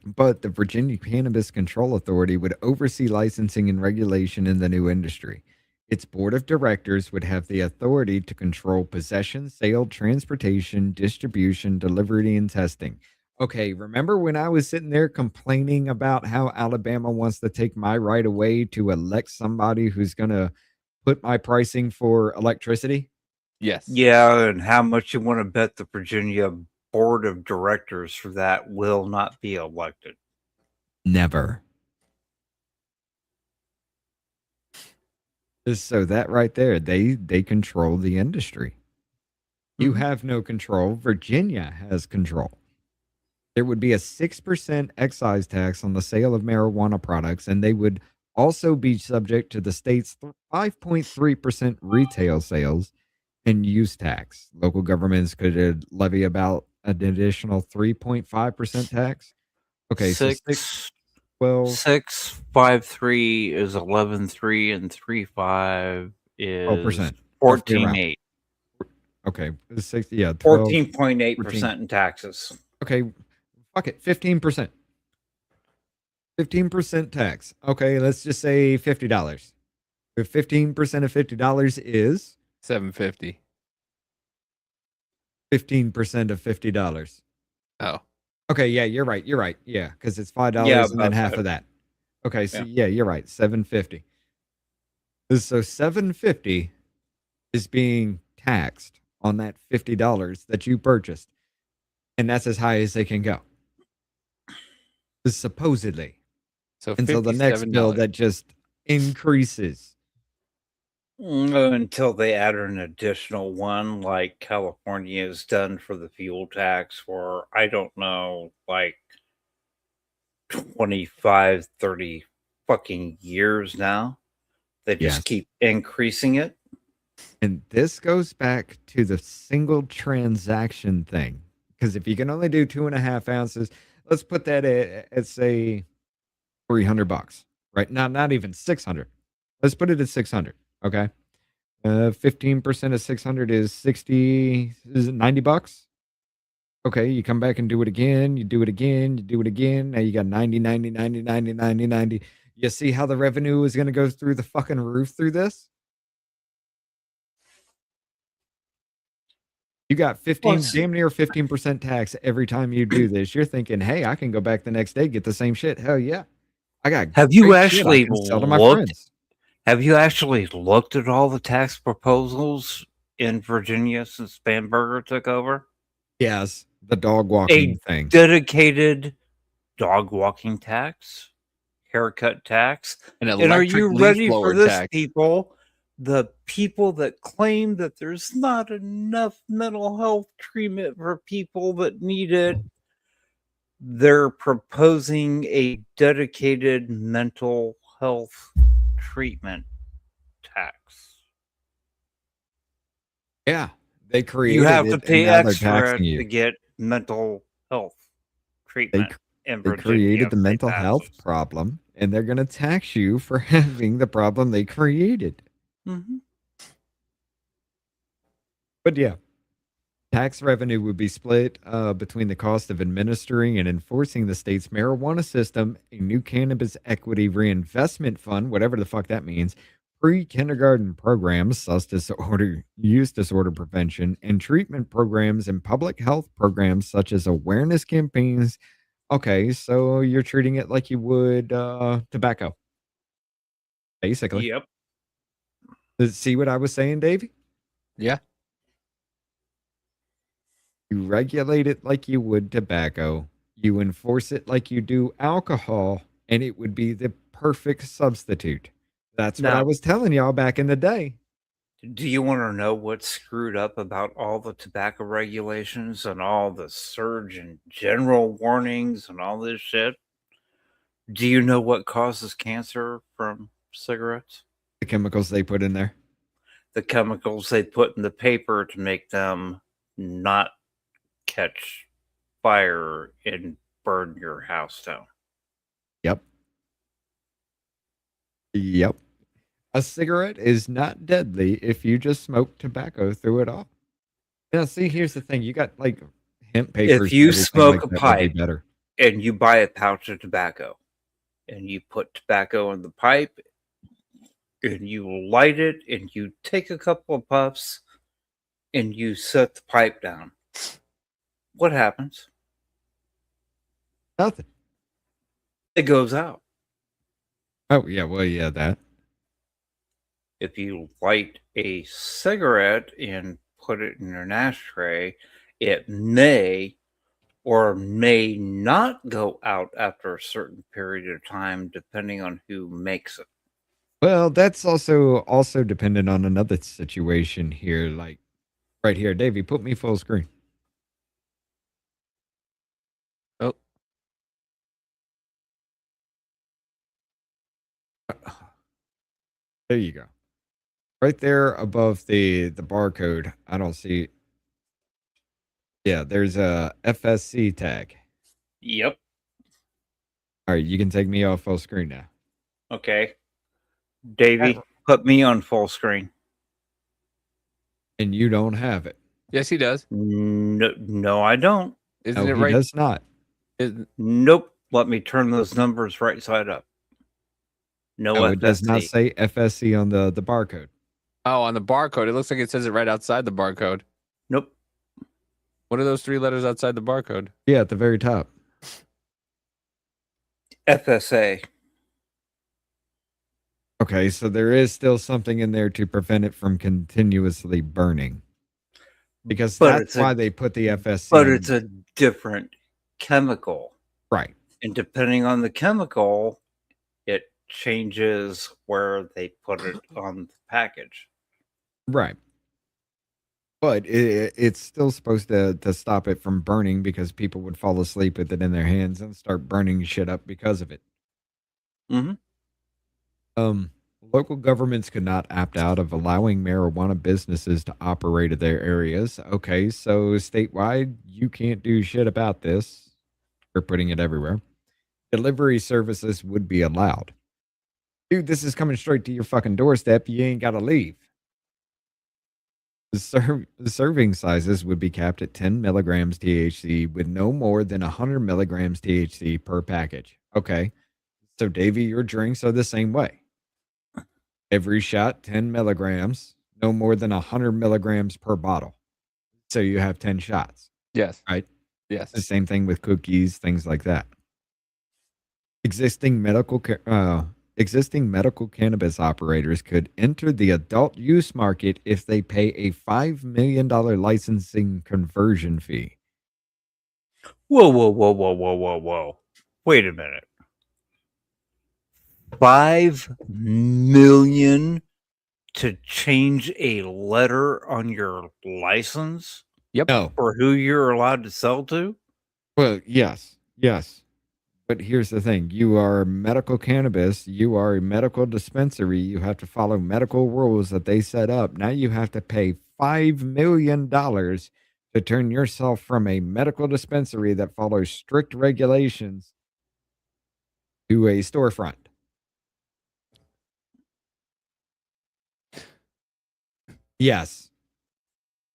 But the Virginia Cannabis Control Authority would oversee licensing and regulation in the new industry. Its board of directors would have the authority to control possession, sale, transportation, distribution, delivery, and testing. Okay, remember when I was sitting there complaining about how Alabama wants to take my right away to elect somebody who's going to put my pricing for electricity? Yes. Yeah, and how much you want to bet the Virginia board of directors for that will not be elected? Never. So that right there, they control the industry. You have no control. Virginia has control. There would be a 6% excise tax on the sale of marijuana products, and they would also be subject to the state's 5.3% retail sales and use tax. Local governments could levy about an additional 3.5% tax. Okay, so 12. 653 is 11.3 and 35 is 12%. 14.8. Okay, 6, yeah, 12, 14.8% in taxes. Okay, fuck it, 15%. 15% tax. Okay, let's just say $50. If 15% of $50 is $7.50. 15% of $50. Oh. Okay, yeah, you're right. You're right. Yeah, because it's $5 Yeah, and then about half that. of that. Okay, so Yeah. yeah, you're right. $7.50. So $7.50 is being taxed on that $50 that you purchased. And that's as high as they can go. Supposedly. So until the next bill $57. that just increases. Until they add an additional one, like California has done for the fuel tax for, I don't know, like 25, 30 fucking years now. They just Yes. keep increasing it. And this goes back to the single transaction thing. Because if you can only do 2.5 ounces, let's put that at say $300, right? Not even 600. Let's put it at 600. Okay. 15% of 600 is 60, is it $90? Okay. You come back and do it again. You do it again. You do it again. Now you got 90, 90, 90, 90, 90, 90. You see how the revenue is going to go through the fucking roof through this? You got 15, damn near 15% tax every time you do this. You're thinking, hey, I can go back the next day, get the same shit. Hell yeah. I got Have you great shit I actually can sell to my looked? friends. Have you actually looked at all the tax proposals in Virginia since Spanberger took over? Yes, the dog walking A thing. dedicated dog walking tax, haircut tax, An and are electric you leaf ready blower for this, tax. people? The people that claim that there's not enough mental health treatment for people that need it, they're proposing a dedicated mental health treatment tax. Yeah, they created You have to it, and pay now they're extra taxing to you. get mental health treatment in They Virginia. created the if they mental pass health problem, and they're going to tax you for having the problem they created. Mhm. But yeah, tax revenue would be split between the cost of administering and enforcing the state's marijuana system, a new cannabis equity reinvestment fund, whatever the fuck that means, pre-kindergarten programs, use disorder prevention, and treatment programs and public health programs such as awareness campaigns. Okay, so you're treating it like you would tobacco, basically. Yep. See what I was saying, Davey? Yeah. You regulate it like you would tobacco. You enforce it like you do alcohol, and it would be the perfect substitute. That's what I Now, was telling y'all back in the day. do you want to know what's screwed up about all the tobacco regulations and all the Surgeon General warnings and all this shit? Do you know what causes cancer from cigarettes? The chemicals they put in there. The chemicals they put in the paper to make them not catch fire and burn your house down. Yep. Yep. A cigarette is not deadly if you just smoke tobacco through it all. Now, see, here's the thing. You got like hemp papers. If you and everything smoke like a that would be pipe better. and you buy a pouch of tobacco and you put tobacco in the pipe and you light it and you take a couple of puffs and you set the pipe down, what happens? Nothing. It goes out. Oh, yeah. Well, yeah, that. If you light a cigarette and put it in an ashtray, it may or may not go out after a certain period of time, depending on who makes it. Well, that's also dependent on another situation here. Like right here, Davey, put me full screen. Oh. There you go. Right there above the barcode, I don't see. Yeah, there's a FSC tag. Yep. All right, you can take me off full screen now. Okay. Davey, put me on full screen. And you don't have it. Yes, he does. No, I don't. Isn't No, it he right? does not. Nope. Let me turn those numbers right side up. No, No, FSC. it does not say FSC on the barcode. Oh, on the barcode. It looks like it says it right outside the barcode. Nope. What are those 3 letters outside the barcode? Yeah, at the very top. FSA. Okay, so there is still something in there to prevent it from continuously burning. Because that's why they put the FSC. But it's a different chemical. Right. And depending on the chemical, it changes where they put it on the package. Right. But it's still supposed to stop it from burning because people would fall asleep with it in their hands and start burning shit up because of it. Mm-hmm. Local governments could not opt out of allowing marijuana businesses to operate in their areas. Okay, so statewide, you can't do shit about this. We're putting it everywhere. Delivery services would be allowed. Dude, this is coming straight to your fucking doorstep. You ain't got to leave. The serving sizes would be capped at 10 milligrams THC with no more than 100 milligrams THC per package. Okay, so Davey, your drinks are the same way. Every shot, 10 milligrams, no more than 100 milligrams per bottle. So you have 10 shots. Yes. Right? Yes. The same thing with cookies, things like that. Existing medical cannabis operators could enter the adult use market if they pay a $5 million licensing conversion fee. Whoa. Wait a minute. 5 million to change a letter on your license? Yep. No. For who you're allowed to sell to? Well, yes. But here's the thing. You are medical cannabis. You are a medical dispensary. You have to follow medical rules that they set up. Now you have to pay $5 million to turn yourself from a medical dispensary that follows strict regulations to a storefront. Yes.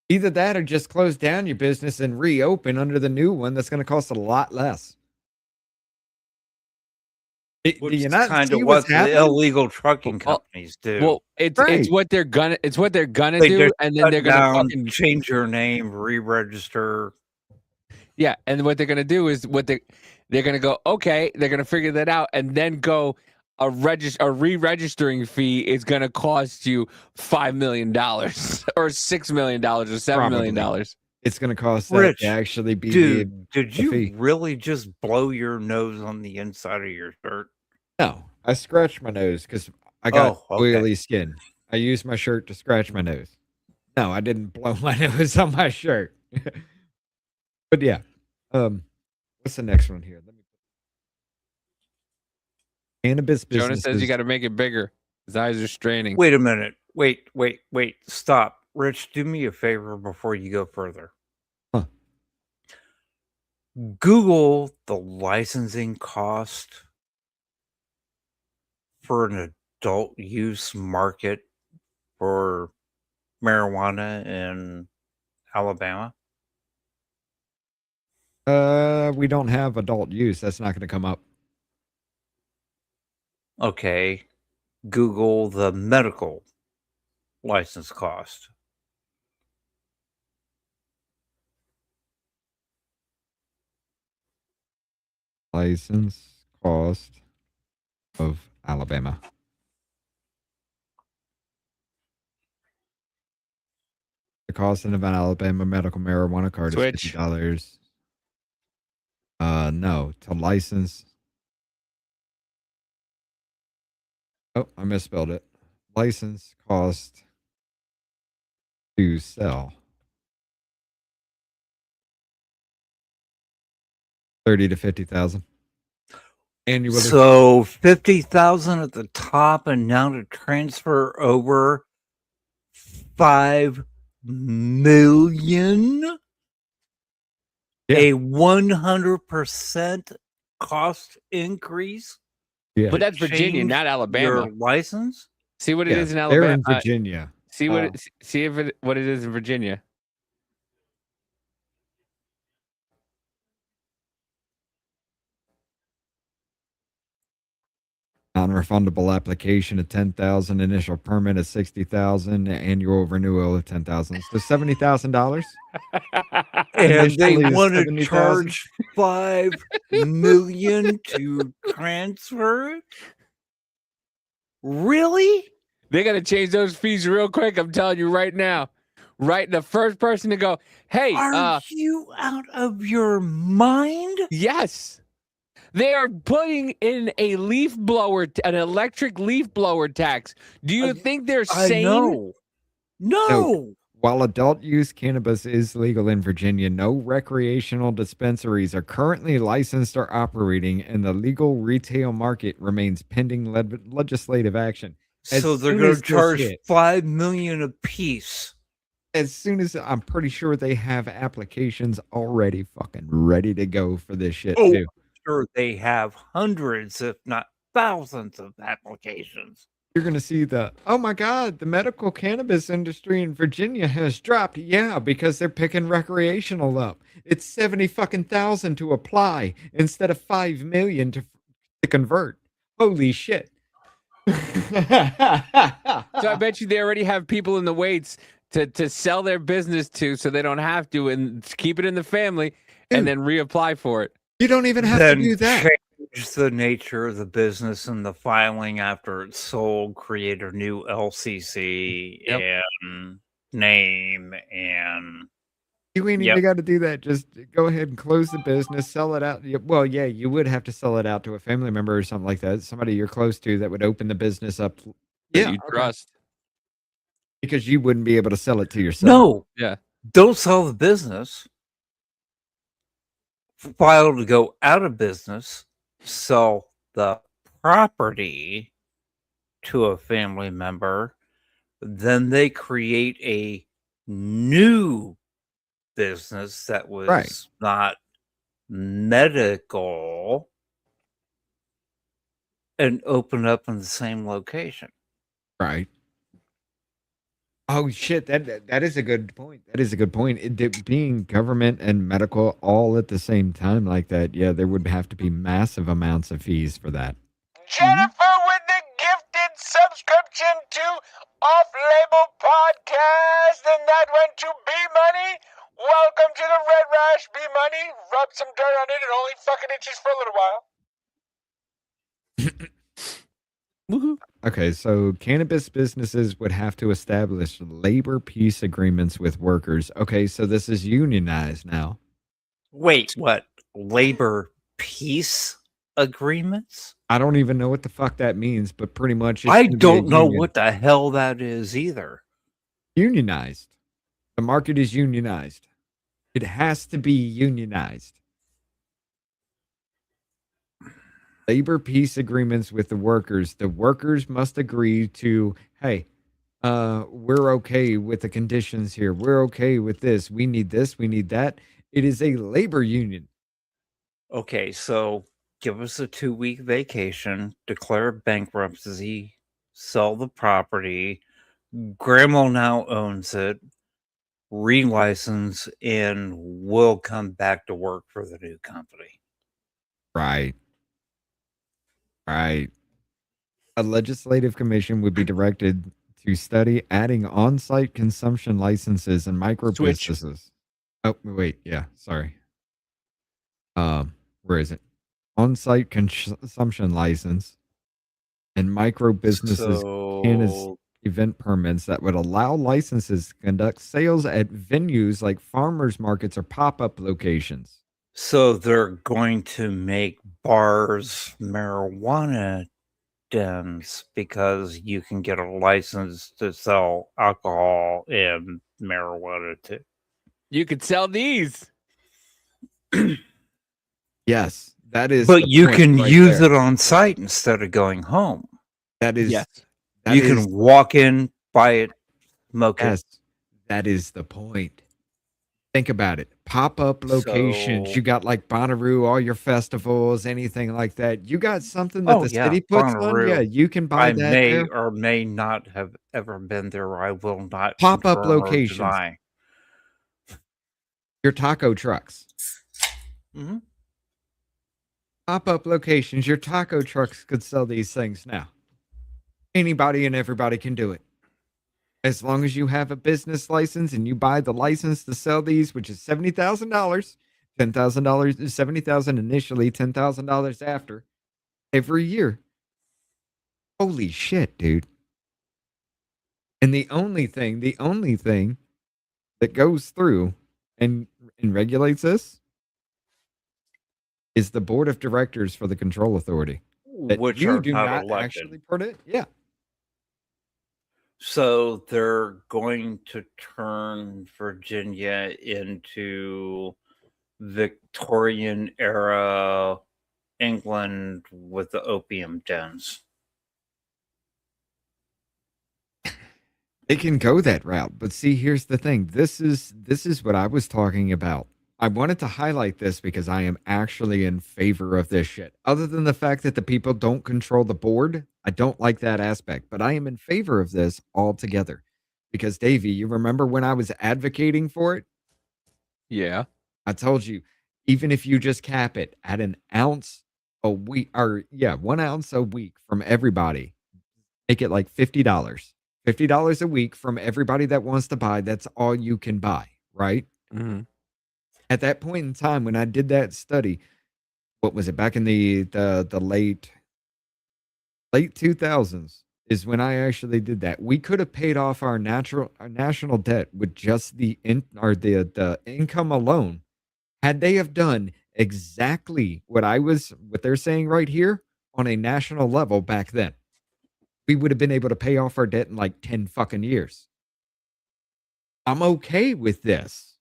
Either that or just close down your business and reopen under the new one that's going to cost a lot less. Do Which you is not kind see of what's what the happening? illegal trucking companies do. Well, it's Right. what they're gonna They do, just and then shut they're gonna down, fucking change your name, re-register. yeah. And what they're gonna do is they're gonna go okay. They're gonna figure that out, and then go a re-registering fee is gonna cost you $5 million or $6 million or $7 million. Probably. It's going to cost that Rich, to actually be dude, did the you fee. really just blow your nose on the inside of your shirt? No, I scratched my nose because I got Oh, okay. oily skin. I used my shirt to scratch my nose. No, I didn't blow my nose on my shirt. But yeah, what's the next one here? Let me. Cannabis Jonah businesses. says you got to make it bigger. His eyes are straining. Wait a minute. Wait. Stop. Rich, do me a favor before you go further. Huh. Google the licensing cost for an adult use market for marijuana in Alabama. We don't have adult use. That's not going to come up. Okay. Google the medical license cost. License cost of Alabama. The cost of an Alabama medical marijuana card Switch. is $50. No, to license. Oh, I misspelled it. License cost to sell. 30 to 50,000 annually. So 50,000 at the top, and now to transfer over 5 million. Yeah. A 100% cost increase. Yeah. But that's Virginia, Change not Alabama. Your license? See what it is in They're Alabama. in Virginia. See what what it is in Virginia. Non-refundable application of 10,000, initial permit of 60,000, annual renewal of 10,000. So $70,000. And they Initially is want to 70,000. charge 5 million to transfer it? Really? They got to change those fees real quick. I'm telling you right now. Right, the first person to go, hey, Are you out of your mind? Yes. They are putting in a leaf blower, an electric leaf blower tax. Do you think they're sane? I know. No. While adult use cannabis is legal in Virginia, no recreational dispensaries are currently licensed or operating, and the legal retail market remains pending legislative action. So they're going to charge 5 million a piece. As soon as I'm pretty sure they have applications already fucking ready to go for this shit too. Sure, they have hundreds, if not thousands, of applications. You're going to see oh my God, the medical cannabis industry in Virginia has dropped. Yeah, because they're picking recreational up. It's 70,000 to apply instead of 5 million to convert. Holy shit. So I bet you they already have people in the waits to sell their business to, so they don't have to, and keep it in the family and then reapply for it. You don't even have to do that. Change the nature of the business and the filing after it's sold, create a new LCC and name, and you ain't even got to do that. Just go ahead and close the business, sell it out. Well, yeah, you would have to sell it out to a family member or something like that. Somebody you're close to that would open the business up. That you trust. Because you wouldn't be able to sell it to yourself. No. Yeah. Don't sell the business. File to go out of business, sell the property to a family member, then they create a new business that was not medical and open up in the same location. Right. Oh shit, that is a good point. That is a good point. Being government and medical all at the same time like that, yeah, there would have to be massive amounts of fees for that. Jennifer with the gifted subscription to Off Label Podcast, and that went to B Money. Welcome to the Red Rash, B Money. Rub some dirt on it and only fucking itches for a little while. Okay, so cannabis businesses would have to establish labor peace agreements with workers. Okay, so this is unionized now. Wait, what? Labor peace agreements? I don't even know what the fuck that means, but pretty much I don't know what the hell that is either. Unionized. The market is unionized. It has to be unionized. Labor peace agreements with the workers. The workers must agree to, hey, we're okay with the conditions here. We're okay with this. We need this. We need that. It is a labor union. Okay, so give us a 2-week vacation, declare bankruptcy, sell the property. Grandma now owns it, relicense, and we'll come back to work for the new company. Right. Right. A legislative commission would be directed to study adding on-site consumption licenses and micro businesses. Oh, wait. Yeah. Sorry. Where is it? On-site consumption license and micro businesses event permits that would allow licenses to conduct sales at venues like farmers markets or pop-up locations. So they're going to make bars marijuana dens because you can get a license to sell alcohol and marijuana too. You could sell these. Yes, that is. But you point can right use there. it on site instead of going home. That is. Yes. That You is- can walk in, buy it, smoke it. Yes, that is the point. Think about it. Pop-up locations. So- You got like Bonnaroo, all your festivals, anything like that. You got something that Oh, the yeah, city puts on. Bonnaroo. Yeah, you can buy I that may there. or may not have ever been there. I will not Pop-up confirm or locations. deny. Your taco trucks. Mhm. Pop-up locations. Your taco trucks could sell these things now. Anybody and everybody can do it. As long as you have a business license and you buy the license to sell these, which is $70,000, $10,000, $70,000 initially, $10,000 after, every year. Holy shit, dude! And the only thing that goes through and regulates this is the board of directors for the control authority. That Which you are do not not elected. actually put it. Yeah. So they're going to turn Virginia into Victorian era England with the opium dens. It can go that route, but see, here's the thing. This is what I was talking about. I wanted to highlight this because I am actually in favor of this shit. Other than the fact that the people don't control the board, I don't like that aspect, but I am in favor of this altogether. Because Davey, you remember when I was advocating for it? Yeah. I told you, even if you just cap it at an ounce a week, or 1 ounce a week from everybody, make it like $50. $50 a week from everybody that wants to buy. That's all you can buy, right? Mm-hmm. At that point in time, when I did that study, what was it? Back in the late 2000s is when I actually did that. We could have paid off our national debt with just the income alone, had they have done exactly what they're saying right here on a national level back then. We would have been able to pay off our debt in like 10 fucking years. I'm okay with this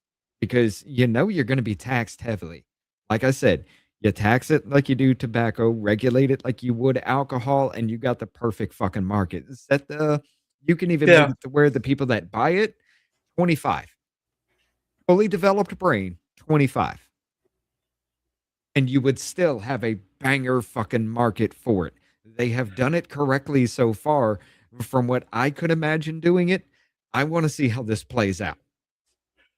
because you're going to be taxed heavily. Like I said, you tax it like you do tobacco, regulate it like you would alcohol, and you got the perfect fucking market. You can even make it to where the people that buy it, 25. Fully developed brain, 25. And you would still have a banger fucking market for it. They have done it correctly so far. From what I could imagine doing it, I want to see how this plays out.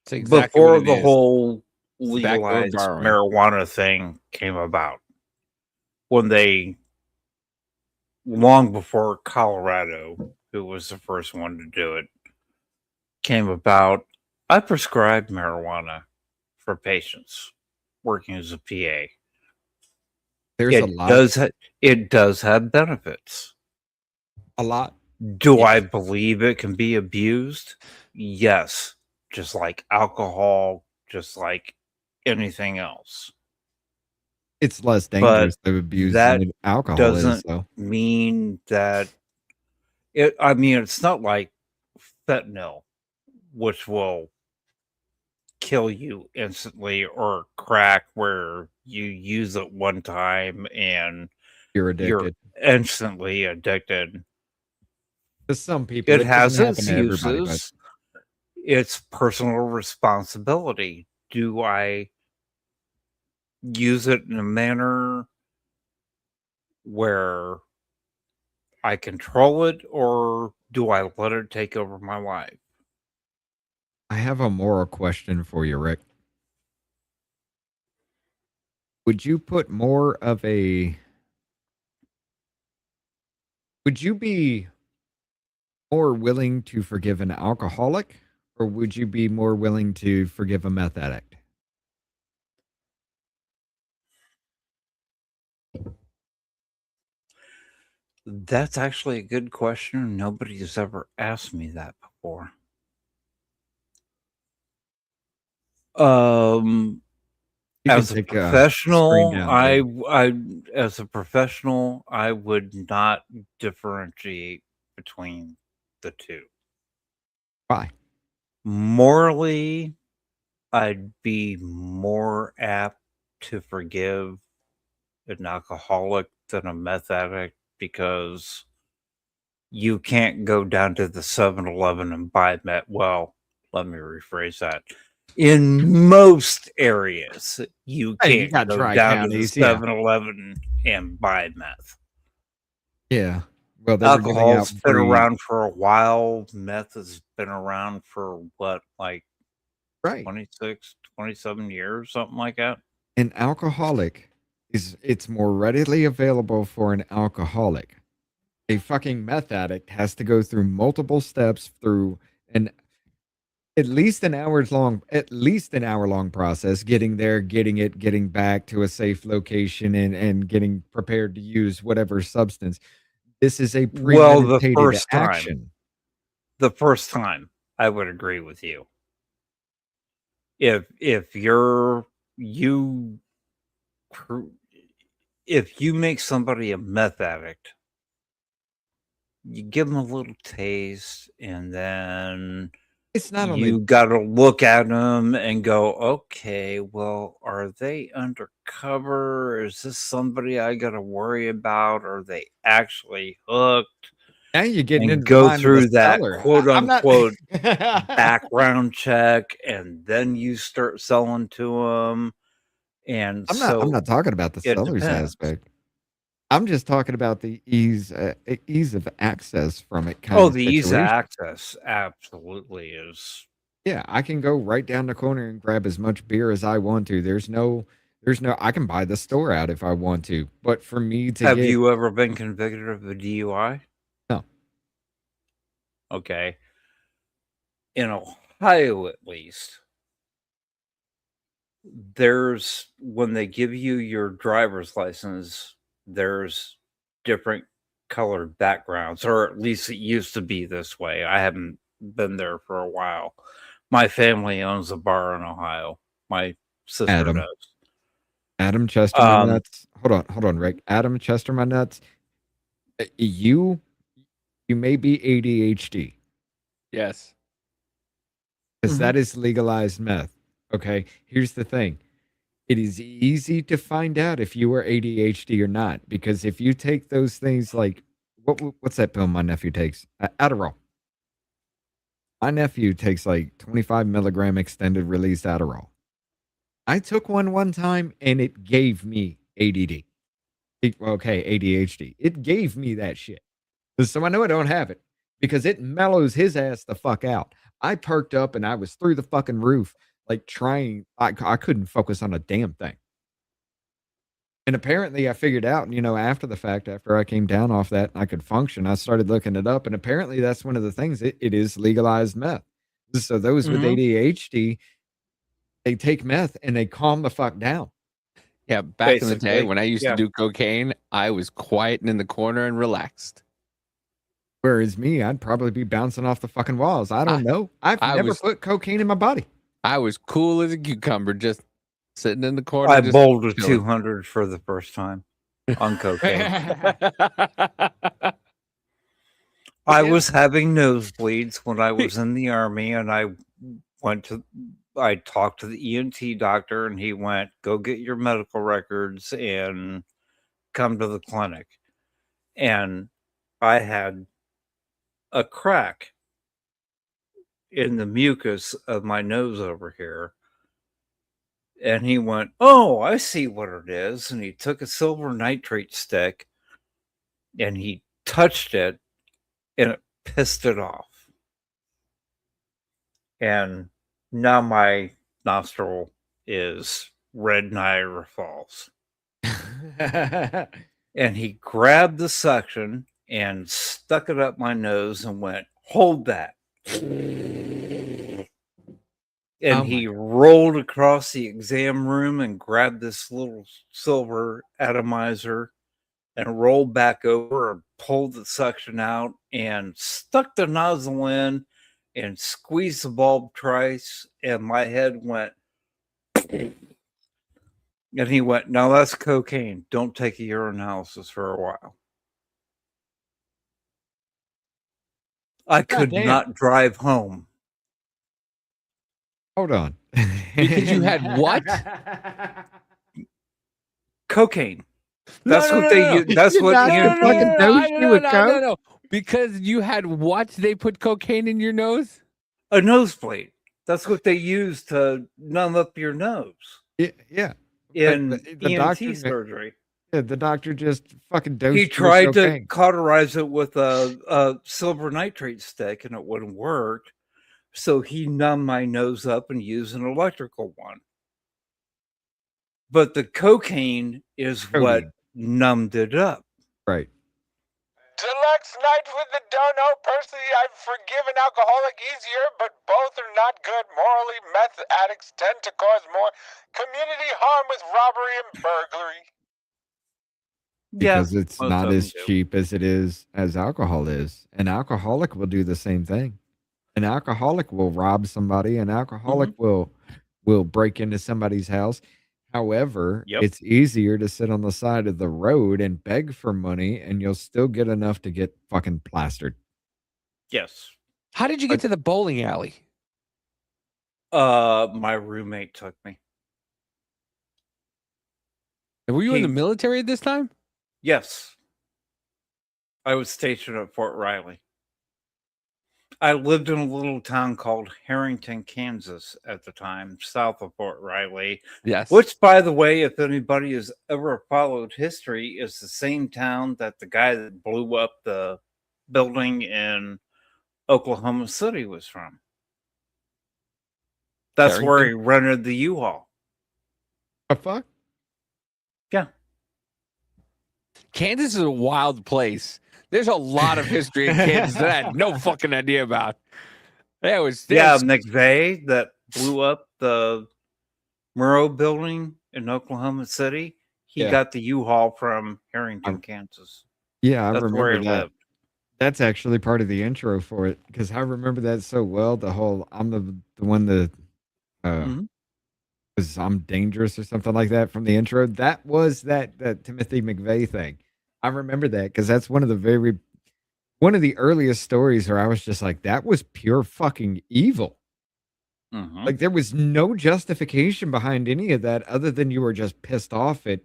It's exactly what Before it the is. whole Backdoor legalized borrowing. marijuana thing came about, when they, long before Colorado, who was the first one to do it, came about, I prescribed marijuana for patients working as a PA. There's a lot. It does have benefits. A lot. Do I believe it can be abused? Yes. Just like alcohol, just like anything else. It's less But dangerous to abuse that than alcohol doesn't is, though. mean that I mean, it's not like fentanyl, which will kill you instantly, or crack where you use it one time and You're addicted. instantly addicted. To some people, It it has doesn't happen its to everybody, but uses. It's personal responsibility. Do I use it in a manner where I control it, or do I let it take over my life? I have a moral question for you, Rick. Would you put more of a... Would you be more willing to forgive an alcoholic, or would you be more willing to forgive a meth addict? That's actually a good question. Nobody's ever asked me that before. You can As a take professional, screen down, as a professional, I would not differentiate between the two. Why? Morally, I'd be more apt to forgive an alcoholic than a meth addict, because you can't go down to the 7-Eleven and buy meth. Well, let me rephrase that. In most areas, you Hey, you can't got go down to the tri-counties, yeah. 7-Eleven and buy meth. Yeah. Well, they were giving out Alcohol's been free... around for a while. Meth has been around for what, like Right. 26, 27 years, something like that. An alcoholic it's more readily available for an alcoholic. A fucking meth addict has to go through multiple steps through at least an hour long process, getting there, getting it, getting back to a safe location, and getting prepared to use whatever substance. This is a Well, premeditated action. The first time, I would agree with you. If you make somebody a meth addict, you give them a little taste, and then It's not you only... got to look at them and go, okay, well, are they undercover? Is this somebody I got to worry about? Are they actually hooked? Now you're getting And into the go mind of the through that seller. quote I'm not... unquote background check, and then you start selling to them. And I'm not talking about the it seller's depends. aspect. I'm just talking about the ease of access from it kind Oh, of the ease of situation. access absolutely is. Yeah, I can go right down the corner and grab as much beer as I want to. There's no I can buy the store out if I want to. But for me to Have get... you ever been convicted of a DUI? No. Okay. In Ohio, at least, there's, when they give you your driver's license, there's different colored backgrounds, or at least it used to be this way. I haven't been there for a while. My family owns a bar in Ohio. My sister does. Adam Chester, my nuts. Hold on, Rick. Adam Chester, my nuts. You may be ADHD. Yes. Because that is legalized meth. Okay. Here's the thing. It is easy to find out if you are ADHD or not. Because if you take those things like, what's that pill my nephew takes? Adderall. My nephew takes like 25 milligram extended release Adderall. I took one time and it gave me ADD. ADHD. It gave me that shit. So I know I don't have it. because it mellows his ass the fuck out. I perked up and I was through the fucking roof, like trying. I couldn't focus on a damn thing. And apparently I figured out, after the fact, after I came down off that and I could function, I started looking it up. And apparently that's one of the things. It is legalized meth. So those with ADHD, they take meth and they calm the fuck down. Yeah, back in the day when I used to do cocaine, I was quiet and in the corner and relaxed. Whereas me, I'd probably be bouncing off the fucking walls. I don't know. I've never put cocaine in my body. I was cool as a cucumber, just sitting in the corner. I bowled a 200 for the first time on cocaine. I was having nosebleeds when I was in the Army, and I talked to the ENT doctor, and he went, go get your medical records and come to the clinic. And I had a crack in the mucus of my nose over here. And he went, oh, I see what it is. And he took a silver nitrate stick and he touched it and it pissed it off. And now my nostril is red Niagara Falls. And he grabbed the suction and stuck it up my nose and went, hold that. And he rolled across the exam room and grabbed this little silver atomizer and rolled back over and pulled the suction out and stuck the nozzle in and squeezed the bulb twice. And my head went, and he went, no, that's cocaine. Don't take a urinalysis for a while. I could not drive home. Hold on. Because you had what? Cocaine. That's what they use. That's what no. Because you had what? They put cocaine in your nose? A nosebleed. That's what they use to numb up your nose. Yeah. In the ENT doctor, surgery. Yeah, the doctor just fucking dosed. He tried to cauterize it with a silver nitrate stick and it wouldn't work. So he numbed my nose up and used an electrical one. But the cocaine is what numbed it up. Right. Deluxe night with the dono. Personally, I've forgiven alcoholic easier, but both are not good. Morally, meth addicts tend to cause more community harm with robbery and burglary. Because it's not as cheap as it is as alcohol is. An alcoholic will do the same thing. An alcoholic will rob somebody. An alcoholic will break into somebody's house. However, it's easier to sit on the side of the road and beg for money, and you'll still get enough to get fucking plastered. Yes. How did you get to the bowling alley? My roommate took me. And were you in the military at this time? Yes. I was stationed at Fort Riley. I lived in a little town called Harrington, Kansas at the time, south of Fort Riley. Yes. Which, by the way, if anybody has ever followed history, is the same town that the guy that blew up the building in Oklahoma City was from. That's Harrington? where he rented the U-Haul. The fuck? Yeah. Kansas is a wild place. There's a lot of history in Kansas that I had no fucking idea about. McVeigh that blew up the Murrow building in Oklahoma City. He got the U-Haul from Harrington, Kansas. Yeah, I That's remember where he that. lived. That's actually part of the intro for it because I remember that so well. The whole I'm the one that because I'm dangerous or something like that from the intro. That was that Timothy McVeigh thing. I remember that because that's one of the earliest stories where I was just like, that was pure fucking evil. Like there was no justification behind any of that other than you were just pissed off at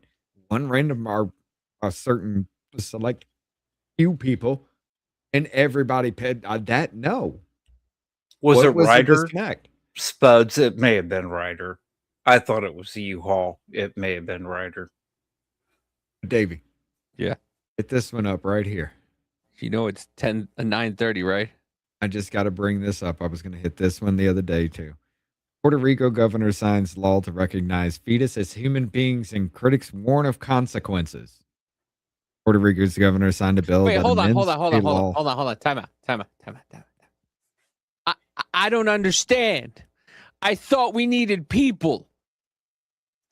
one random or a certain select few people, and everybody paid that. No, Was it the Ryder? disconnect? Spuds? It may have been Ryder. I thought it was the U-Haul. It may have been Ryder. Davey. Yeah. Get this one up right here. You know it's 9:30, right? I just got to bring this up. I was going to hit this one the other day, too. Puerto Rico governor signs law to recognize fetus as human beings, and critics warn of consequences. Puerto Rico's governor signed a bill Wait, that hold on. amends a law. Hold on. Time out. I don't understand. I thought we needed people.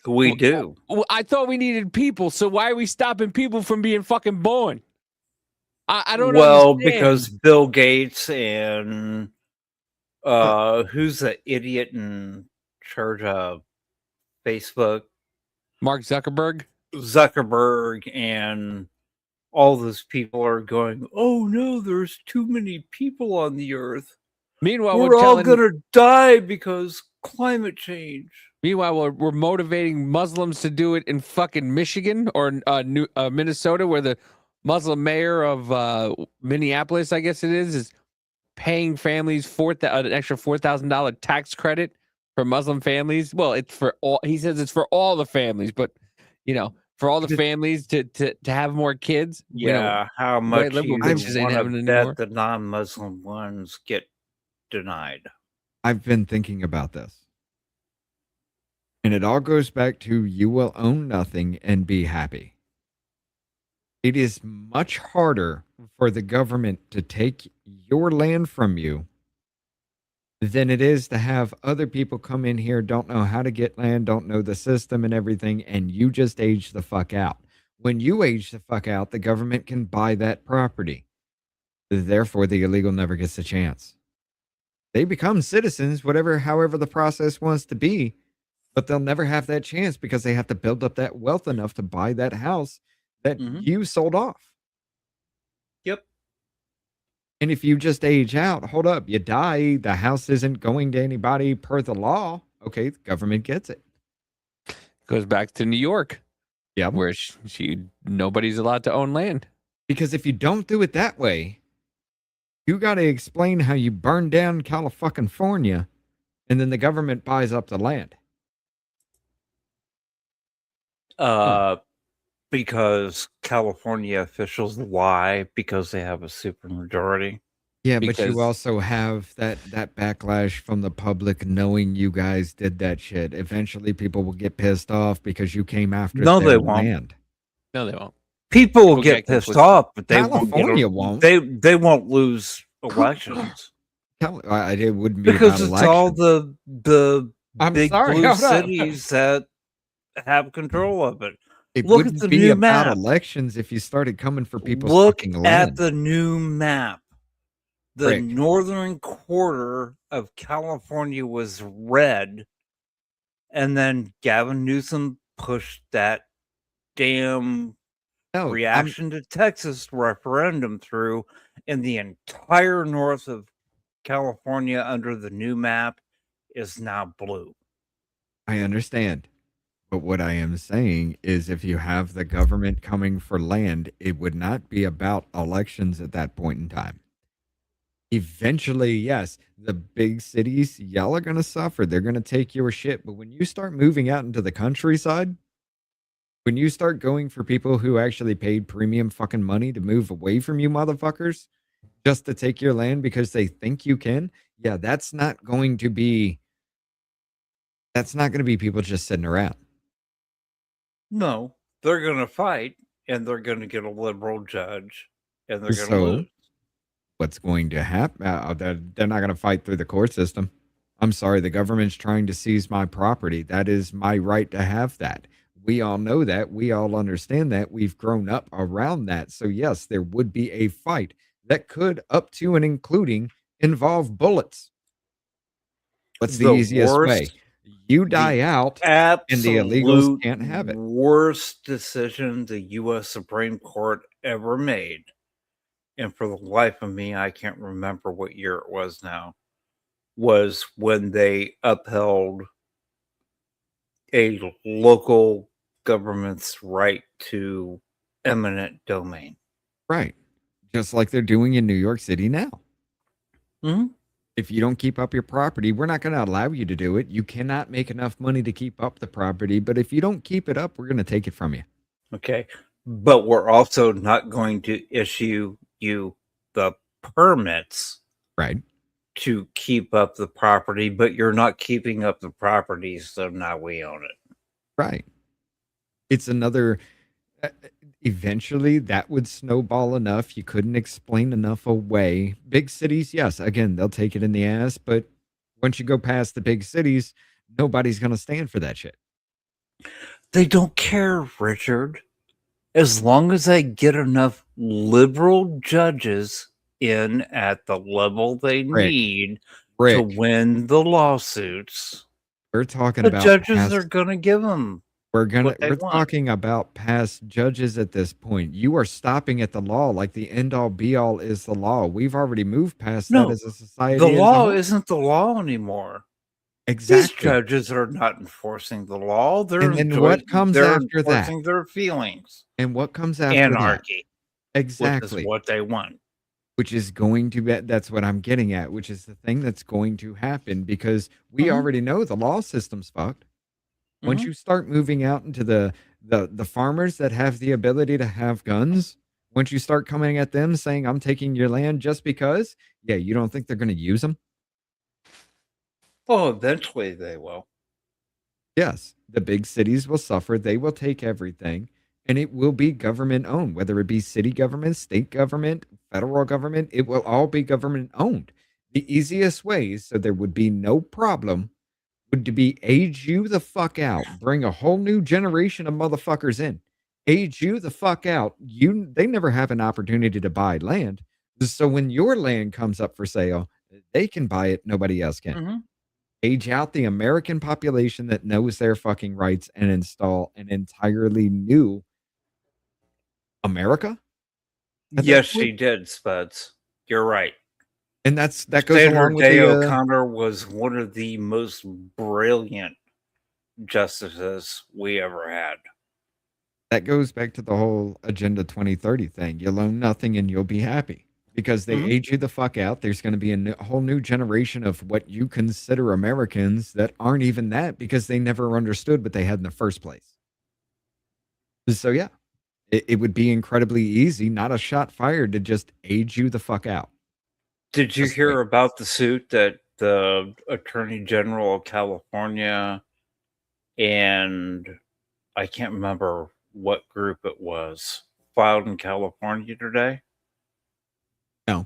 We do. I thought we needed people. So why are we stopping people from being fucking born? I don't Well, understand. because Bill Gates and who's the idiot in charge of Facebook? Mark Zuckerberg? Zuckerberg and all those people are going, oh no, there's too many people on the earth. Meanwhile, we're all gonna die because climate change. Meanwhile, we're motivating Muslims to do it in fucking Michigan or Minnesota, where the Muslim mayor of Minneapolis, I guess it is paying families an extra $4,000 tax credit for Muslim families. Well, it's for all. He says it's for all the families, but for all the families to have more kids. Yeah, how much liberal you bitches ain't want having to any bet more. the non-Muslim ones get denied? I've been thinking about this. And it all goes back to you will own nothing and be happy. It is much harder for the government to take your land from you than it is to have other people come in here, don't know how to get land, don't know the system and everything, and you just age the fuck out. When you age the fuck out, the government can buy that property. Therefore, the illegal never gets a chance. They become citizens, however the process wants to be, but they'll never have that chance because they have to build up that wealth enough to buy that house that you sold off. Yep. And if you just age out, hold up, you die, the house isn't going to anybody per the law. Okay, the government gets it. Goes back to New York. Yeah. Where nobody's allowed to own land. Because if you don't do it that way, you got to explain how you burned down California, and then the government buys up the land. Because California officials lie because they have a supermajority. Yeah, but you also have that backlash from the public knowing you guys did that shit. Eventually, people will get pissed off because you came after their land. No, they won't. People will get pissed off, but they California won't. They won't lose elections. It wouldn't be because about it's all election. the I'm big sorry, blue hold up. cities that have control of it. It Look at wouldn't the be new about map. elections if you started coming for people's Look fucking at land. the new map. The Rick. northern quarter of California was red, and then Gavin Newsom pushed that damn reaction to Texas referendum through, and the entire north of California under the new map is now blue. I understand. But what I am saying is if you have the government coming for land, it would not be about elections at that point in time. Eventually, yes, the big cities, y'all are going to suffer. They're going to take your shit. But when you start moving out into the countryside, when you start going for people who actually paid premium fucking money to move away from you motherfuckers just to take your land because they think you can, yeah, that's not going to be people just sitting around. No, they're going to fight, and they're going to get a liberal judge, and they're going to So, lose. what's going to happen? They're not going to fight through the court system. I'm sorry, the government's trying to seize my property. That is my right to have that. We all know that. We all understand that. We've grown up around that. So, yes, there would be a fight that could, up to and including, involve bullets. What's the easiest way? You die out, and the illegals can't have it. Worst decision the U.S. Supreme Court ever made, and for the life of me, I can't remember what year it was now, was when they upheld a local government's right to eminent domain. Right. Just like they're doing in New York City now. Mm-hmm. If you don't keep up your property, we're not going to allow you to do it. You cannot make enough money to keep up the property, but if you don't keep it up, we're going to take it from you. Okay. But we're also not going to issue you the permits right to keep up the property, but you're not keeping up the property, so now we own it. Right. It's another. Eventually, that would snowball enough. You couldn't explain enough away. Big cities, yes, again, they'll take it in the ass, but once you go past the big cities, nobody's going to stand for that shit. They don't care, Richard. As long as they get enough liberal judges in at the level they need to win the lawsuits, we're talking the about judges are going to give them. We're want. talking about past judges at this point. You are stopping at the law, like the end all be all is the law. We've already moved past that as a society. The law isn't the law anymore. Exactly. These judges are not enforcing the law. They're And then what comes after that? enforcing their feelings. And what comes after Anarchy. that? Exactly. Which is what they want. Which is going to be, that's what I'm getting at, which is the thing that's going to happen because we already know the law system's fucked. Once you start moving out into the farmers that have the ability to have guns, once you start coming at them saying, I'm taking your land just because, yeah, you don't think they're going to use them? Oh, eventually they will. Yes, the big cities will suffer. They will take everything, and it will be government owned, whether it be city government, state government, federal government. It will all be government owned. The easiest way, so there would be no problem, would to be age you the fuck out. Bring a whole new generation of motherfuckers in. Age you the fuck out. They never have an opportunity to buy land. So when your land comes up for sale, they can buy it. Nobody else can. Age out the American population that knows their fucking rights and install an entirely new America. Yes, she did, Spuds. You're right. And that goes along with Day the O'Connor was one of the most brilliant justices we ever had. That goes back to the whole Agenda 2030 thing. You'll own nothing and you'll be happy because they age you the fuck out. There's going to be a whole new generation of what you consider Americans that aren't even that because they never understood what they had in the first place. So yeah, it would be incredibly easy, not a shot fired, to just age you the fuck out. Did you hear about the suit that the Attorney General of California and I can't remember what group it was filed in California today? No.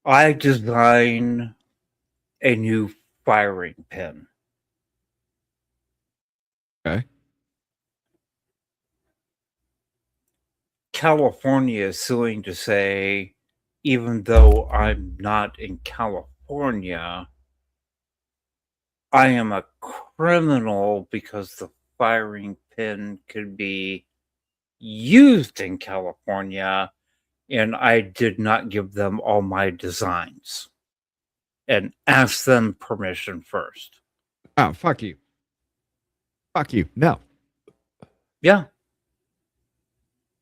I design a new firing pin. Okay. California is suing to say, even though I'm not in California, I am a criminal because the firing pin could be used in California and I did not give them all my designs and ask them permission first. Oh, fuck you. Fuck you. No. Yeah.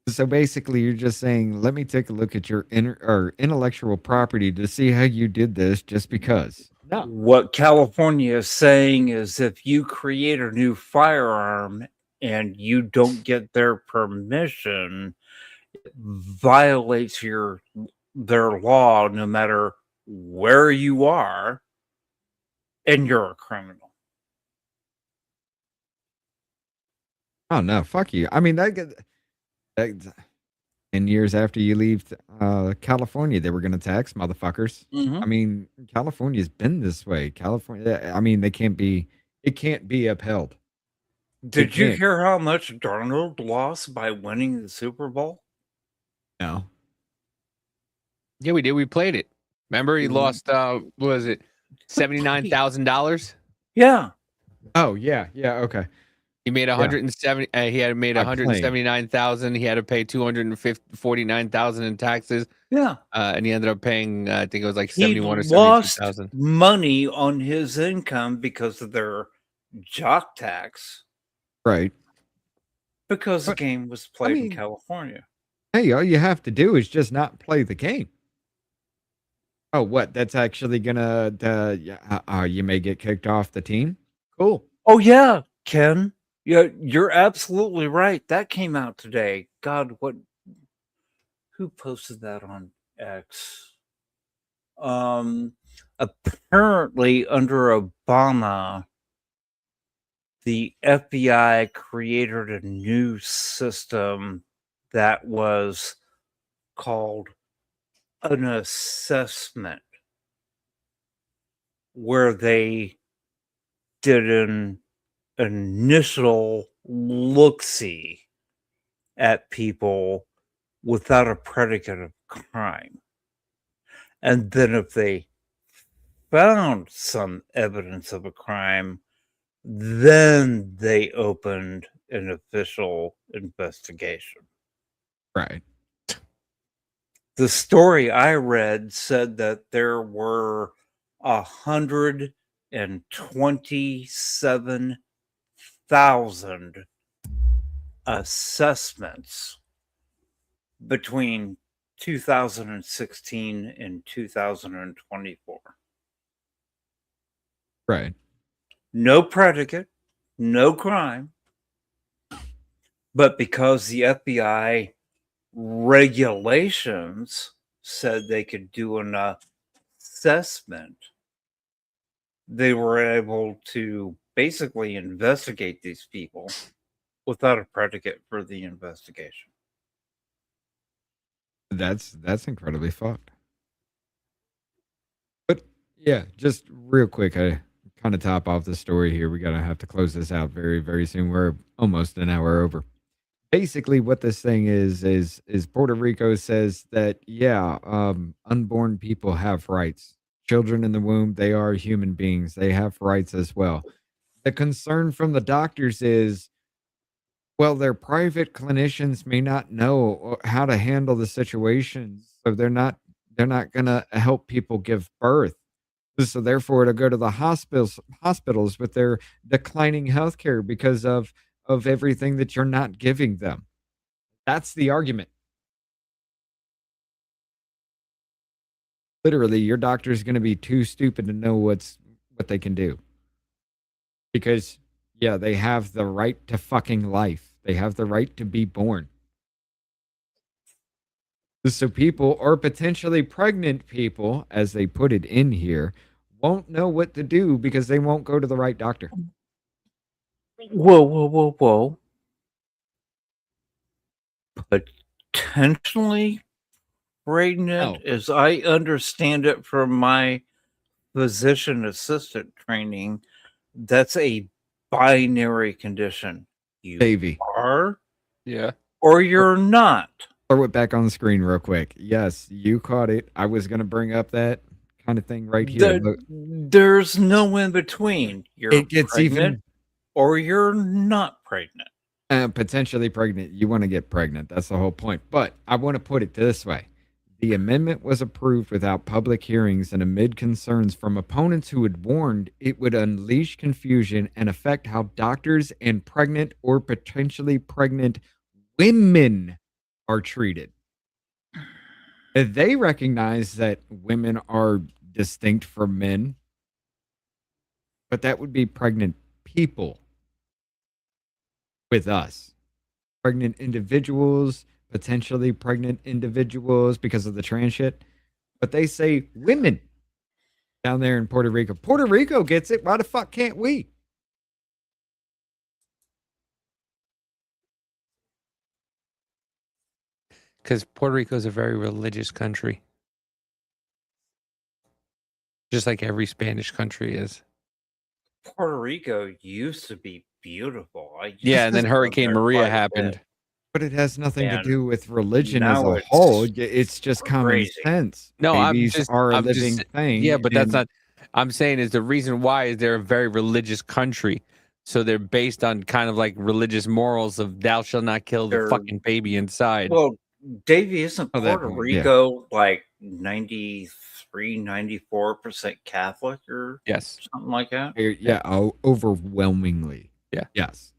So basically, you're just saying, let me take a look at your intellectual property to see how you did this just because. No. What California is saying is if you create a new firearm and you don't get their permission, it violates their law no matter where you are, and you're a criminal. Oh, no. Fuck you. I mean, 10 years after you leave California, they were going to tax motherfuckers. I mean, California's been this way. California, I mean, it can't be upheld. Did you hear how much Darnold lost by winning the Super Bowl? No. Yeah, we did. We played it. Remember, he lost, what was it, $79,000? Yeah. Oh, yeah. Yeah. Okay. He made 170. He had made 179,000. He had to pay 249,000 in taxes. Yeah, and he ended up paying. I think it was like 71 or 72,000. Money on his income because of their jock tax. Right. Because the game was played in California. Hey, all you have to do is just not play the game. Oh, what? That's actually gonna. You may get kicked off the team. Cool. Oh yeah, Ken. Yeah, you're absolutely right. That came out today. God, who posted that on X? Apparently under Obama, the FBI created a new system that was called an assessment, where they did an initial look-see at people without a predicate of crime. And then if they found some evidence of a crime, then they opened an official investigation. Right. The story I read said that there were 127,000 assessments between 2016 and 2024. Right. No predicate, no crime. But because the FBI regulations said they could do an assessment, they were able to basically investigate these people without a predicate for the investigation. That's incredibly fucked. But yeah, just real quick, I kind of top off the story here. We gotta have to close this out very, very soon. We're almost an hour over. Basically, what this thing is Puerto Rico says that unborn people have rights. Children in the womb, they are human beings. They have rights as well. The concern from the doctors is, well, their private clinicians may not know how to handle the situation, so they're not going to help people give birth. So therefore, to go to the hospitals with their declining healthcare because of everything that you're not giving them. That's the argument. Literally, your doctor is going to be too stupid to know what they can do. Because, yeah, they have the right to fucking life. They have the right to be born. So people, or potentially pregnant people, as they put it in here, won't know what to do because they won't go to the right doctor. Whoa. Potentially pregnant, as I understand it from my physician assistant training, that's a binary condition. You Baby. are, yeah, or you're not. Throw it back on the screen real quick. Yes, you caught it. I was going to bring up that kind of thing right here. There's no in between. You're It gets pregnant, even or you're not pregnant. potentially pregnant. You want to get pregnant. That's the whole point. But I want to put it this way. The amendment was approved without public hearings and amid concerns from opponents who had warned it would unleash confusion and affect how doctors and pregnant or potentially pregnant women are treated. They recognize that women are distinct from men, but that would be pregnant people with us. Pregnant individuals, potentially pregnant individuals because of the trans shit. But they say women down there in Puerto Rico. Puerto Rico gets it. Why the fuck can't we? Because Puerto Rico is a very religious country. Just like every Spanish country is. Puerto Rico used to be beautiful. Yeah, and then Hurricane Maria happened. But it has nothing to And do with religion as now a it's whole. It's just common crazy. sense. No, Babies are a living thing. Yeah, but that's and not. I'm saying is the reason why is they're a very religious country, so they're based on kind of like religious morals of thou shalt not kill the They're- fucking baby inside. Well, Davey, isn't Oh, that Puerto point, yeah. Rico like 93, 94% Catholic or Yes. something like that? Yeah, overwhelmingly. Yeah. Yes.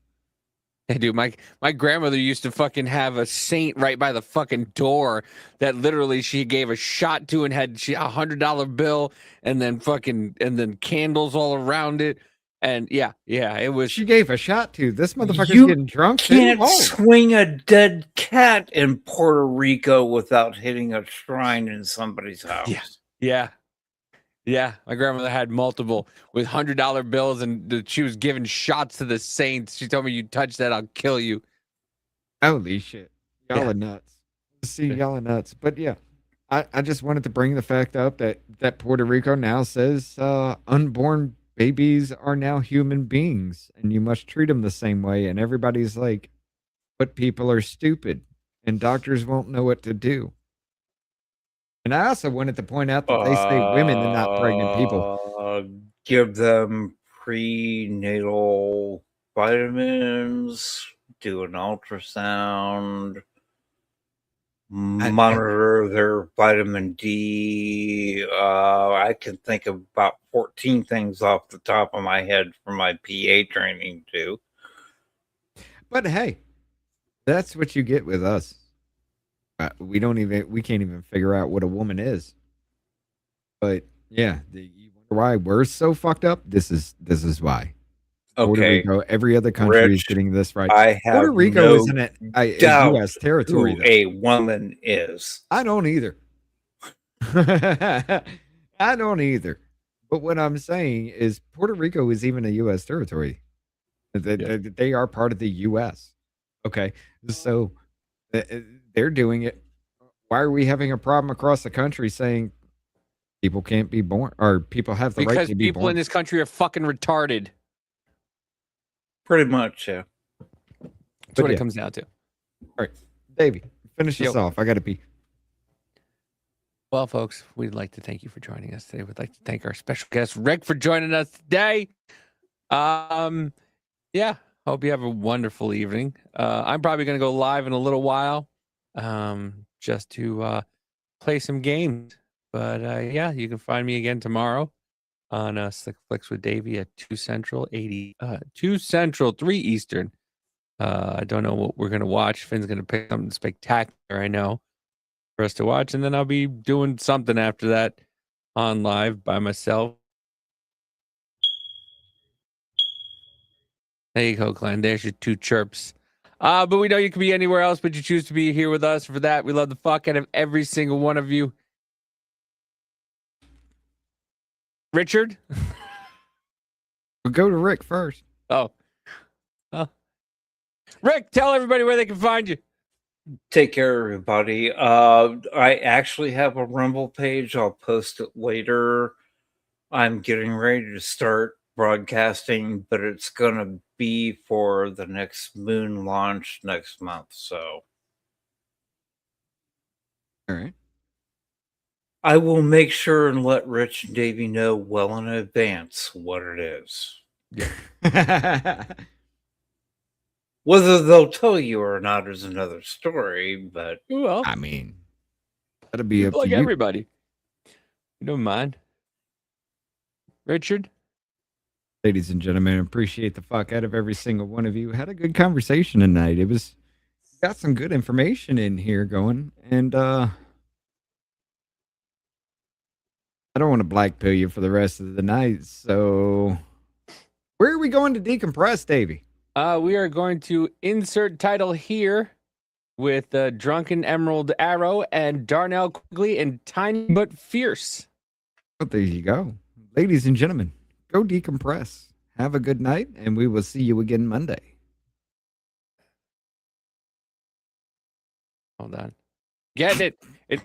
Hey, dude, my grandmother used to fucking have a saint right by the fucking door that literally she gave a shot to and had $100 bill and then candles all around it. And yeah, it was. She gave a shot to this motherfucker's You getting drunk. can't too. Oh. swing a dead cat in Puerto Rico without hitting a shrine in somebody's house. Yeah. My grandmother had multiple with $100 bills, and she was giving shots to the saints. She told me, "You touch that, I'll kill you." Holy shit. Y'all are nuts. See, y'all are nuts. But yeah, I just wanted to bring the fact up that Puerto Rico now says unborn babies are now human beings and you must treat them the same way. And everybody's like, but people are stupid and doctors won't know what to do. And I also wanted to point out that they say women and not pregnant people. Give them prenatal vitamins, do an ultrasound, monitor their vitamin D. I can think of about 14 things off the top of my head from my PA training too. But hey, that's what you get with us. We can't even figure out what a woman is. But yeah, you wonder why we're so fucked up. This is why. Puerto Rico, every other country is getting this right. I have Puerto Rico isn't a U.S. territory. Who a woman is. I don't either. I don't either. But what I'm saying is Puerto Rico is even a U.S. territory. They are part of the U.S. Okay, so they're doing it. Why are we having a problem across the country saying people can't be born or people have the right to be born? Because people in this country are fucking retarded. Pretty much, yeah. That's what it comes down to. All right, Davey, finish this off. I got to pee. Well, folks, we'd like to thank you for joining us today. We'd like to thank our special guest, Rick, for joining us today. Yeah, hope you have a wonderful evening. I'm probably going to go live in a little while just to play some games. But yeah, you can find me again tomorrow on Slick Flicks with Davey at 2 Central, 2 Central, 3 Eastern. I don't know what we're going to watch. Finn's going to pick something spectacular, I know, for us to watch. And then I'll be doing something after that on live by myself. There you go, Glenn. There's your 2 chirps. But we know you can be anywhere else, but you choose to be here with us. For that, we love the fuck out of every single one of you. Richard? We'll go to Rick first. Oh. Rick, tell everybody where they can find you. Take care, everybody. I actually have a Rumble page. I'll post it later. I'm getting ready to start broadcasting, but it's going to be for the next moon launch next month. So, all right. I will make sure and let Rich and Davey know well in advance what it is. Yeah. Whether they'll tell you or not is another story, but well, I mean, that'll be up to you. Everybody. You don't mind. Richard? Ladies and gentlemen, appreciate the fuck out of every single one of you. Had a good conversation tonight. It was got some good information in here going, and I don't want to black pill you for the rest of the night. So, where are we going to decompress, Davey? We are going to insert title here with Drunken Emerald Arrow and Darnell Quigley and Tiny But Fierce. Well, there you go. Ladies and gentlemen, go decompress. Have a good night, and we will see you again Monday. Hold on. Get it. Let's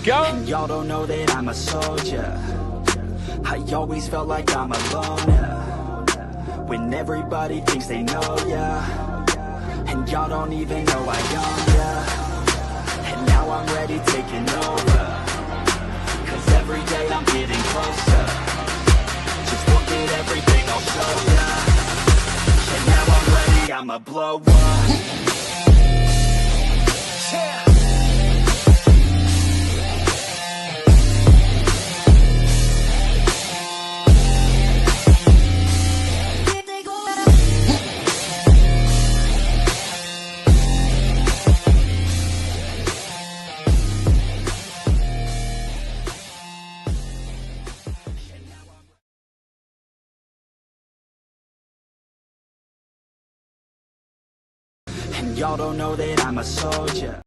go. And y'all don't know that I'm a soldier. I always felt like I'm alone. When everybody thinks they know ya, and y'all don't even know I own ya. And now I'm ready taking over, 'cause every day I'm getting closer. Just look at everything I'll show ya. And now I'm ready, I'ma blow up. And y'all don't know that I'm a soldier.